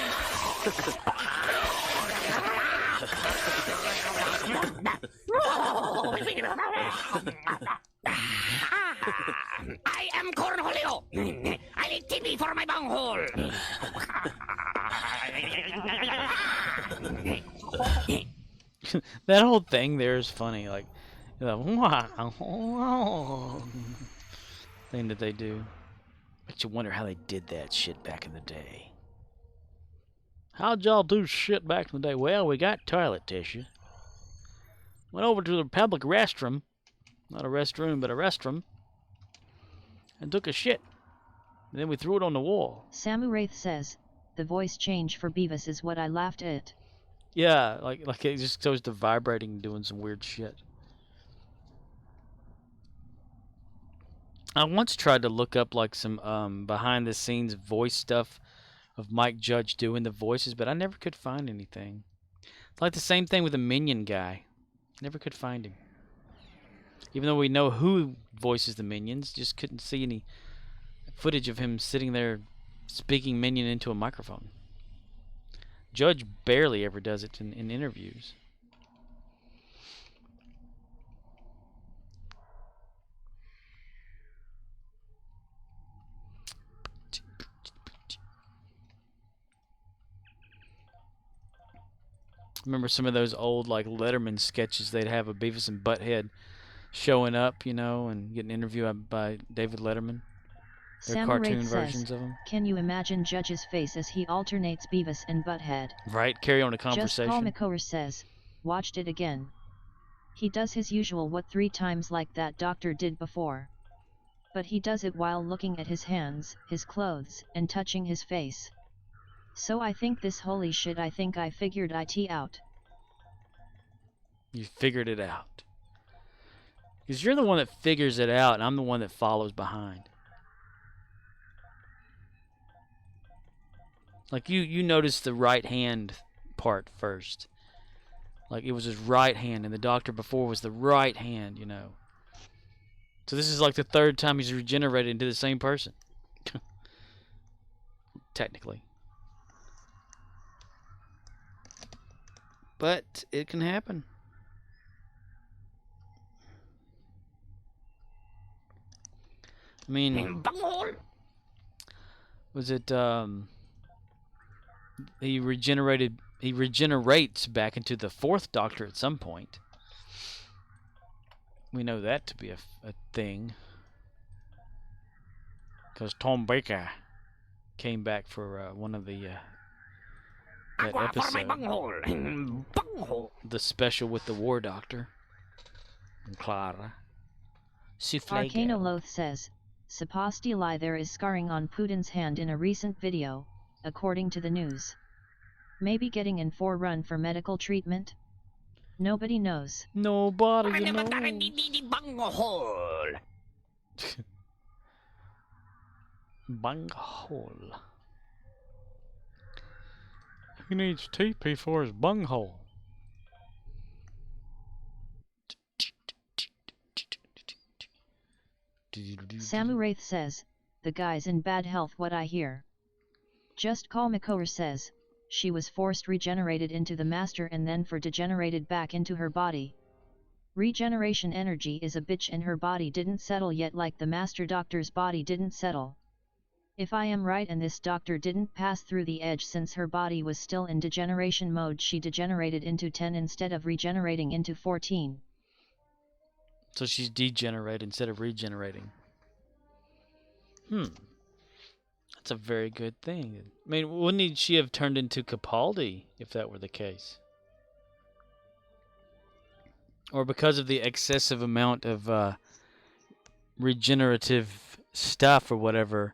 I am Cornholio. I need TP for my bunghole. That whole thing there is funny, like the thing that they do. Makes you wonder how they did that shit back in the day. How'd y'all do shit back in the day? Well, we got toilet tissue. Went over to the public restroom. Not a restroom, but a restroom. And took a shit. And then we threw it on the wall. Samuraith says, the voice change for Beavis is what I laughed at. Yeah, like it just goes to vibrating and doing some weird shit. I once tried to look up like some behind the scenes voice stuff of Mike Judge doing the voices, but I never could find anything. It's like the same thing with the Minion guy. Never could find him. Even though we know who voices the Minions, just couldn't see any footage of him sitting there speaking Minion into a microphone. Judge barely ever does it in interviews. Remember some of those old like Letterman sketches? They'd have a Beavis and Butthead showing up, you know, and getting interviewed by David Letterman. They're cartoon versions of him. Can you imagine Judge's face as he alternates Beavis and Butthead? Right, carry on a conversation. Just Paul McCower says, watched it again. He does his usual what 3 times like that doctor did before. But he does it while looking at his hands, his clothes, and touching his face. So I think this holy shit, I think I figured it out. You figured it out. Because you're the one that figures it out, and I'm the one that follows behind. Like you noticed the right hand part first. Like it was his right hand, and the doctor before was the right hand, you know. So this is like the 3rd time he's regenerated into the same person. Technically. But it can happen. I mean, was it, he regenerates back into the Fourth Doctor at some point. We know that to be a thing. Because Tom Baker came back for one of the that episode, the special with the War Doctor and Clara. Arcanoloth says, Supposedly there is scarring on Putin's hand in a recent video, according to the news. Maybe getting in for run for medical treatment? Nobody knows. Nobody knows. Bunghole. He needs TP for his bunghole. Samuraith says, the guy's in bad health what I hear. Just Call Makor says, she was forced regenerated into the master and then for degenerated back into her body. Regeneration energy is a bitch and her body didn't settle yet like the master doctor's body didn't settle. If I am right and this doctor didn't pass through the edge since her body was still in degeneration mode, she degenerated into 10 instead of regenerating into 14. So she's degenerated instead of regenerating. That's a very good thing. I mean, wouldn't she have turned into Capaldi if that were the case? Or because of the excessive amount of regenerative stuff or whatever,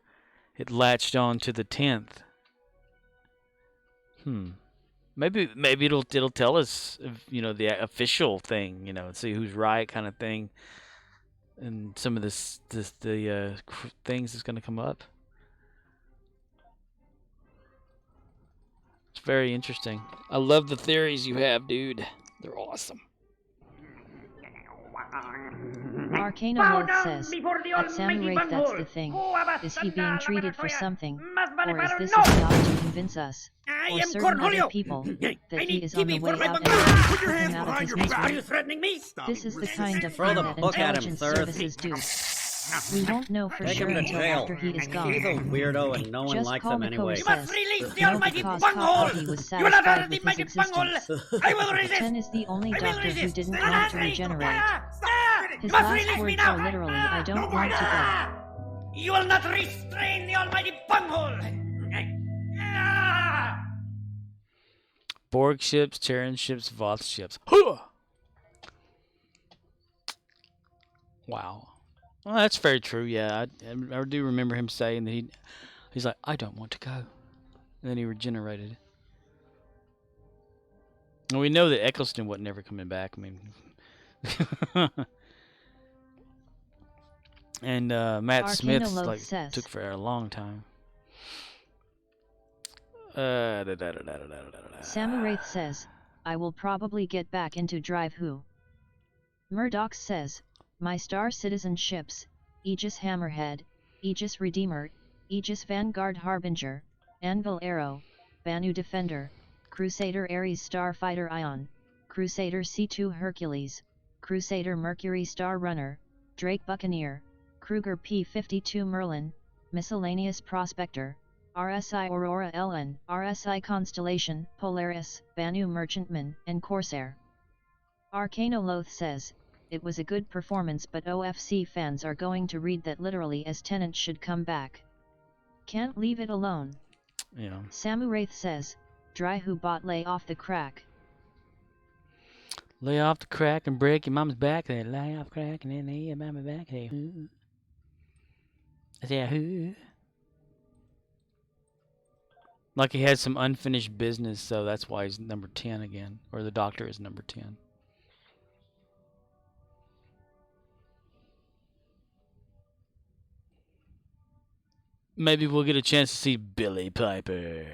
it latched on to the 10th. Maybe it'll tell us, you know, the official thing, you know, see who's right kind of thing, and some of the things that's going to come up. It's very interesting. I love the theories you have, dude. They're awesome. Arcanoloth says, at Samuraith that's the thing. Is he being treated for something? Or is this a job to convince us, or certain other people, that he is on the way out and put him out of his misery? This is the kind of thing that intelligence services do. We won't know for sure until after he is gone. He's a weirdo and no one likes him anyway. You must release the almighty bunghole! You will not hurt the mighty bunghole! I will resist! Chen is the only doctor who didn't want to regenerate. His last words are literally, I don't want to go. You will not restrain the almighty bunghole! Borg ships, Terran ships, Voth ships. Wow. Well, that's very true, yeah. I do remember him saying that he's like, I don't want to go. And then he regenerated. And we know that Eccleston wasn't ever coming back. I mean... and Matt Smith took for a long time. Samuraith says, I will probably get back into Drive Who. Murdoch says, my Star Citizen ships, Aegis Hammerhead, Aegis Redeemer, Aegis Vanguard Harbinger, Anvil Arrow, Banu Defender, Crusader Ares Starfighter Ion, Crusader C2 Hercules, Crusader Mercury Star Runner, Drake Buccaneer, Kruger P-52 Merlin, Miscellaneous Prospector, RSI Aurora LN, RSI Constellation, Polaris, Banu Merchantman, and Corsair. Arcanoloth says, it was a good performance but OFC fans are going to read that literally as Tennant should come back. Can't leave it alone. Yeah. Samuraith says, Dry Who bought lay off the crack. Lay off the crack and break your mama's back. They lay off crack and then lay your mama's back. Hey, who? I say who? Like he had some unfinished business, so that's why he's number 10 again. Or the Doctor is number 10. Maybe we'll get a chance to see Billy Piper.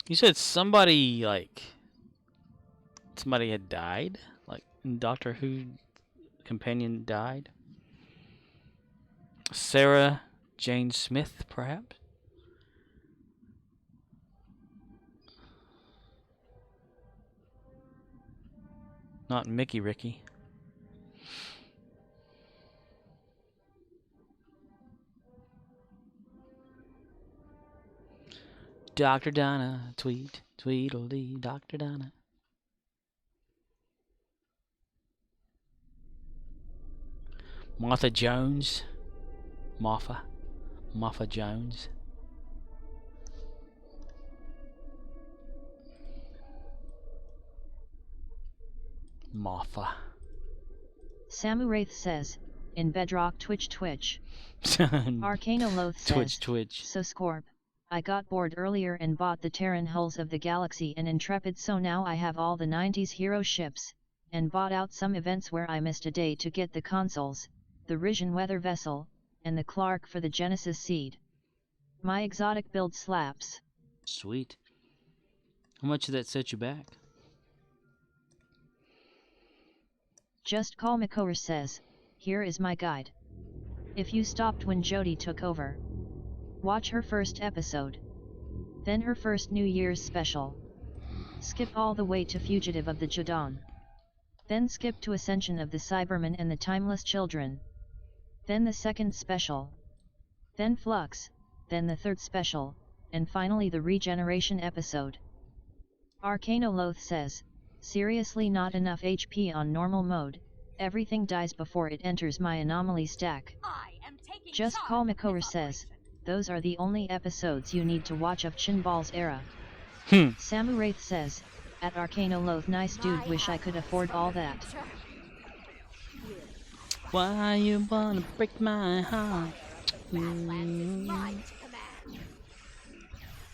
You said somebody had died? Like in Doctor Who, companion died? Sarah Jane Smith, perhaps? Not Mickey Ricky. Dr. Donna, tweet, tweedledee, Dr. Donna. Martha Jones. Martha Jones. Martha. Samu Wraith says, in Bedrock Twitch. Arcanoloth says, Twitch. So Scorp, I got bored earlier and bought the Terran hulls of the Galaxy and Intrepid, so now I have all the 90s hero ships, and bought out some events where I missed a day to get the consoles, the Risian weather vessel, and the Clark for the Genesis Seed. My exotic build slaps. Sweet. How much did that set you back? Just Call Makor says, here is my guide. If you stopped when Jodie took over, watch her first episode. Then her first New Year's special. Skip all the way to Fugitive of the Jadon. Then skip to Ascension of the Cybermen and the Timeless Children. Then the second special. Then Flux, then the third special, and finally the Regeneration episode. Arcanoloth says, seriously not enough HP on normal mode, everything dies before it enters my anomaly stack. Just Call Makor says, those are the only episodes you need to watch of Chinbal's era. Samu Wraith says, at Arcanoloth, nice dude, wish I could afford all that. Why you wanna break my heart?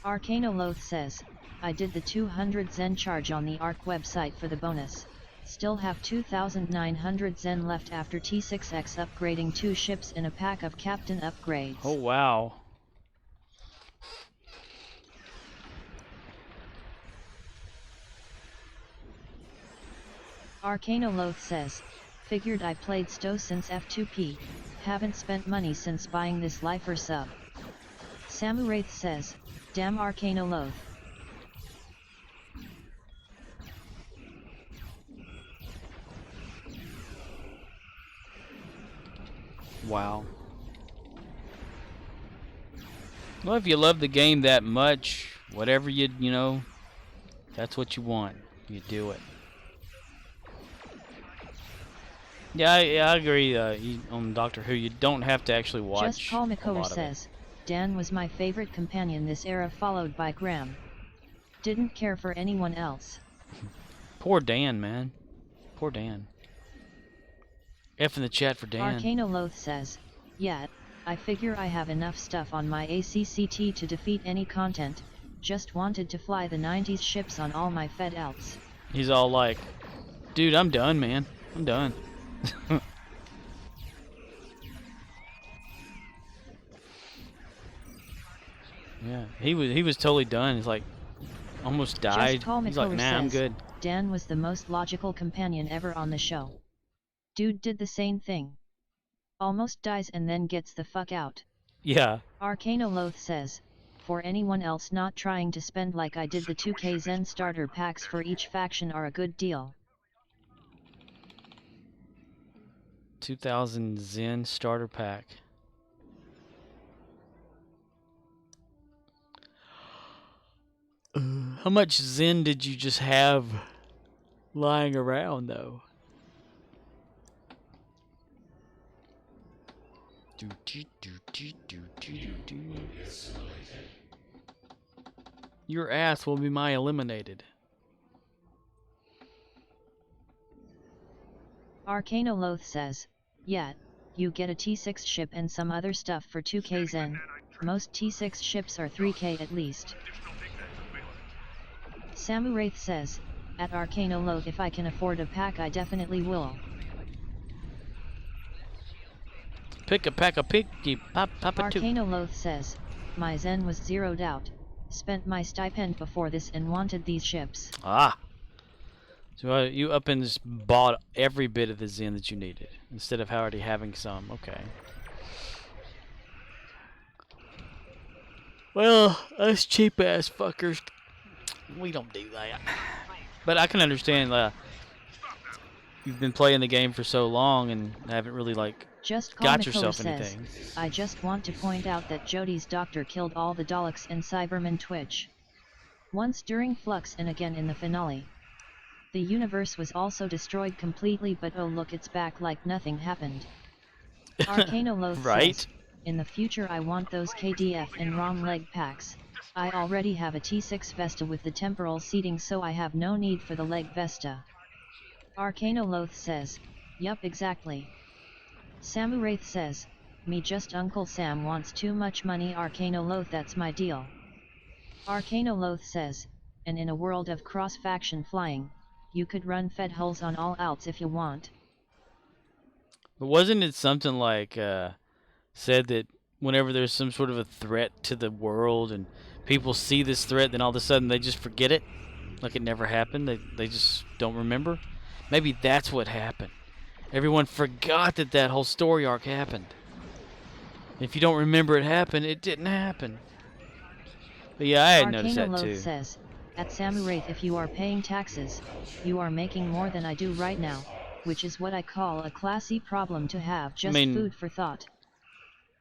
Arcanoloth says, I did the 200 Zen charge on the ARC website for the bonus. Still have 2,900 Zen left after T6X upgrading 2 ships in a pack of captain upgrades. Oh wow. Arcanoloth says, figured I played Stowe since F2P, haven't spent money since buying this lifer sub. Samu Wraith says, damn Arcanoloth. Wow. Well, if you love the game that much, whatever you know, that's what you want. You do it. Yeah, I agree on Doctor Who. You don't have to actually watch. Just Call Makor says, Dan was my favorite companion this era, followed by Graham. Didn't care for anyone else. Poor Dan, man. Poor Dan. F in the chat for Dan. Arcanoloth says, yeah, I figure I have enough stuff on my ACCT to defeat any content, just wanted to fly the 90s ships on all my fed outs. He's all like, dude, I'm done, man. I'm done. Yeah, he was totally done. He's like, almost died. He's like, nah, I'm good. Dan was the most logical companion ever on the show. Dude did the same thing. Almost dies and then gets the fuck out. Yeah. Arcanoloth says, for anyone else not trying to spend like I did, the 2K Zen starter packs for each faction are a good deal. 2000 Zen starter pack. How much Zen did you just have lying around, though? Your ass will be my eliminated. Arcanoloth says, yeah, you get a T6 ship and some other stuff for 2K Zen. Most T6 ships are 3K at least. Samu Wraith says, at Arcanoloth, if I can afford a pack I definitely will. Pick a pack of picky papa two. Arcanoloth says, my Zen was zeroed out, spent my stipend before this and wanted these ships. Ah. So you up and just bought every bit of the Zen that you needed, instead of already having some. Okay. Well, us cheap ass fuckers, we don't do that. But I can understand you've been playing the game for so long and haven't really like got yourself anything. I just want to point out that Jodie's doctor killed all the Daleks in Cyberman Twitch. Once during Flux and again in the finale. The universe was also destroyed completely, but oh look, it's back like nothing happened. Arcanoloth says, in the future I want those KDF and ROM leg packs. I already have a T6 Vesta with the temporal seating, so I have no need for the leg Vesta. Arcanoloth says, yup, exactly. Samuraith says, me just Uncle Sam wants too much money. Arcanoloth, that's my deal. Arcanoloth says, and in a world of cross-faction flying, you could run fed hulls on all outs if you want. But wasn't it something like, said that whenever there's some sort of a threat to the world and people see this threat, then all of a sudden they just forget it? Like it never happened? They just don't remember? Maybe that's what happened. Everyone forgot that that whole story arc happened. If you don't remember it happened, it didn't happen. But yeah, I had noticed that too. Says, at Samuraith, if you are paying taxes, you are making more than I do right now, which is what I call a classy problem to have. Just food for thought.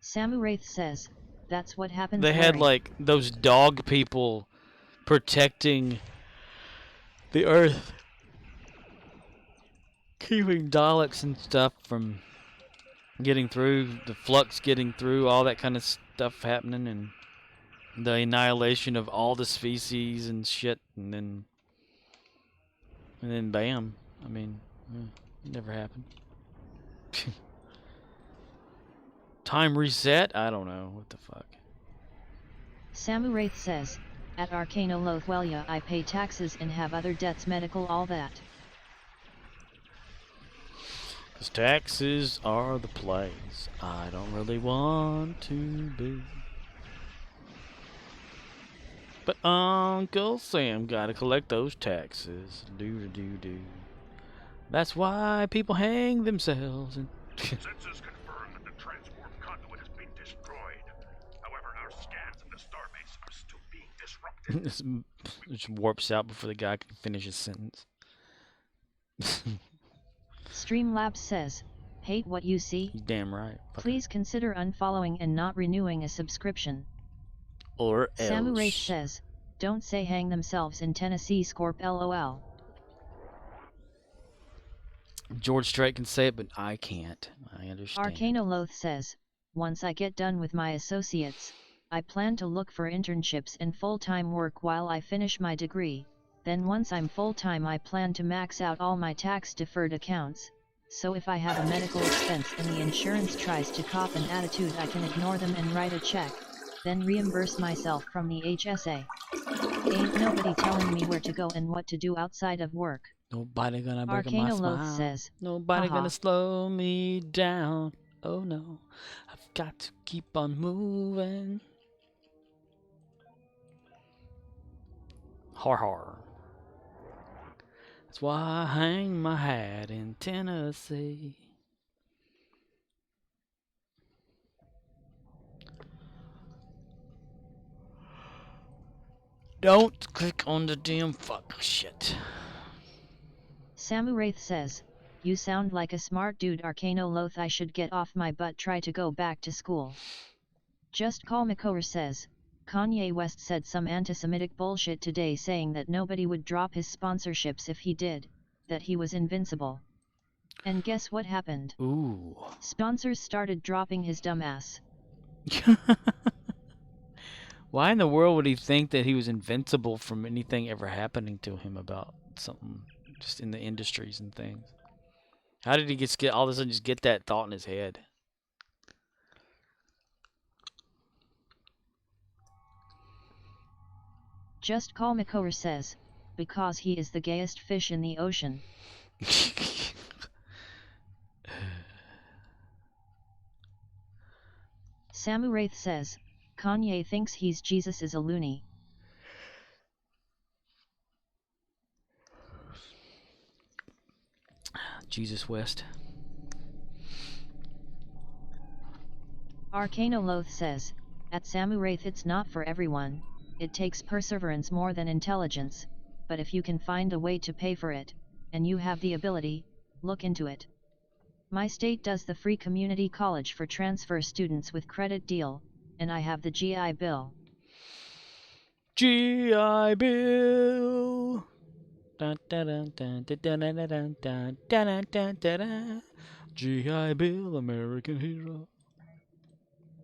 Samuraith says, that's what happened. They had like those dog people protecting the Earth, keeping Daleks and stuff from getting through, the Flux getting through, all that kind of stuff happening, and the annihilation of all the species and shit, and then bam. I mean, it never happened. Time reset? I don't know. What the fuck? Samuraith says, at Arcanoloth, well yeah, I pay taxes and have other debts, medical, all that. 'Cause taxes are the place I don't really want to be. But Uncle Sam gotta collect those taxes. Do. That's why people hang themselves. And Sensors confirm that the transport conduit has been destroyed. However, our scans of the starbase are still being disrupted. It just warps out before the guy can finish his sentence. Streamlabs says, hate what you see? You're damn right. Please consider unfollowing and not renewing a subscription. Or else. Samuraith says, don't say hang themselves in Tennessee, Scorp, LOL. George Strait can say it, but I can't. I understand. Arcanoloth says, once I get done with my associates, I plan to look for internships and full-time work while I finish my degree. Then once I'm full-time, I plan to max out all my tax-deferred accounts. So if I have a medical expense and the insurance tries to cop an attitude, I can ignore them and write a check. Then reimburse myself from the HSA. Ain't nobody telling me where to go and what to do outside of work. Nobody gonna break my smile. Says, nobody gonna slow me down. Oh no, I've got to keep on moving. Har. That's why I hang my hat in Tennessee. Don't click on the damn fuck shit. Samuraith says, you sound like a smart dude, Arcanoloth. I should get off my butt, try to go back to school. Just Call Makor says, Kanye West said some anti-Semitic bullshit today saying that nobody would drop his sponsorships if he did, that he was invincible. And guess what happened? Ooh. Sponsors started dropping his dumb ass. Why in the world would he think that he was invincible from anything ever happening to him about something just in the industries and things? How did he get all of a sudden just get that thought in his head? Just Call Makor says, because he is the gayest fish in the ocean. Samuraith says, Kanye thinks he's Jesus is a loony. Jesus West. Arcanoloth says, at Samuraith it's not for everyone, it takes perseverance more than intelligence, but if you can find a way to pay for it, and you have the ability, look into it. My state does the free community college for transfer students with credit deal, and I have the GI Bill. GI Bill. Dun, dun, dun, dun, dun, dun, dun, dun, dun, dun, dun, dun, dun. GI Bill, American hero.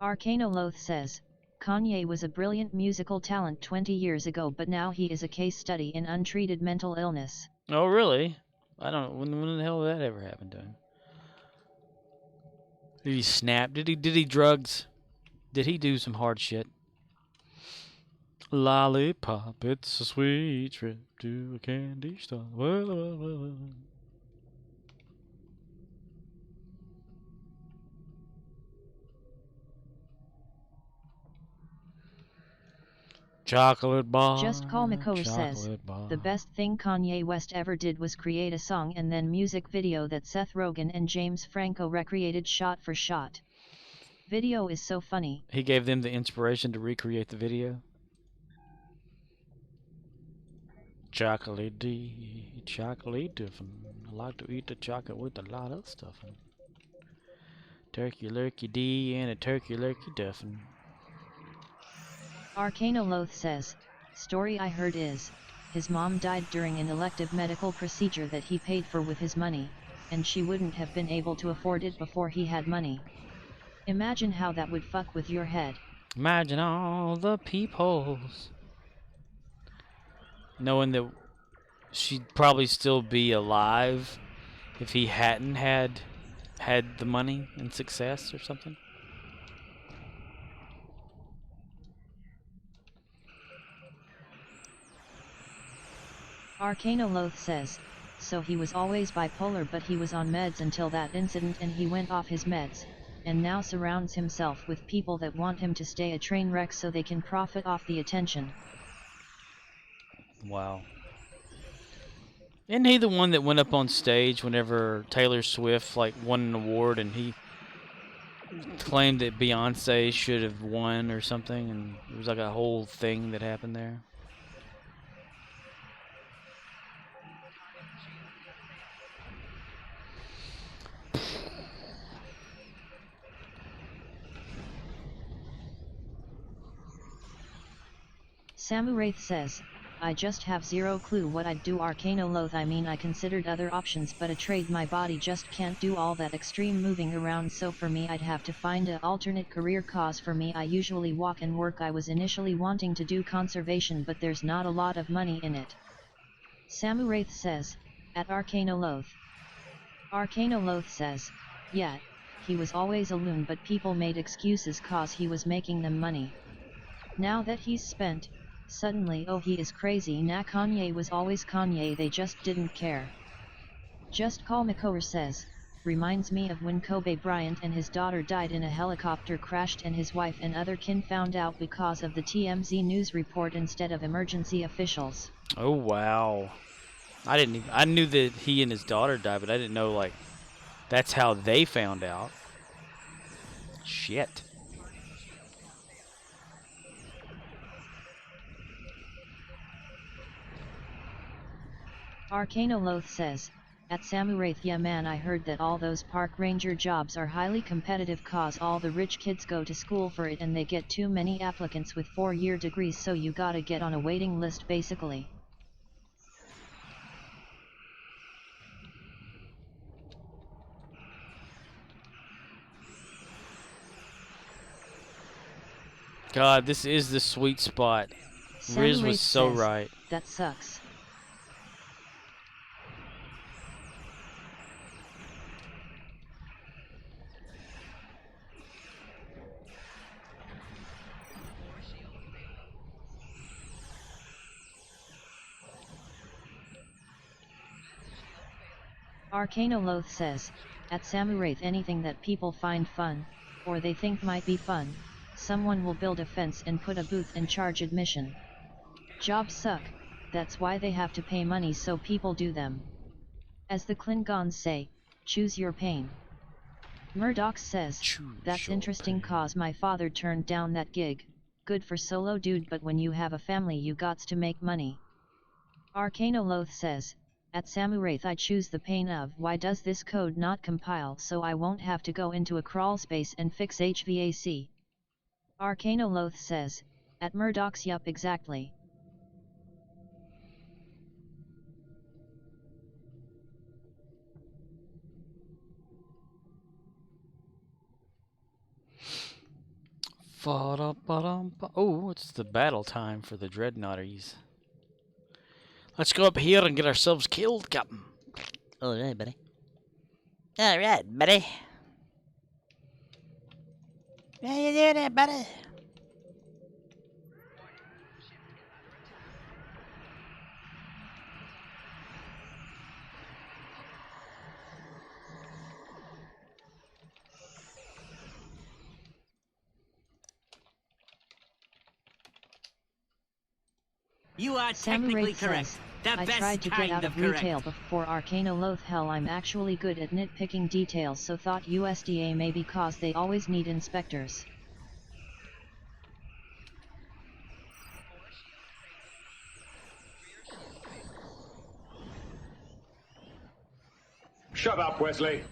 Arcanoloth says, Kanye was a brilliant musical talent 20 years ago, but now he is a case study in untreated mental illness. Oh, really? I don't know. When the hell did that ever happen to him? Did he snap? Did he drugs? Did he do some hard shit? Lollipop, it's a sweet trip to a candy store. Chocolate bar. Just Call McCower says, the best thing Kanye West ever did was create a song and then music video that Seth Rogen and James Franco recreated shot for shot. Video is so funny. He gave them the inspiration to recreate the video. Chocolate D, chocolate different. I like to eat the chocolate with a lot of stuff in it. Turkey lurkey D and a turkey lurkey duffin. Arcanoloth says, story I heard is, his mom died during an elective medical procedure that he paid for with his money, and she wouldn't have been able to afford it before he had money. Imagine how that would fuck with your head. Imagine all the peepholes. Knowing that she'd probably still be alive if he hadn't had the money and success or something. Arcanoloth says, so he was always bipolar, but he was on meds until that incident and he went off his meds, and now surrounds himself with people that want him to stay a train wreck so they can profit off the attention. Wow. Isn't he the one that went up on stage whenever Taylor Swift won an award and he claimed that Beyonce should have won or something, and it was like a whole thing that happened there? Samuraith says, I just have zero clue what I'd do. Arcanoloth, I mean, I considered other options, but a trade my body just can't do all that extreme moving around, so for me I'd have to find a alternate career. Cause for me I usually walk and work. I was initially wanting to do conservation, but there's not a lot of money in it. Samuraith says, at Arcanoloth. Arcanoloth says, yeah, he was always a loon, but people made excuses cause he was making them money. Now that he's spent, suddenly oh he is crazy. Nah, Kanye was always Kanye, they just didn't care. Just Call McCower says, reminds me of when Kobe Bryant and his daughter died in a helicopter crashed and his wife and other kin found out because of the TMZ news report instead of emergency officials. Oh wow. I knew that he and his daughter died, but I didn't know that's how they found out. Shit. Arcanoloth says, at Samuraith, yeah man, I heard that all those park ranger jobs are highly competitive cause all the rich kids go to school for it and they get too many applicants with 4-year degrees, so you gotta get on a waiting list basically. God, this is the sweet spot. Riz was so says, right. That sucks. Arcanoloth says, at Samuraith, anything that people find fun, or they think might be fun, someone will build a fence and put a booth and charge admission. Jobs suck, that's why they have to pay money so people do them. As the Klingons say, choose your pain. Murdoch says, that's interesting cause my father turned down that gig, good for solo dude, but when you have a family you gots to make money. Arcanoloth says, At Samuraith I choose the pain of why does this code not compile so I won't have to go into a crawl space and fix HVAC. Arcanoloth says, at Murdoch's yup exactly. Oh, it's the battle time for the Dreadnoughties. Let's go up here and get ourselves killed, Captain. Alright, buddy. Alright, buddy. How you doing there, buddy? You are technically correct. I tried to get out of retail before Arcanoloth. Hell, I'm actually good at nitpicking details, so thought USDA may be cause they always need inspectors. Shut up, Wesley.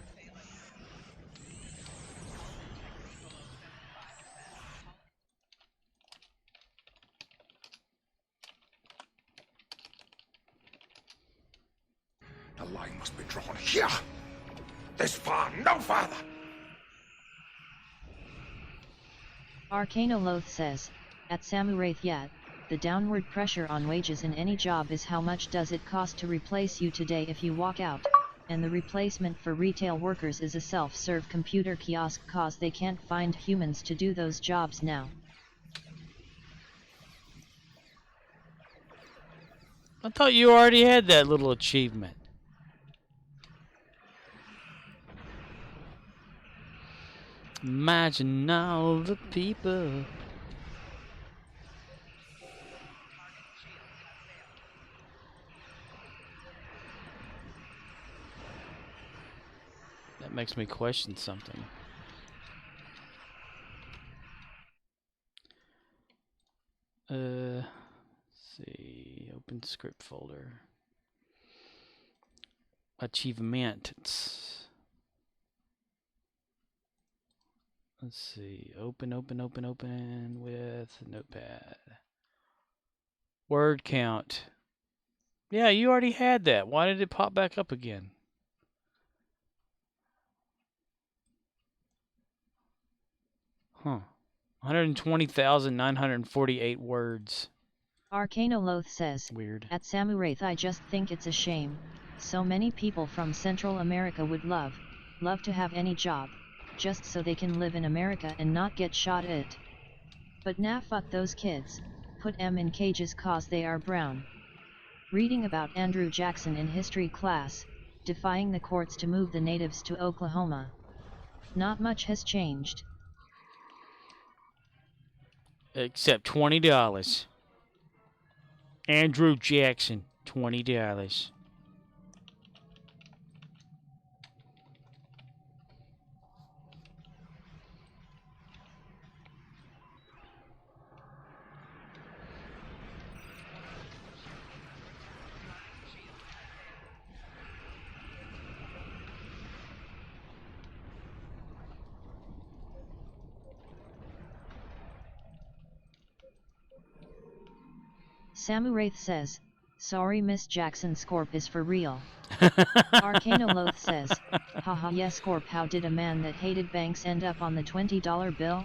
The line must be drawn here. This far, no farther. Arcanoloth says, at Samuraith yet, the downward pressure on wages in any job is how much does it cost to replace you today if you walk out, and the replacement for retail workers is a self-serve computer kiosk cause they can't find humans to do those jobs now. I thought you already had that little achievement. Imagine all the people. That makes me question something. Let's see, open script folder. Achievements. Let's see, open with Notepad. Word count. Yeah, you already had that. Why did it pop back up again? Huh. 120,948 words. Arcanoloth says, weird. At Samuraith I just think it's a shame. So many people from Central America would love to have any job, just so they can live in America and not get shot at. But nah, fuck those kids, put them in cages cause they are brown. Reading about Andrew Jackson in history class, defying the courts to move the natives to Oklahoma. Not much has changed. Except $20. Andrew Jackson, $20. Samuraith says, sorry Miss Jackson, Scorp is for real. Arcanoloth says, haha yes Scorp, how did a man that hated banks end up on the $20 bill?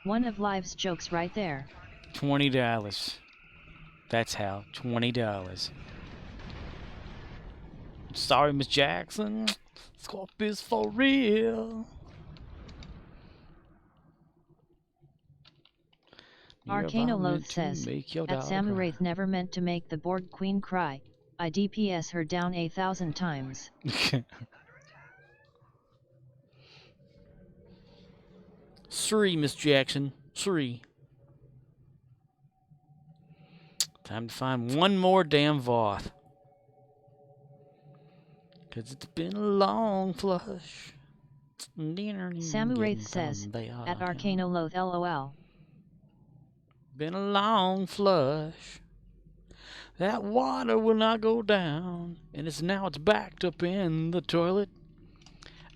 One of life's jokes right there. $20. That's how, $20. Sorry Miss Jackson, Scorp is for real. Arcanoloth says, at Samuraith never meant to make the Borg Queen cry, I DPS her down 1,000 times. Sorry, Miss Jackson. Sorry. Time to find one more damn Voth. Cause it's been a long flush. Samuraith says, at Arcanoloth LOL. Been a long flush. That water will not go down, and it's backed up in the toilet.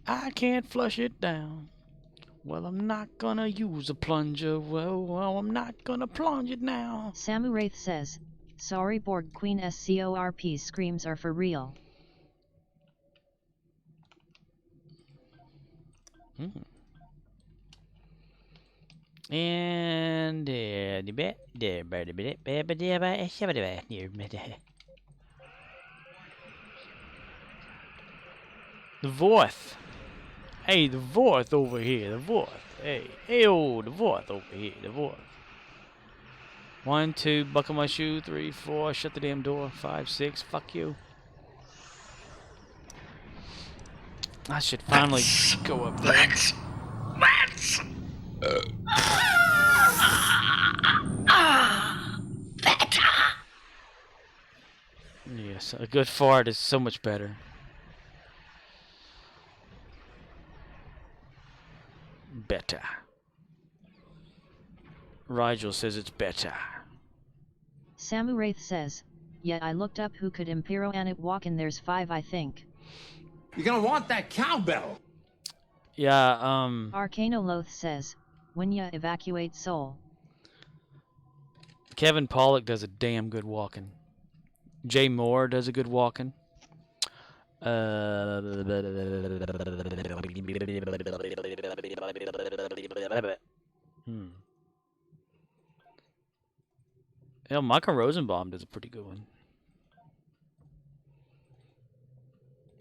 I can't flush it down. Well, I'm not gonna use a plunger. Well, I'm not gonna plunge it now. Samu Wraith says, sorry Borg Queen SCORP's screams are for real. And the Vorth. Hey, the Vorth over here. The Vorth. Hey, oh, the Vorth over here. The Vorth. 1, 2, buckle my shoe. 3, 4, shut the damn door. 5, 6, fuck you. I should finally go up there. Max! Better. Yes, a good fart is so much better. Better. Rigel says it's better. Samu Wraith says, yeah, I looked up who could Impero Anit walk and there's 5 I think. You're gonna want that cowbell. Yeah, Arcano Loth says, when ya evacuate Seoul. Kevin Pollak does a damn good walking. Jay Moore does a good walking. Yeah, Michael Rosenbaum does a pretty good one.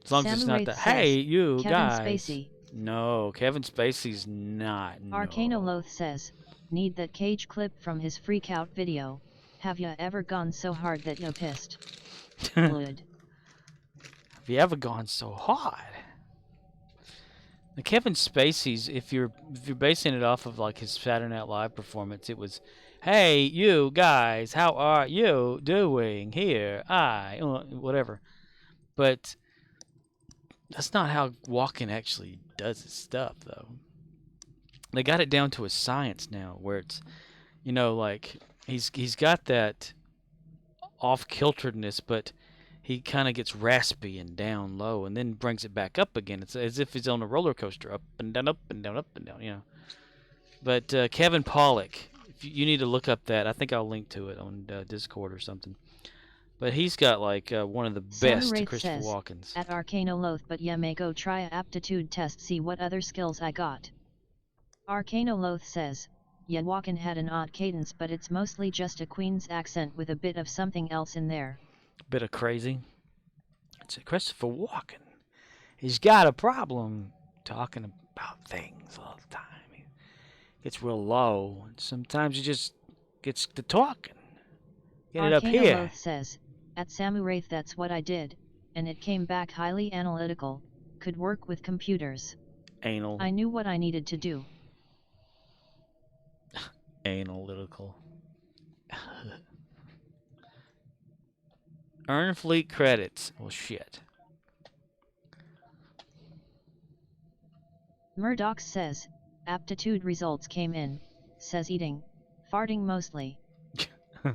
As long as it's not that. Hey, you Kevin guys. Spacey. No, Kevin Spacey's not. No. Arcano Loth says, need that Cage clip from his freak out video. Have ya ever gone so hard that ya pissed? Blood. Have you ever gone so hard? Now, Kevin Spacey's, if you're basing it off of like his Saturday Night Live performance, it was, hey, you guys, how are you doing here? Whatever. But that's not how Walken actually does his stuff, though. They got it down to a science now, where it's, you know, like he's got that off-kilteredness, but he kind of gets raspy and down low, and then brings it back up again. It's as if he's on a roller coaster, up and down, up and down, up and down, you know. But Kevin Pollak, if you need to look up that. I think I'll link to it on Discord or something. But he's got like one of the best Christopher Walkens. At Arcano Loth, but yeah, may go try a aptitude test, see what other skills I got. Arcano Loth says, yeah, Walken had an odd cadence, but it's mostly just a Queen's accent with a bit of something else in there. Bit of crazy. It's a Christopher Walken. He's got a problem talking about things all the time. He gets real low, and sometimes he just gets to talking. Get it up here. Loth says, at Samu Wraith that's what I did, and it came back highly analytical, could work with computers. Anal. I knew what I needed to do. Analytical. Earn fleet credits. Well, shit. Murdoch says, aptitude results came in, says eating, farting mostly.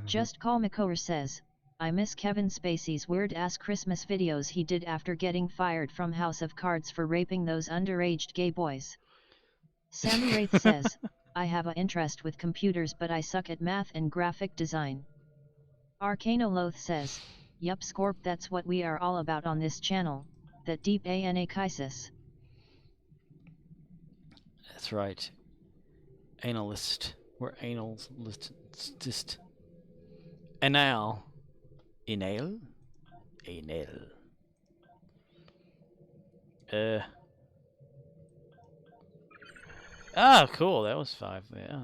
Just Call McCower says, I miss Kevin Spacey's weird-ass Christmas videos he did after getting fired from House of Cards for raping those underage gay boys. Samu Wraith says, I have an interest with computers but I suck at math and graphic design. Arcano Loth says, yup Scorp, that's what we are all about on this channel, that deep analysis. That's right. Analyst. We're analyst. Anal. Anal? Anal. Oh, cool. That was 5. Yeah.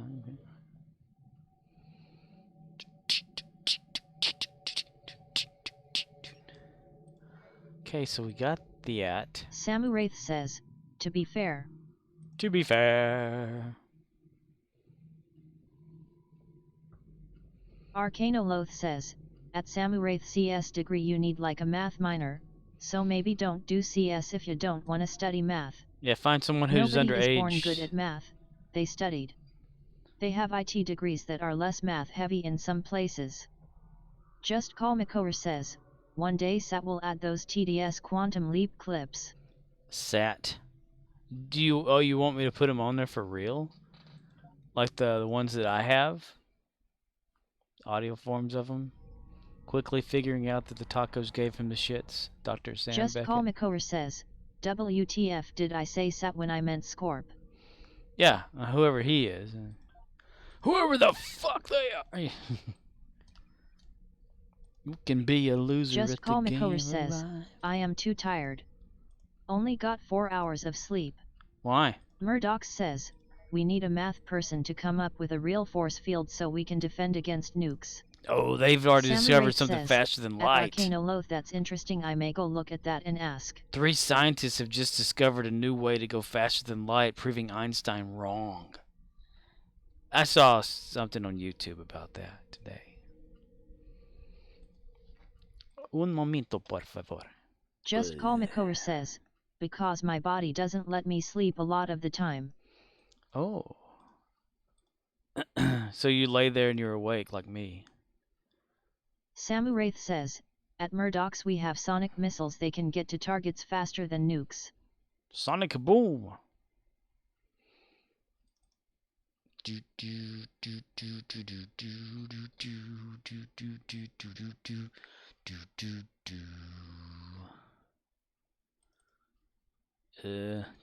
Okay, so we got the at. Samu Wraith says, to be fair. To be fair. Arcano Loth says, at Samu Wraith CS degree you need like a math minor, so maybe don't do CS if you don't want to study math. Yeah, find someone who's Nobody underage. is born good at math, they studied. They have IT degrees that are less math heavy in some places. Just Call Makor says, one day Sat will add those TDS Quantum Leap clips. Sat. You want me to put them on there for real? Like the ones that I have? Audio forms of them? Quickly figuring out that the tacos gave him the shits. Dr. Sam Just Beckett. Call Makor says, WTF did I say Sat when I meant Scorp? Yeah, whoever he is. Whoever the fuck they are. You can be a loser Just at Call the game Makor says, alive. I am too tired. Only got 4 hours of sleep. Why? Murdoch says, we need a math person to come up with a real force field so we can defend against nukes. Oh, they've already Samu discovered Wraith something says, faster than at light. Arcanoloth, that's interesting. I may go look at that and ask. 3 scientists have just discovered a new way to go faster than light, proving Einstein wrong. I saw something on YouTube about that today. Un momento, por favor. Just Call Makor says, because my body doesn't let me sleep a lot of the time. Oh. So you lay there and you're awake like me. Samu Wraith says, at Murdoch's we have sonic missiles. They can get to targets faster than nukes. Sonic boom.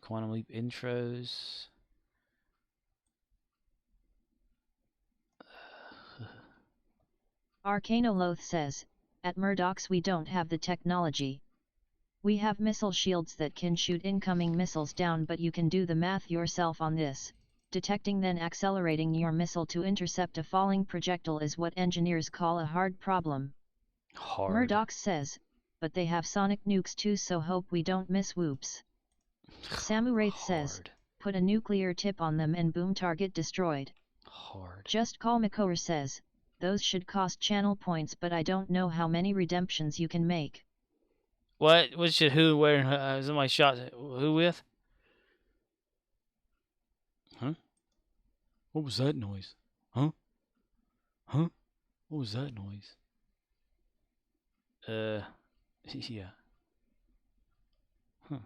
Quantum Leap intros. Arcanoloth says, at Murdoch's we don't have the technology. We have missile shields that can shoot incoming missiles down, but you can do the math yourself on this. Detecting then accelerating your missile to intercept a falling projectile is what engineers call a hard problem. Hard. Murdoch says, but they have sonic nukes too, so hope we don't miss whoops. Samu Wraith says, put a nuclear tip on them and boom, target destroyed. Hard. Just Call Makor says, those should cost channel points, but I don't know how many redemptions you can make. What should who where somebody shot who with? Huh? What was that noise? Huh? Huh? What was that noise? Yeah. Huh.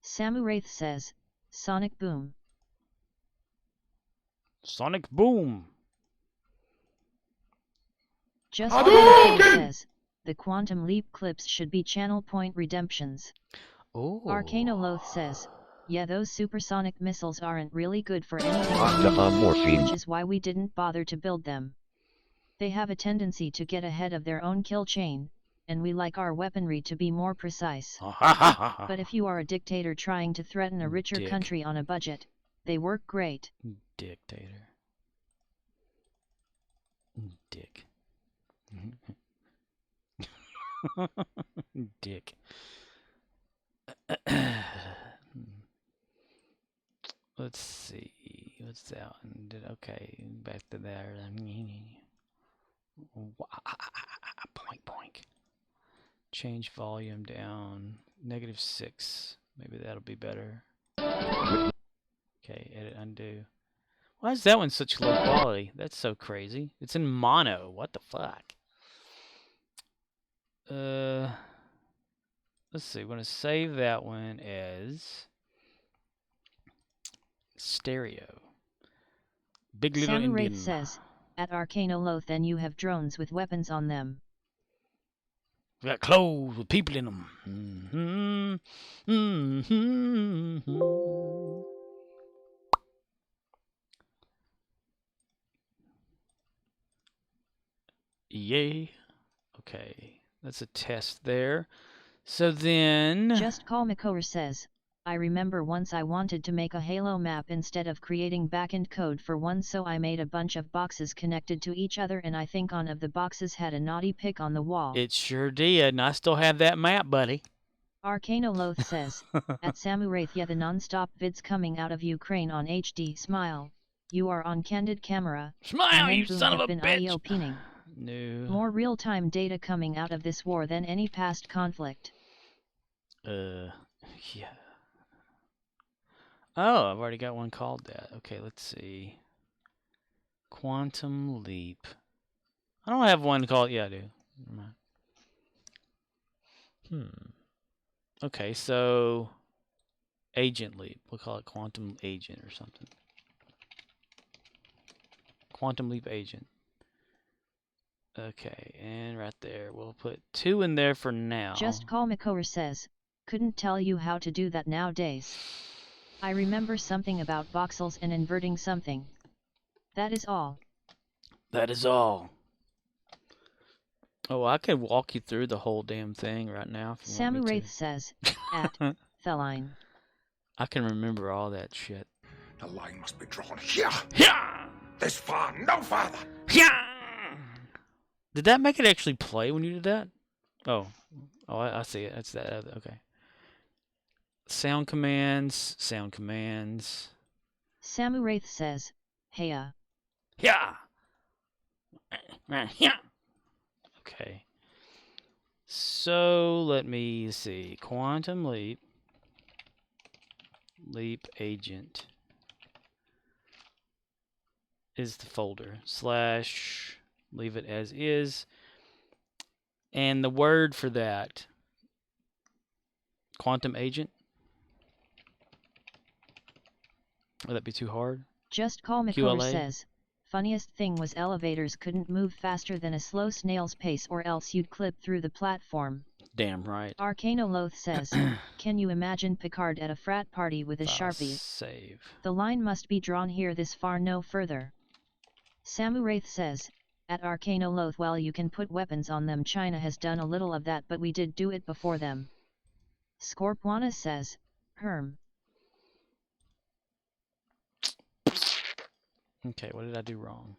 Samu Wraith says, Sonic Boom. Sonic Boom. Just Call says, the Quantum Leap clips should be channel point redemptions. Oh. Arcanoloth says, yeah, those supersonic missiles aren't really good for anything, which is why we didn't bother to build them. They have a tendency to get ahead of their own kill chain, and we like our weaponry to be more precise. But if you are a dictator trying to threaten a richer country on a budget, they work great. Dictator. Dick. Dick. Let's see. What's that one? Okay, back to there. Poink, poink. Change volume down. -6. Maybe that'll be better. Okay, edit, undo. Why is that one such low quality? That's so crazy. It's in mono. What the fuck? Let's see. We're going to save that one as stereo. Big Little Samu Indian. Wraith says, at Arcanoloth then you have drones with weapons on them. We got clothes with people in them. Yay. Okay, that's a test there. So then... Just Call Makor says, I remember once I wanted to make a Halo map instead of creating backend code for one, so I made a bunch of boxes connected to each other, and I think one of the boxes had a naughty pic on the wall. It sure did, and I still have that map, buddy. Arcanoloth says, at Samu Wraith, yeah, the non-stop vids coming out of Ukraine on HD. Smile. You are on candid camera. Smile, you son of a been bitch. IO pening. No. More real-time data coming out of this war than any past conflict. Yeah. Oh, I've already got one called that. Okay, let's see. Quantum Leap. I don't have one called. Yeah, I do. Never mind. Okay, so Agent Leap. We'll call it Quantum Agent or something. Quantum Leap Agent. Okay, and right there, we'll put 2 in there for now. Just Call Makover says, couldn't tell you how to do that nowadays. I remember something about voxels and inverting something. That is all. That is all. Oh, I could walk you through the whole damn thing right now. If you want me to. Samu says, at Feline. I can remember all that shit. The line must be drawn here. Here! This far, no farther. Here! Did that make it actually play when you did that? Oh, I see it. That's that. Okay. Sound commands. Sound commands. Samu says, heya. Yeah. Yeah. Okay. So let me see. Quantum Leap. Leap Agent is the folder. Slash. Leave it as is. And the word for that. Quantum Agent. Would that be too hard? Just Call Makover says, funniest thing was elevators couldn't move faster than a slow snail's pace or else you'd clip through the platform. Damn right. Arcanoloth says, can you imagine Picard at a frat party with a Sharpie? Save. The line must be drawn here, this far no further. Samu says, at Arcanoloth, well, you can put weapons on them. China has done a little of that, but we did do it before them. Scorpwana says, Herm. Okay, what did I do wrong?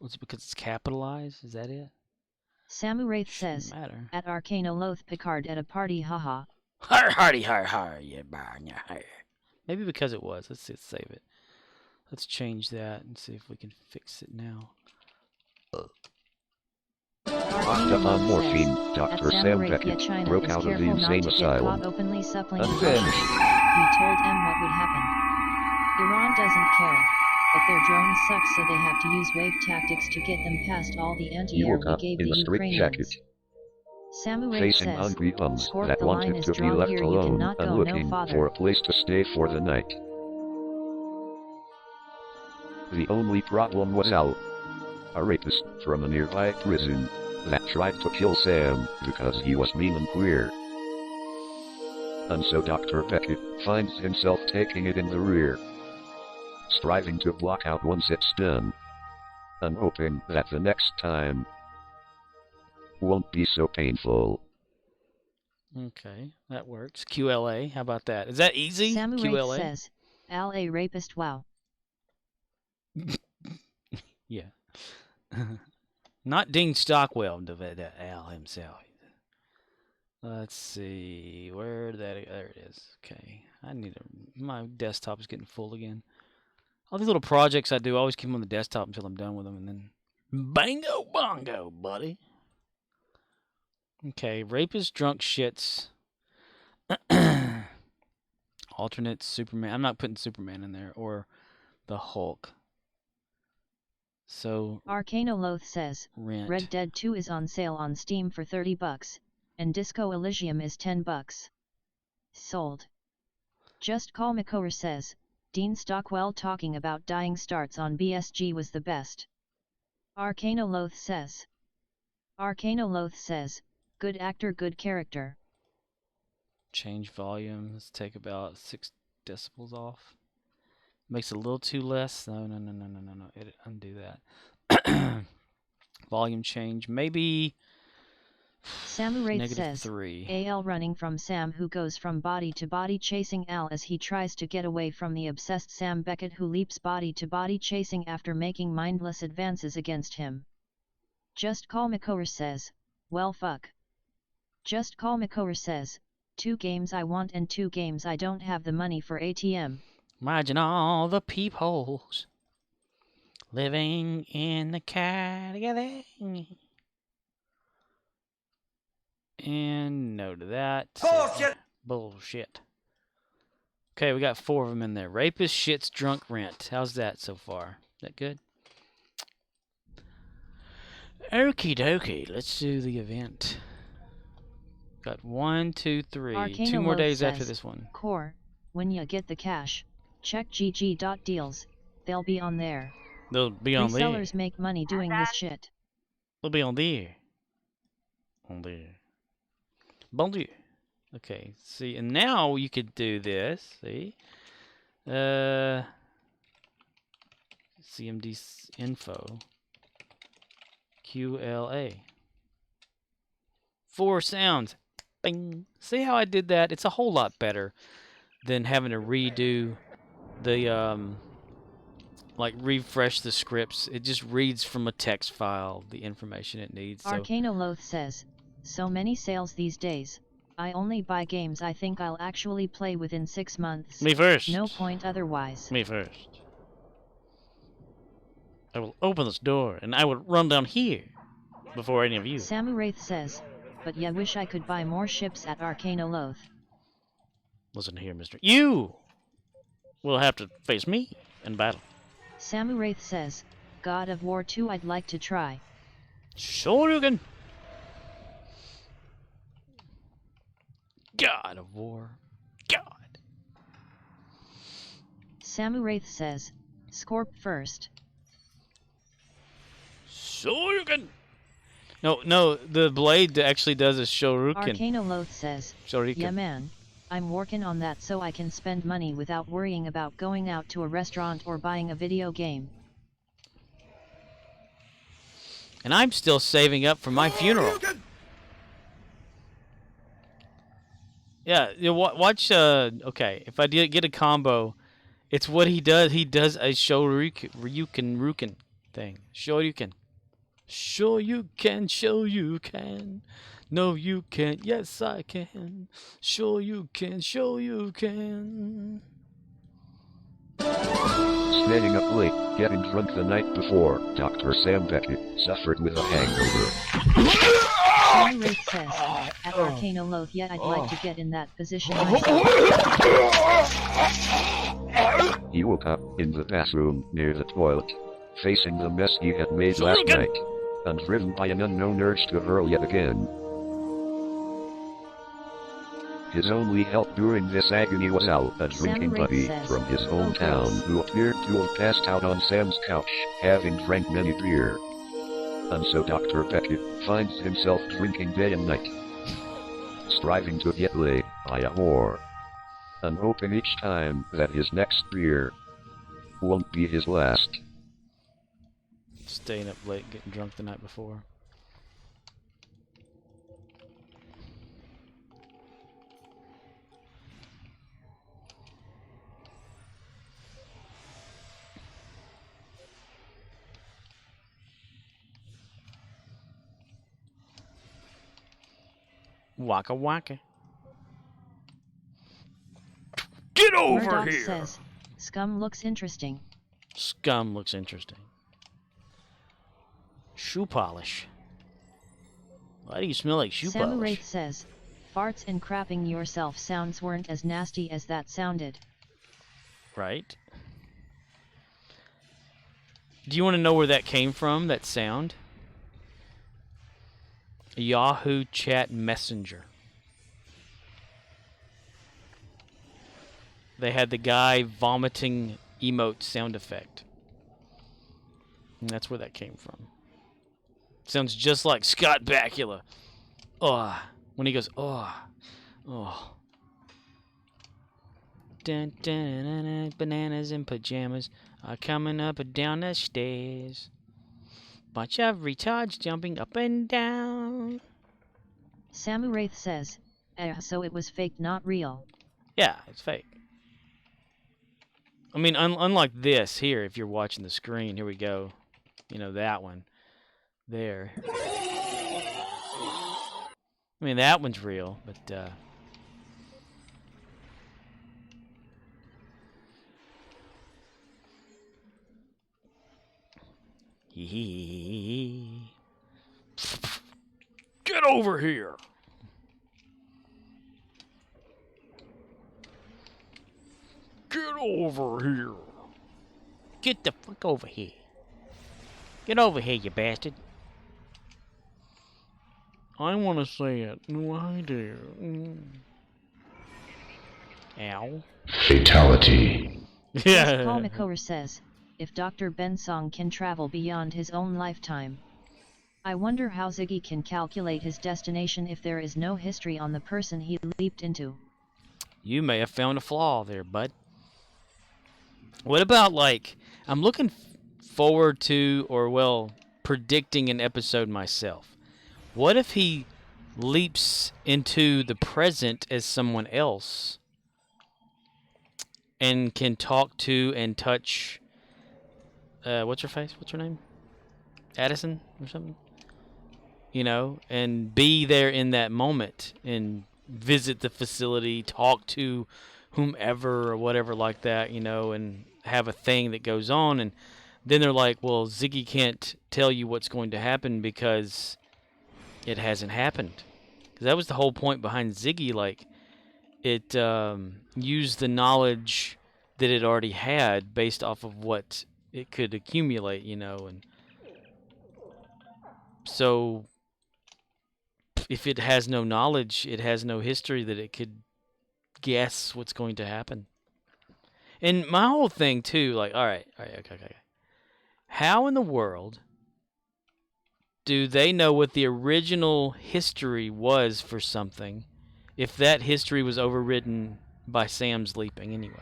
Was it because it's capitalized? Is that it? Samu says, at Arcanoloth Picard at a party, haha. Har hardy har har, yeah, har. Maybe because it was. Let's save it. Let's change that and see if we can fix it now. Hooked up on morphine, Dr. Sam Beckett broke out of the insane asylum. Unfinished. He told M what would happen. Iran doesn't care, but their drones suck, so they have to use wave tactics to get them past all the anti-air we gave the Ukrainians. Samu Facing says, hungry bums Scorp, that the line wanted is to be drawn left here, you alone cannot and go looking no farther. for a place to stay for the night. The only problem was Al, a rapist from a nearby prison that tried to kill Sam because he was mean and queer. And so Dr. Beckett finds himself taking it in the rear, striving to block out once it's done, and hoping that the next time won't be so painful. Okay, that works. QLA, how about that? Is that easy? Samu QLA says, Al a rapist, wow. Yeah. Not Dean Stockwell, Al himself. Let's see, there it is. Okay, my desktop is getting full again. All these little projects I do, I always keep them on the desktop until I'm done with them, and then bango bongo, buddy. Okay, rapist, drunk shits. Alternate Superman. I'm not putting Superman in there, or the Hulk. So Arcanoloth says, rent. Red Dead 2 is on sale on Steam for $30, and Disco Elysium is $10. Sold. Just Call Makover says, Dean Stockwell talking about dying starts on BSG was the best. Arcanoloth says, good actor, good character. Change volume. Let's take about 6 decibels off. Makes it a little too less. No. Edit, undo that. Volume change. Maybe. Samu says, 3. AL running from Sam, who goes from body to body chasing Al as he tries to get away from the obsessed Sam Beckett, who leaps body to body chasing after making mindless advances against him. Just Call Makover says, well fuck. Just Call Makover says, 2 games I want and 2 games I don't have the money for ATM. Imagine all the peepholes living in the car together. And no to that. Bullshit! Bullshit. Okay, we got 4 of them in there. Rapist, shits, drunk, rent. How's that so far? Is that good? Okie dokie. Let's do the event. Got 1, 2, 3. Arcana 2 more Loath days says, after this one. Core, when you get the cash, check gg.deals. They'll be on there. They'll be on there. Resellers make money doing this shit. They'll be on there. On there. Bon Dieu. Okay, see, and now you could do this, see? CMD info. QLA. 4 sounds. Bing. See how I did that? It's a whole lot better than having to redo the, like, refresh the scripts. It just reads from a text file the information it needs. So. Arcana Loath says, so many sales these days. I only buy games I think I'll actually play within 6 months. Me first. No point otherwise. Me first. I will open this door and I will run down here before any of you. Samuraith says, but yeah, wish I could buy more ships at Arcana Loath. Listen here, mister. You will have to face me in battle. Samuraith says, God of War 2 I'd like to try. Sure you can. God of War. God. Samuraith says, Scorp first. Shoryuken. No, the blade actually does a Shoryuken. Arcana Loath says, Shoryuken. Yeah man, I'm working on that so I can spend money without worrying about going out to a restaurant or buying a video game. And I'm still saving up for my funeral. Yeah, watch, okay, if I did get a combo, it's what he does. He does a Shoryuken thing. Shoryuken. Sure you can, sure you can. No you can't, yes I can. Sure you can, sure you can. Staying up late, getting drunk the night before, Dr. Sam Beckett suffered with a hangover. Samuraith says, at Arcana Loath yet I'd like to get in that position myself. He woke up in the bathroom near the toilet, facing the mess he had made last night, and driven by an unknown urge to hurl yet again. His only help during this agony was Al, a drinking buddy from his hometown who appeared to have passed out on Sam's couch, having drank many beer. And so Dr. Beckett finds himself drinking day and night, striving to get laid by a whore, and hoping each time that his next beer won't be his last. Staying up late, getting drunk the night before. Waka waka. Get over Murdoch here! Says, Scum looks interesting. Scum looks interesting. Shoe polish. Why do you smell like shoe polish? Samuraith says, farts and crapping yourself sounds weren't as nasty as that sounded. Right. Do you want to know where that came from, that sound? Yahoo Chat Messenger. They had the guy vomiting emote sound effect. And that's where that came from. Sounds just like Scott Bakula. Oh, when he goes, oh, oh. Dun, dun, dun, dun, bananas in pajamas are coming up and down the stairs. Bunch of retards jumping up and down. Samuraith says, so it was fake, not real. Yeah, it's fake. I mean, unlike this here, if you're watching the screen, here we go. You know, that one. There. I mean, that one's real, but, Get over here! Get over here. Get the fuck over here. Get over here, you bastard. I want to say it. No, I do. Ow. Fatality. Just Paul McCower says, if Dr. Bensong can travel beyond his own lifetime, I wonder how Ziggy can calculate his destination if there is no history on the person he leaped into. You may have found a flaw there, bud. What about, like, I'm looking forward to, or, well, predicting an episode myself. What if he leaps into the present as someone else and can talk to and touch, what's her face? What's her name? Addison or something? You know, and be there in that moment and visit the facility, talk to whomever or whatever like that, you know, and have a thing that goes on. And then they're like, well, Ziggy can't tell you what's going to happen because it hasn't happened. Because that was the whole point behind Ziggy. Like, it used the knowledge that it already had based off of what it could accumulate, you know. And so if it has no knowledge, it has no history that it could guess what's going to happen. And my whole thing, too, like, all right, okay. How in the world do they know what the original history was for something if that history was overridden by Sam's leaping anyway?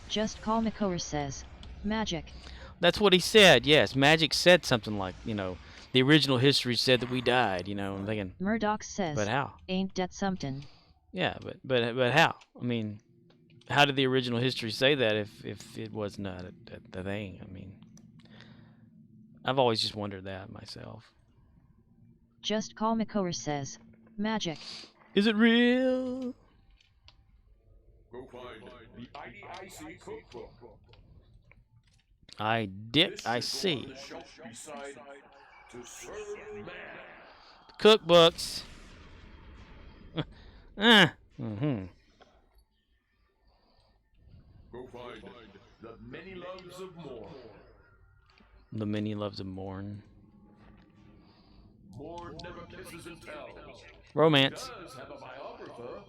Just Call McCower says, magic. That's what he said, yes. Magic said something like, you know, the original history said that we died, you know. I'm thinking, Murdoch says, but how? Ain't that something? Yeah, but how? I mean, how did the original history say that if it was not a thing? I mean, I've always just wondered that myself. Just Call McCower says, magic. Is it real? Go find the IDIC cookbook. I see. To serve man. Cookbooks. Go find the many loves of Morn. The many loves of Morn. Morn never kisses and tells. Romance. He does have a biographer.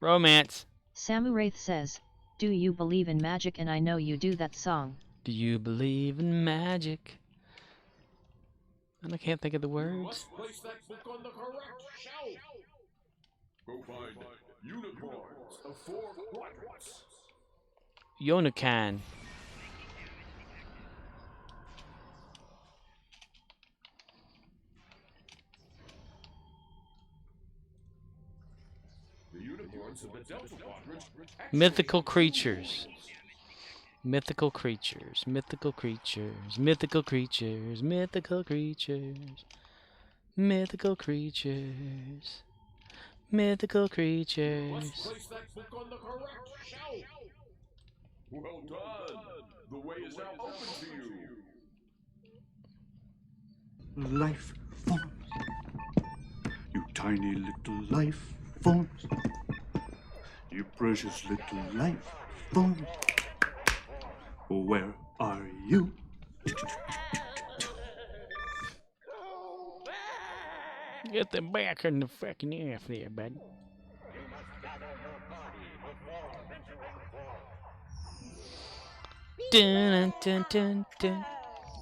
Romance. Samu Wraith says, do you believe in magic? And I know you do. That song. Do you believe in magic? And I can't think of the words. Place that book on the correct shelf. Go find unicorns of 4 quadrants. Yonakan. The unicorns of the Delta quadrant. Mythical creatures. Mythical creatures. Mythical creatures. Mythical creatures. Mythical creatures. Mythical creatures. Mythical creatures. Place that book on the correct shelf. Well done. The way is now open to you. Life forms. You tiny little life forms. You precious little life forms. Where are you? Get them back in the fucking half there, bud. Dun, dun, dun, dun.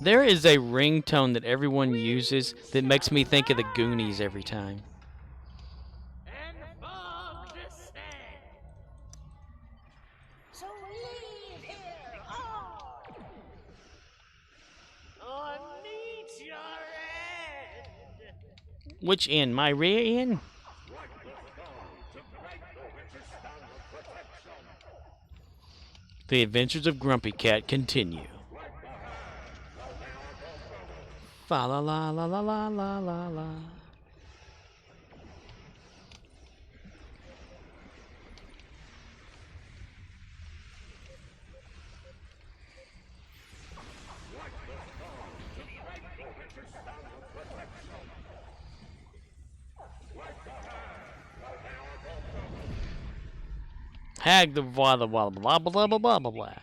There is a ringtone that everyone uses that makes me think of the Goonies every time. Which end? My rear end? The adventures of Grumpy Cat continue. Fa la la la la la la la la. Hag the blah blah blah blah blah blah blah blah blah.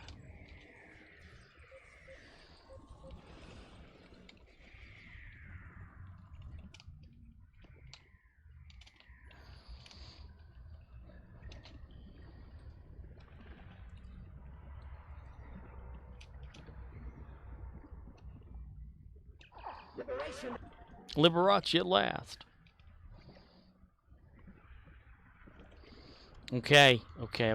Liberace at last. Okay. Okay.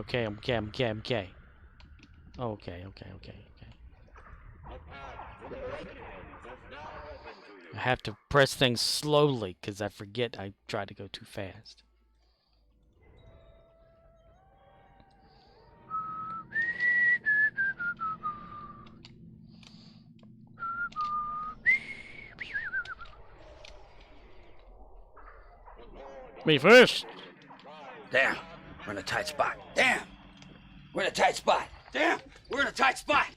I have to press things slowly because I forget I try to go too fast. Me first. Damn, we're in a tight spot. Damn, we're in a tight spot. Damn, we're in a tight spot.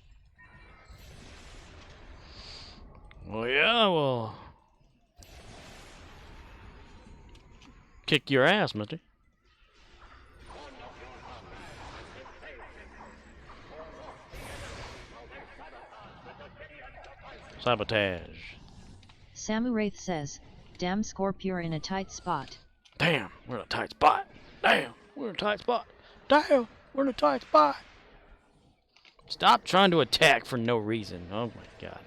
Well, yeah, well. Kick your ass, mister. Sabotage. Samu Wraith says, damn Scorpio in a tight spot. Damn, we're in a tight spot. Damn, we're in a tight spot. Damn, we're in a tight spot. Stop trying to attack for no reason. Oh my god.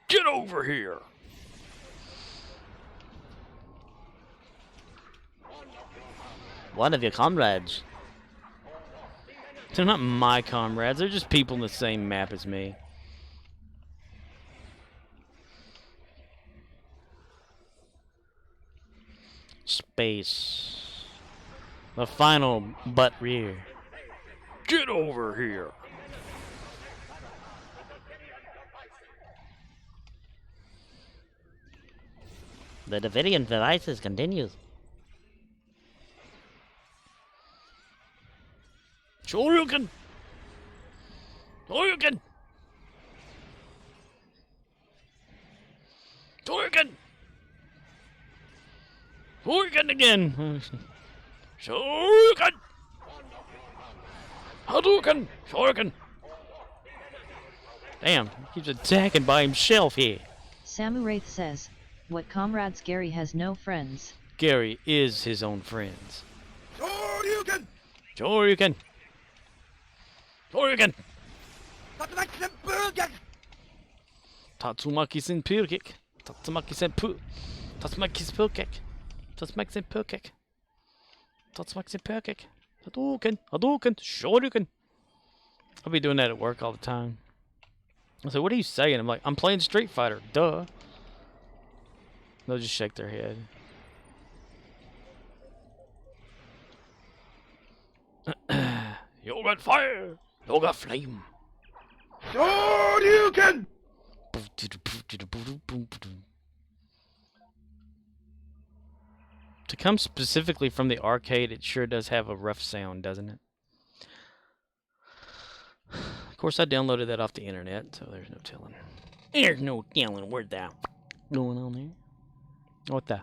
Get over here. One of your comrades. They're not my comrades. They're just people in the same map as me. Space. The final butt rear. Get over here. The Davidian devices continues. Shoryuken! Shoryuken! Shoryuken! Shoryuken again! Shoryuken! Hadouken! Shoryuken! Damn, he keeps attacking by himself here. Samu Wraith says, what comrades? Gary has no friends. Gary is his own friends. Shoryuken! Shoryuken! Shoryuken! Tatsumaki Senpu kick. Tatsumaki Senpu. Tatsumaki Senpu kick. Tatsumaki Senpu kick. Tatsumaki Senpu kick. Hadouken! Hadouken! Shoryuken! I'll be doing that at work all the time. I say, what are you saying? I'm like, I'm playing Street Fighter. Duh. They'll just shake their head. You got fire! You got flame! Shoryuken! To come specifically from the arcade, it sure does have a rough sound, doesn't it? Of course, I downloaded that off the internet, so there's no telling. There's no telling where that going on there. What the?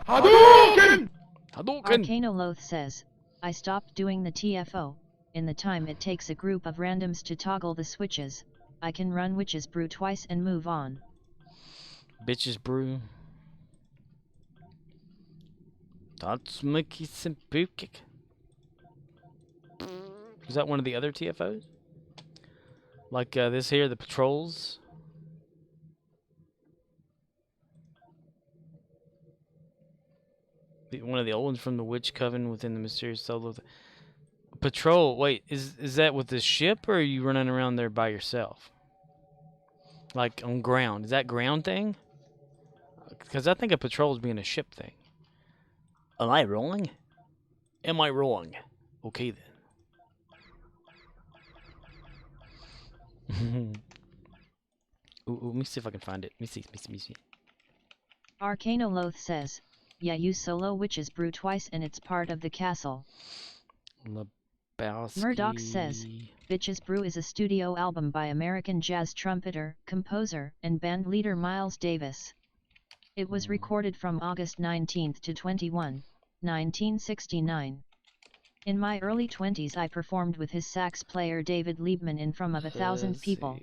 Hadouken! Hadouken! Arcanoloth says, I stopped doing the TFO. In the time it takes a group of randoms to toggle the switches, I can run Witch's Brew twice and move on. Bitches Brew. Tatsumaki Senpu kick. Is that one of the other TFOs? Like this here, the patrols? One of the old ones from the Witch Coven within the mysterious solo. Patrol, wait, is that with the ship, or are you running around there by yourself? Like on ground. Is that ground thing? Because I think a patrol is being a ship thing. Am I wrong? Am I wrong? Okay then. Ooh, let me see if I can find it. Let me see. Arcanoloth says, yeah, you solo Witch's Brew twice and it's part of the castle. Lebowski. Murdoch says, Bitches Brew is a studio album by American jazz trumpeter, composer, and band leader Miles Davis. It was recorded from August 19 to 21, 1969. In my early 20s I performed with his sax player David Liebman in front of 1,000 people.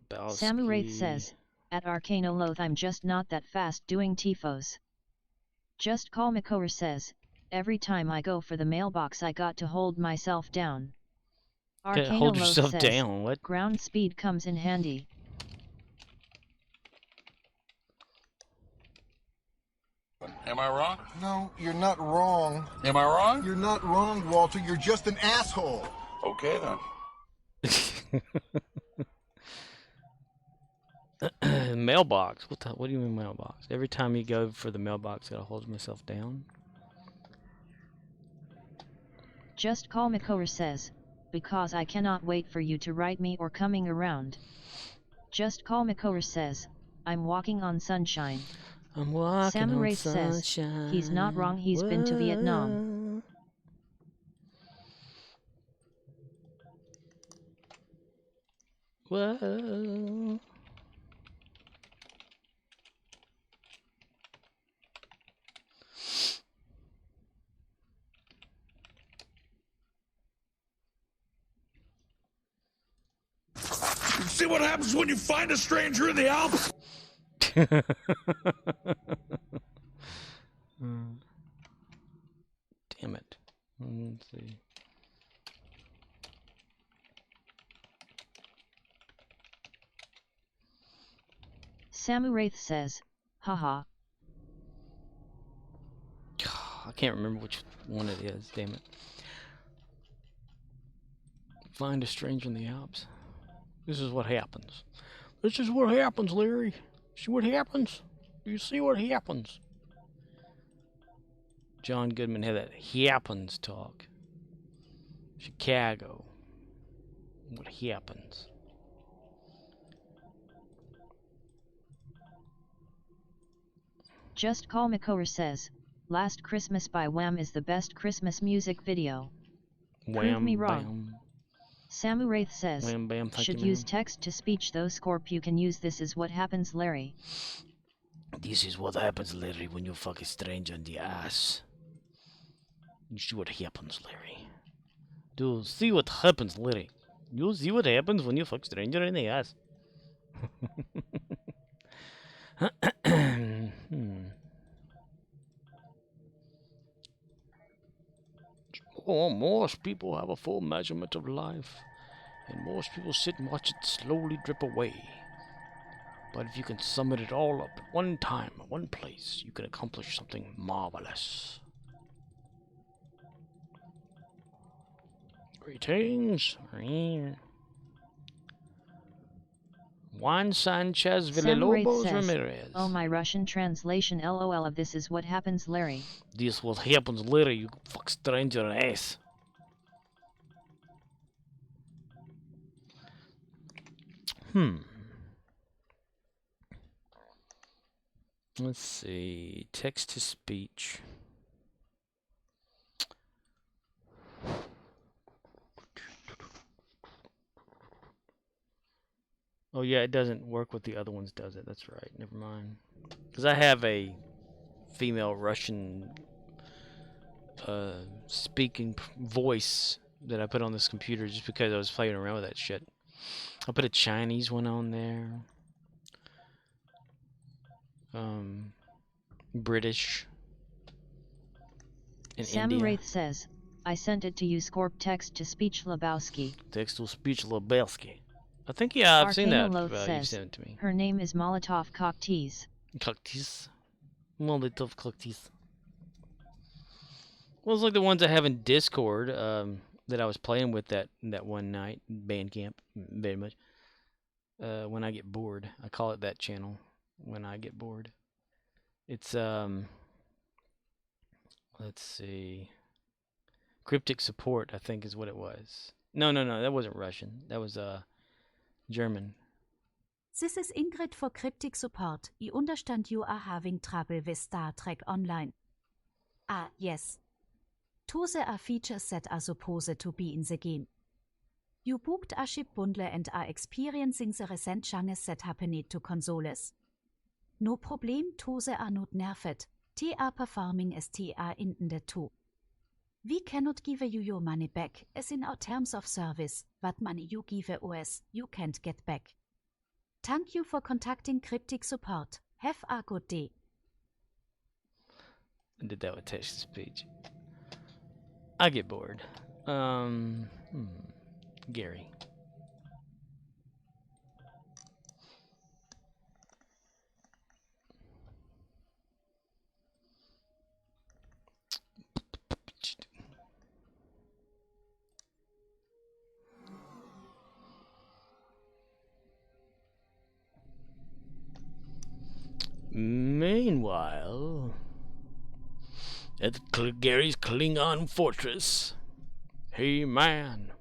Samu Wraith says, at Arcanoloth I'm just not that fast doing tifos. Just Call Makor says, every time I go for the mailbox I got to hold myself down. Hold yourself says, down, what? Ground speed comes in handy. Am I wrong? No, you're not wrong. Am I wrong? You're not wrong, Walter. You're just an asshole. Okay, then. Mailbox. What do you mean mailbox? Every time you go for the mailbox, I gotta hold myself down. Just Call Makor says, because I cannot wait for you to write me or coming around. Just Call Makor says, I'm walking on sunshine. I'm walking Samu on Wraith sunshine. says, he's not wrong, he's been to Vietnam. Whoa. See what happens when you find a stranger in the Alps? Damn it. Let's see. Samu Wraith says, haha. I can't remember which one it is, damn it. Find a stranger in the Alps. This is what happens. This is what happens, Larry. See what happens? Do you see what happens? John Goodman had that happens talk. Chicago. What happens? Just Call Makor says, Last Christmas by Wham is the best Christmas music video. Prove me wrong. Bam. Samu Wraith says, Wham, bam, thank should you, use ma'am. text-to-speech though Scorp you can use this is what happens Larry. This is what happens, Larry, when you fuck a stranger in the ass. You see what happens, Larry. Do see what happens, Larry. You see what happens when you fuck a stranger in the ass. Oh, most people have a full measurement of life, and most people sit and watch it slowly drip away. But if you can sum it all up at one time, at one place, you can accomplish something marvelous. Greetings. Juan Sanchez Villalobos says, Ramirez. Oh, my Russian translation LOL of this is what happens Larry. This what happens, Larry, you fuck stranger ass. Let's see. Text to speech. Oh yeah, it doesn't work with the other ones, does it? That's right. Never mind. Because I have a female Russian speaking voice that I put on this computer just because I was playing around with that shit. I put a Chinese one on there. British. In Samu India. Wraith says, I sent it to you Scorp text-to-speech Lebowski. Text-to-speech Lebowski. I think, yeah, I've seen that. Arcanoloth You says, sent it to me. her name is Molotov Cocktease. Cocktease. Molotov Cocktease. Well, it's like the ones I have in Discord that I was playing with that one night, Bandcamp, very much. When I get bored. I call it that channel, when I get bored. It's, let's see. Cryptic Support, I think is what it was. No, that wasn't Russian. That was, German. This is Ingrid for Cryptic Support. I understand you are having trouble with Star Trek Online. Ah, yes. Those are features that are supposed to be in the game. You booked a ship bundle and are experiencing the recent changes that happened to consoles. No problem tose a not nervet. Ta performing sta in the two. We cannot give you your money back, as in our terms of service, what money you give us, you can't get back. Thank you for contacting Cryptic Support. Have a good day. I did that with text-to-speech. I get bored. Gary. Meanwhile, at Gary's Klingon fortress, He-Man.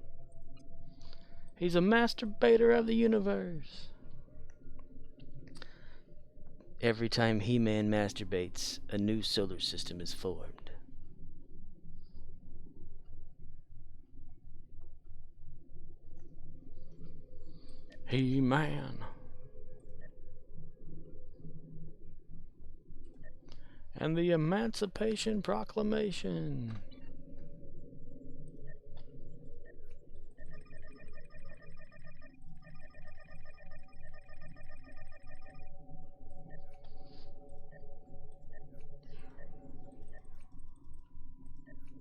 He's a masturbator of the universe. Every time He-Man masturbates, a new solar system is formed. He-Man. And the Emancipation Proclamation.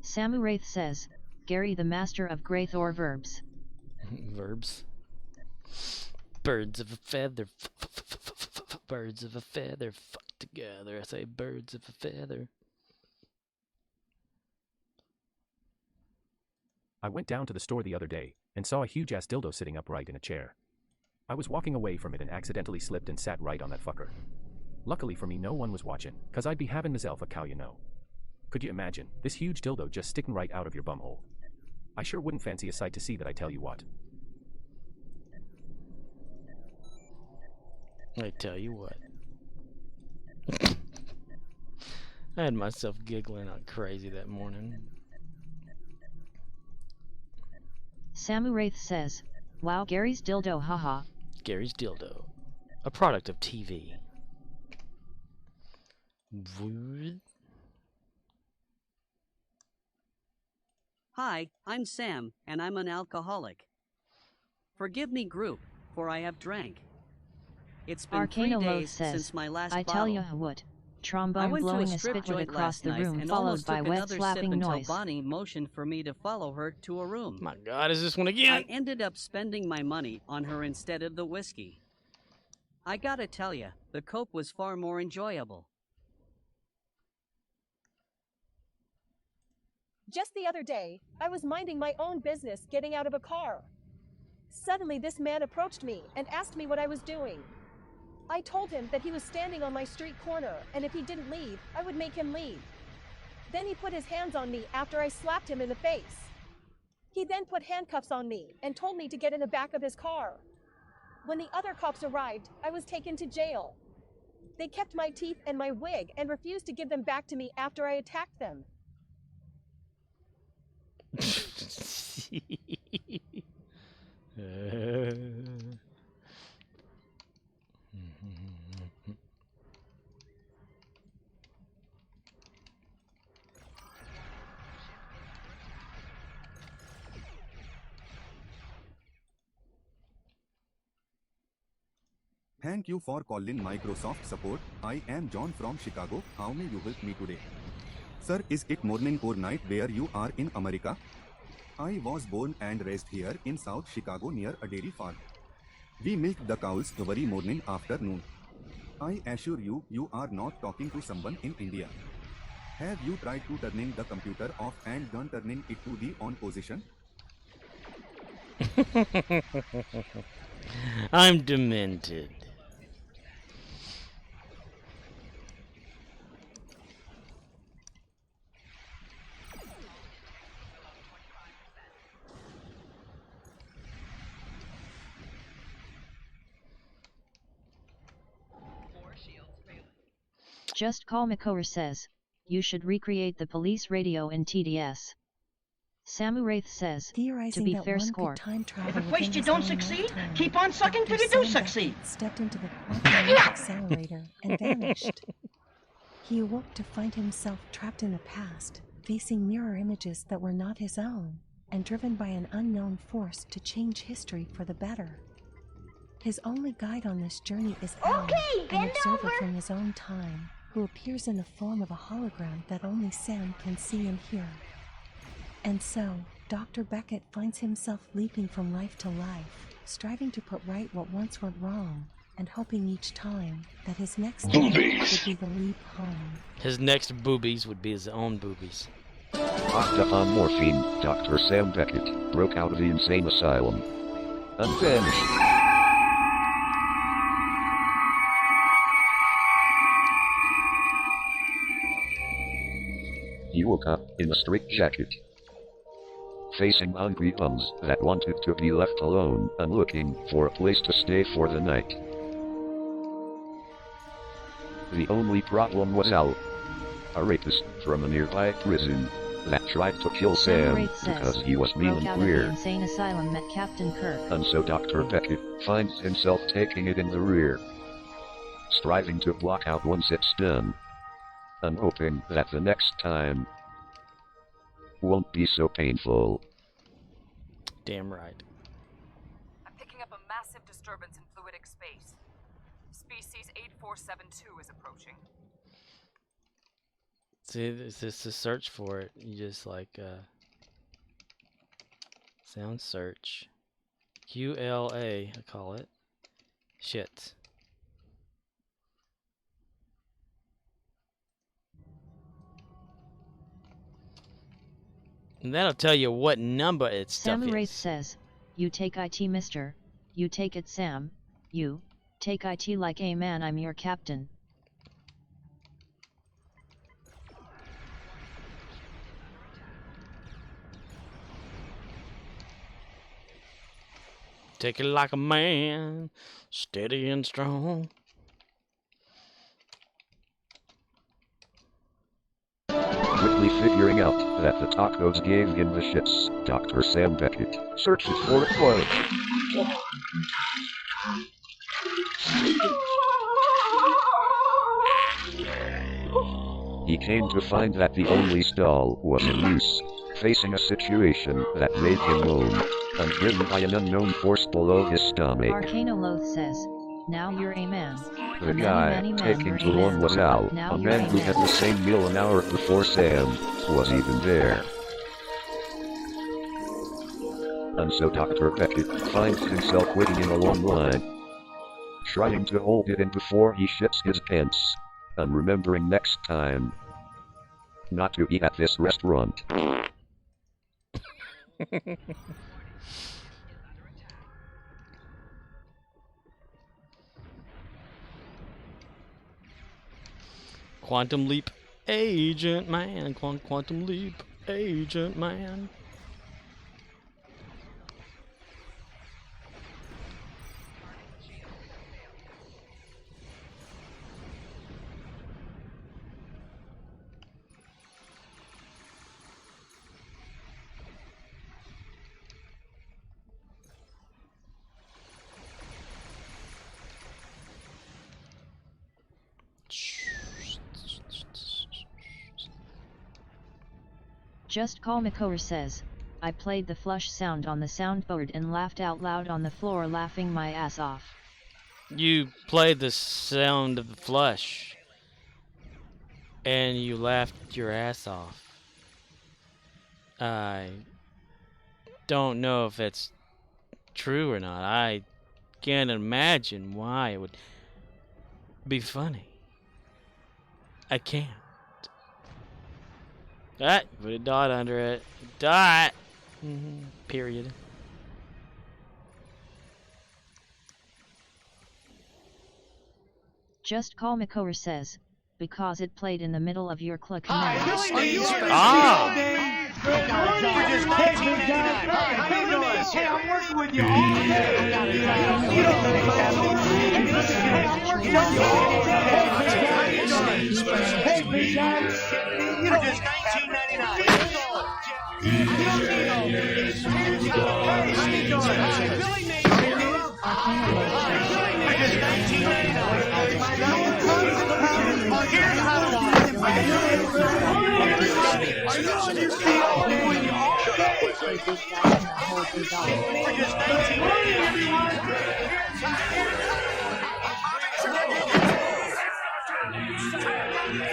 Samuraith says, Gary the master of Greythor verbs. Verbs. Birds of a feather. Birds of a feather. Fuck together. I say birds of a feather. I went down to the store the other day and saw a huge-ass dildo sitting upright in a chair. I was walking away from it and accidentally slipped and sat right on that fucker. Luckily for me, no one was watching, cause I'd be having myself a cow, you know. Could you imagine, this huge dildo just sticking right out of your bumhole? I sure wouldn't fancy a sight to see that, I tell you what. I tell you what. I had myself giggling out crazy that morning. Samuraith says, wow, Gary's dildo, haha. Gary's dildo. A product of TV. Hi, I'm Sam, and I'm an alcoholic. Forgive me, group, for I have drank. It's been 3 days since my last bottle. I tell you what, trombone blowing a spitwood across the room followed by wet slapping noise. Bonnie motioned for me to follow her to a room. My God, is this one again? I ended up spending my money on her instead of the whiskey. I gotta tell you, the cope was far more enjoyable. Just the other day, I was minding my own business getting out of a car. Suddenly, this man approached me and asked me what I was doing. I told him that he was standing on my street corner, and if he didn't leave, I would make him leave. Then he put his hands on me after I slapped him in the face. He then put handcuffs on me and told me to get in the back of his car. When the other cops arrived, I was taken to jail. They kept my teeth and my wig and refused to give them back to me after I attacked them. Thank you for calling Microsoft support. I am John from Chicago. How may you help me today? Sir, is it morning or night where you are in America? I was born and raised here in South Chicago near a dairy farm. We milk the cows every morning afternoon. I assure you, you are not talking to someone in India. Have you tried to turning the computer off and then turning it to the on position? I'm demented. Just Call Makor says, you should recreate the police radio in TDS. Samuraith says, to be fair score. If at first you don't succeed, keep on sucking till you do succeed. Stepped into the quantum accelerator and vanished. He awoke to find himself trapped in the past, facing mirror images that were not his own, and driven by an unknown force to change history for the better. His only guide on this journey is Al, an observer from his own time, who appears in the form of a hologram that only Sam can see and hear. And so, Dr. Beckett finds himself leaping from life to life, striving to put right what once went wrong, and hoping each time that his next boobies would be the leap home. His next boobies would be his own boobies. Locked up on morphine, Dr. Sam Beckett broke out of the insane asylum and vanished. He woke up in a straitjacket, facing hungry bums that wanted to be left alone and looking for a place to stay for the night. The only problem was Al, a rapist from a nearby prison that tried to kill Sam because he was mean and queer. Insane asylum met Captain Kirk. And so Dr. Beckett finds himself taking it in the rear, striving to block out once it's done, and hoping that the next time won't be so painful. Damn right. I'm picking up a massive disturbance in fluidic space. Species 8472 is approaching. See, it's just to search for it. You just like sound search. QLA, I call it. Shit. And that'll tell you what number its stuff is. Samuraith says, you take it, mister. You take it, Sam. You take it like a man, I'm your captain. Take it like a man, steady and strong. Quickly figuring out that the tacos gave him the shits, Dr. Sam Beckett searches for a toilet. He came to find that the only stall was in use, facing a situation that made him moan, and driven by an unknown force below his stomach. Arcanoloth says, now you're a man. The guy taking too long was Al, a man who had the same meal an hour before Sam was even there. And so Dr. Beckett finds himself waiting in a long line, trying to hold it in before he shits his pants, and remembering next time not to eat at this restaurant. Quantum Leap Agent Man, Quantum Leap Agent Man. Just Call Makor says, I played the flush sound on the soundboard and laughed out loud on the floor, laughing my ass off. You played the sound of the flush and you laughed your ass off. I don't know if it's true or not. I can't imagine why it would be funny. I can't. Ah, put a dot under it. Dot! Period. Just Call Makor says, because it played in the middle of your click. Ah! Hey, I'm working with you all day. Hey, big guy. You know, just $19.99.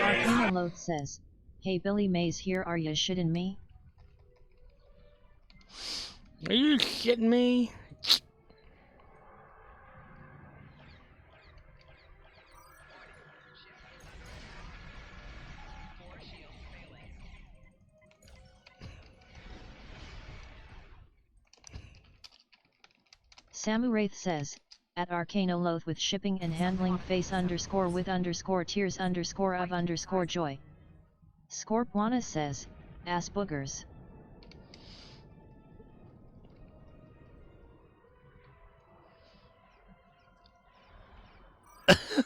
Arcanoloth says, "Hey Billy Mays, here, are ya shitting me?" Are you shitting me? Samuraith says, at Arcanoloth with shipping and handling face underscore with underscore tears underscore of underscore joy. Scorpwana says, ass boogers.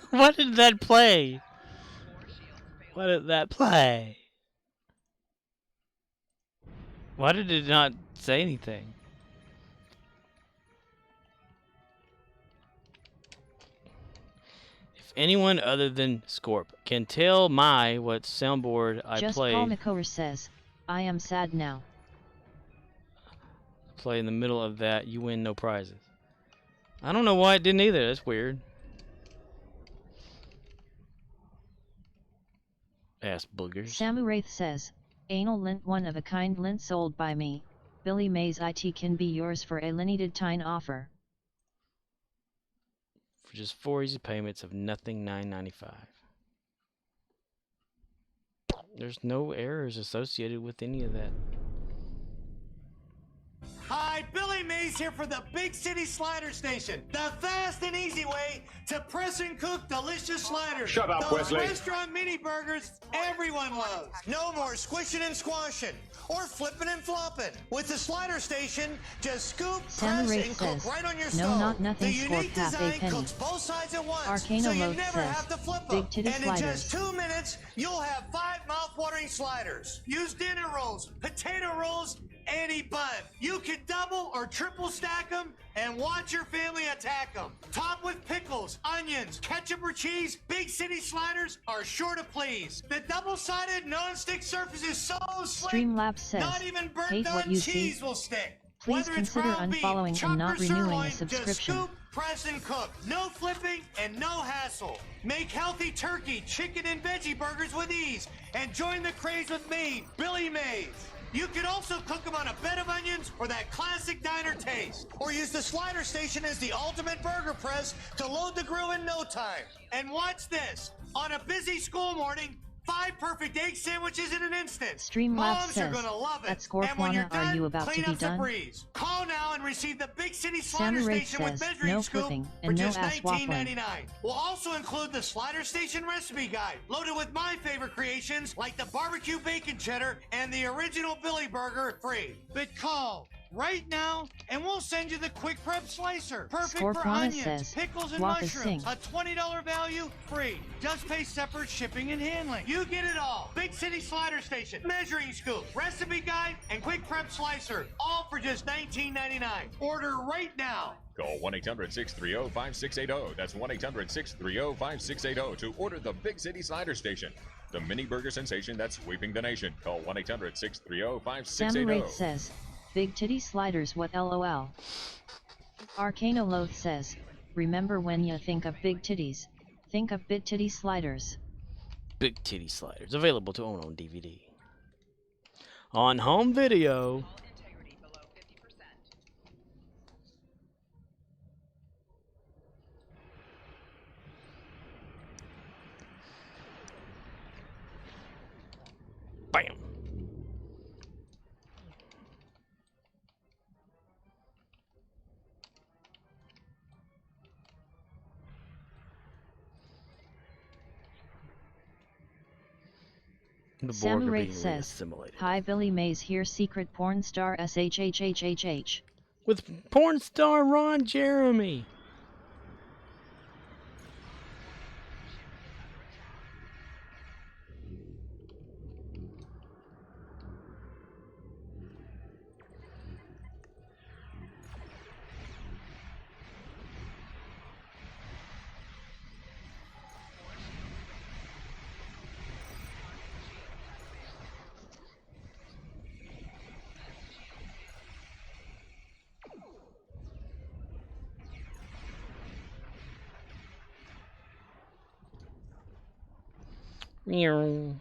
What did that play? What did that play? Why did it not say anything? If anyone other than Scorp can tell my what soundboard I Just play. Paul McCower says, I am sad now. Play in the middle of that, you win no prizes. I don't know why it didn't either. That's weird. Ass boogers. Samuraith says, anal lint, one of a kind lint sold by me. Billy Mays IT can be yours for a limited time offer. For just 4 easy payments of nothing $9.95. There's no errors associated with any of that. Hi, Billy Mays here for the Big City Slider Station. The fast and easy way to press and cook delicious sliders. Shut up, Those Wesley. restaurant mini burgers everyone loves. No more squishing and squashing or flipping and flopping. With the Slider Station, just scoop, press, Samurai and cook says, right on your no, stove. not nothing, The unique Scorp, half a design penny. cooks both sides at once, Arcano so you Load never says, have to flip big them. titty And in just sliders. 2 minutes, you'll have 5 mouth-watering sliders. Use dinner rolls, potato rolls, any bun. You can double or triple stack them and watch your family attack them. Top with pickles, onions, ketchup or cheese, Big City Sliders are sure to please. The double-sided non-stick surface is so slick, Streamlabs says, not even burnt hate what on you cheese see. will stick. Please Whether it's consider ground beef, unfollowing chuck and not or renewing sirloin, a subscription. Just scoop, press, and cook. No flipping and no hassle. Make healthy turkey, chicken, and veggie burgers with ease. And join the craze with me, Billy Mays. You can also cook them on a bed of onions or that classic diner taste. Or use the Slider Station as the ultimate burger press to load the grill in no time. And watch this. On a busy school morning, 5 perfect egg sandwiches in an instant. Streamlabs Moms says, are gonna love it. at Scorpwana, and when you're done, are you about clean to be up the done? breeze. Call now and receive the Big City Slider Samurai Station with says, measuring no scoop flipping for and no just ass waffling. $19.99. We'll also include the Slider Station recipe guide, loaded with my favorite creations like the barbecue bacon cheddar and the original Billy Burger free. But call right now and we'll send you the quick prep slicer. Perfect for Scorpwana onions, says, pickles, and Waka mushrooms. sing. A $20 value free. Just pay separate shipping and handling. You get it all. Big City Slider Station, measuring scoop, recipe guide, and quick prep slicer. All for just $19.99. Order right now. Call 1-800-630-5680. That's 1-800-630-5680 to order the Big City Slider Station, the mini burger sensation that's sweeping the nation. Call 1-800-630-5680. Samurai says, big titty sliders, what lol. Arcanoloth says, remember when you think of big titties, think of big titty sliders. Big Titty Sliders, available to own on DVD. On home video. Bam. The Borg are Samurai being says, assimilated. hi Billy Mays here, secret porn star SHHHHH. With porn star Ron Jeremy. Meow.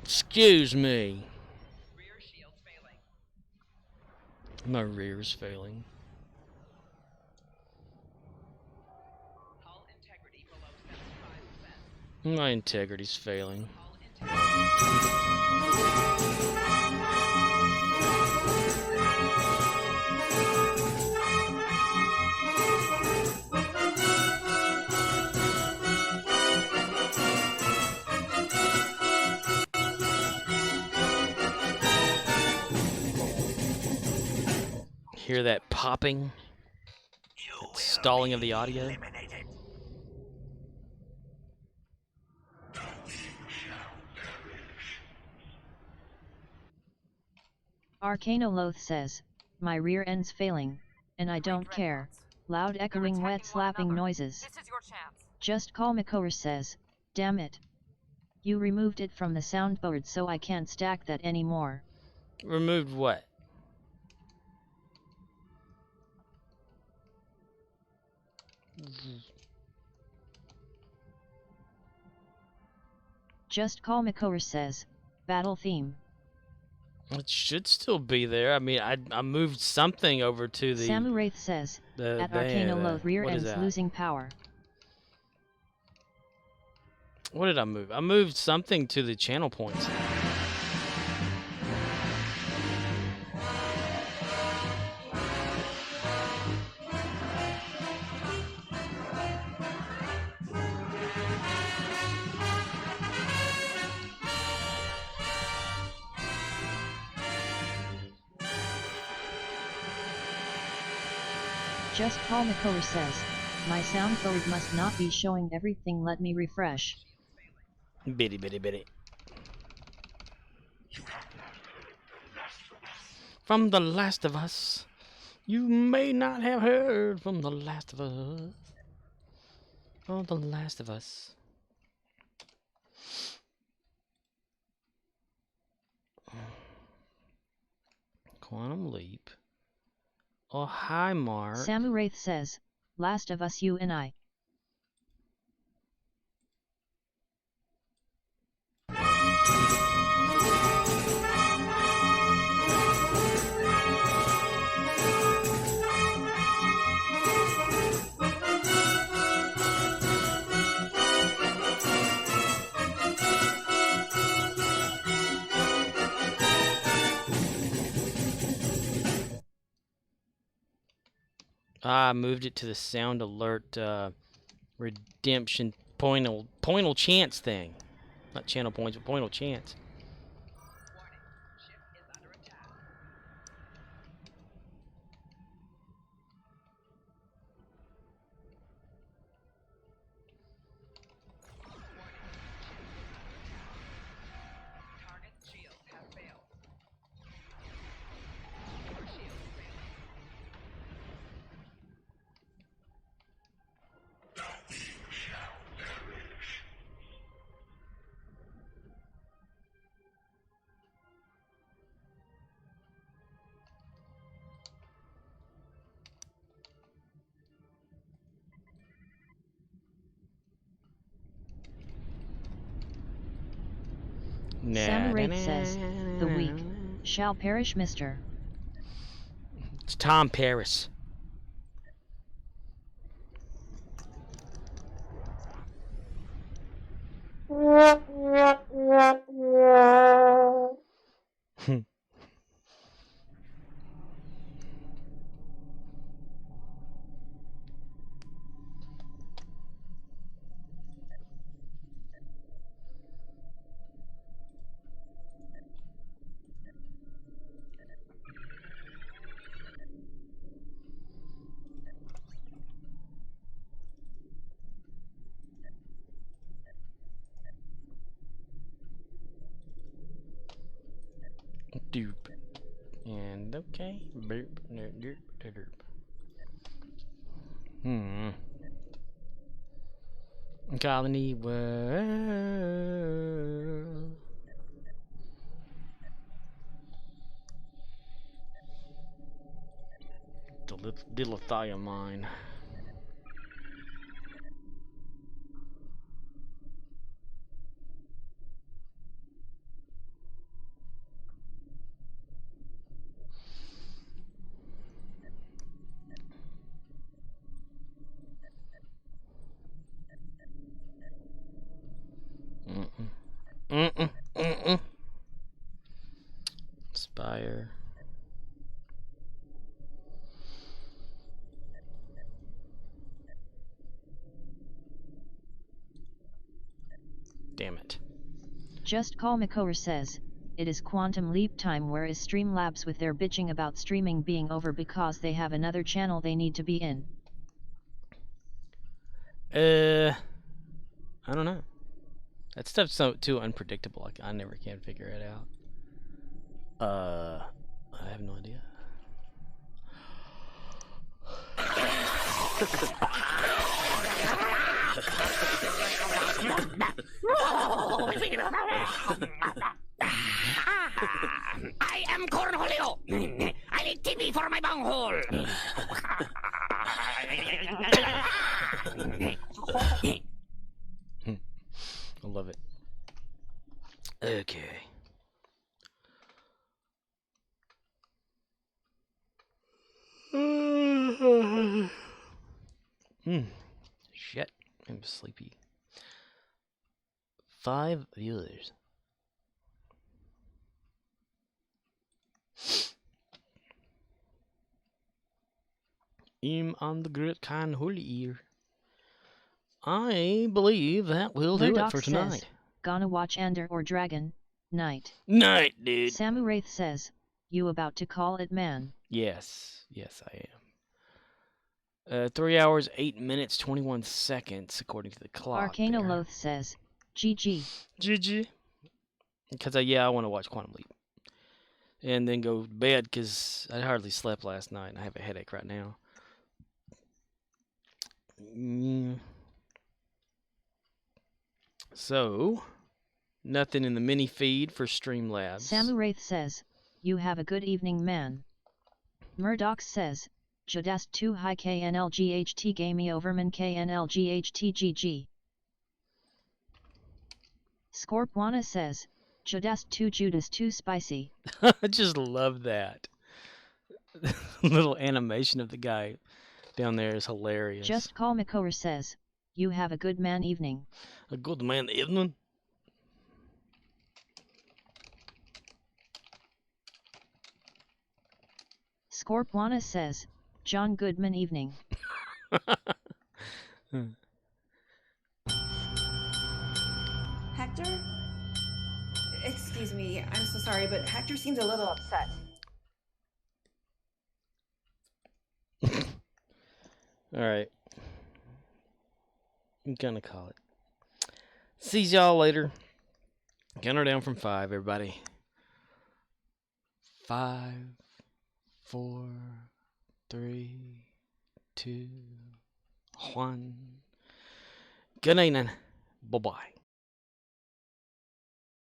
Excuse me. My rear's failing. My integrity's failing. Hear that popping? That stalling of the audio? Arcanoloth says, my rear end's failing, and I don't care. Loud echoing wet slapping noises. This is your chance. Just call Makor says, damn it. You removed it from the soundboard so I can't stack that anymore. Removed what? Just call Makor says, battle theme. It should still be there. I mean, I moved something over to the... Samuraith says, at Arcanoloth rear end's losing power. What did I move? I moved something to the channel points. Just call Makor says, my soundboard must not be showing everything, let me refresh. Bitty bitty bitty. From The Last of Us. You may not have heard from The Last of Us. Oh, The Last of Us. Quantum Leap. Oh, hi, Mark. Samuraith says, Last of Us, you and I. I moved it to the sound alert redemption pointal chance thing. Not channel points, but pointal chance. Samuraith says, the weak shall perish, mister. It's Tom Paris. Doop. And okay. Boop. Doop. Doop. Colony World. dilithium mine. Spire. Damn it. Just Call Makor says, it is Quantum Leap time, where is Streamlabs with their bitching about streaming being over because they have another channel they need to be in? I don't know. That stuff's so too unpredictable. Like, I never can figure it out. I have no idea. I am Cornholio. I need TV for my bunghole. I love it. Okay. Shit. I'm sleepy. 5 viewers. I'm on the great kind holy ear. I believe that will do it for tonight. Says, gonna watch Ender or Dragon, night. Night, dude. Samu Wraith says, you about to call it, man? Yes. Yes, I am. 3 hours, 8 minutes, 21 seconds, according to the clock. Arcano Loth says, GG. GG. Because, yeah, I want to watch Quantum Leap. And then go to bed, because I hardly slept last night, and I have a headache right now. So, nothing in the mini feed for Streamlabs. Samu Wraith says, you have a good evening, man. Murdoch says, Jadast 2 high KNLGHT Gamey Overman KNLGHTGG. Scorpwana says, Jadast 2 Judas 2 spicy. I just love that. Little animation of the guy down there is hilarious. Just Call Makor says, you have a good man evening. A good man evening? Scorpwana says, John Goodman evening. Hector? Excuse me, I'm so sorry, but Hector seems a little upset. Alright. I'm gonna call it. See y'all later. Counter down from 5, everybody. 5, 4, 3, 2, 1. Good evening. Bye-bye.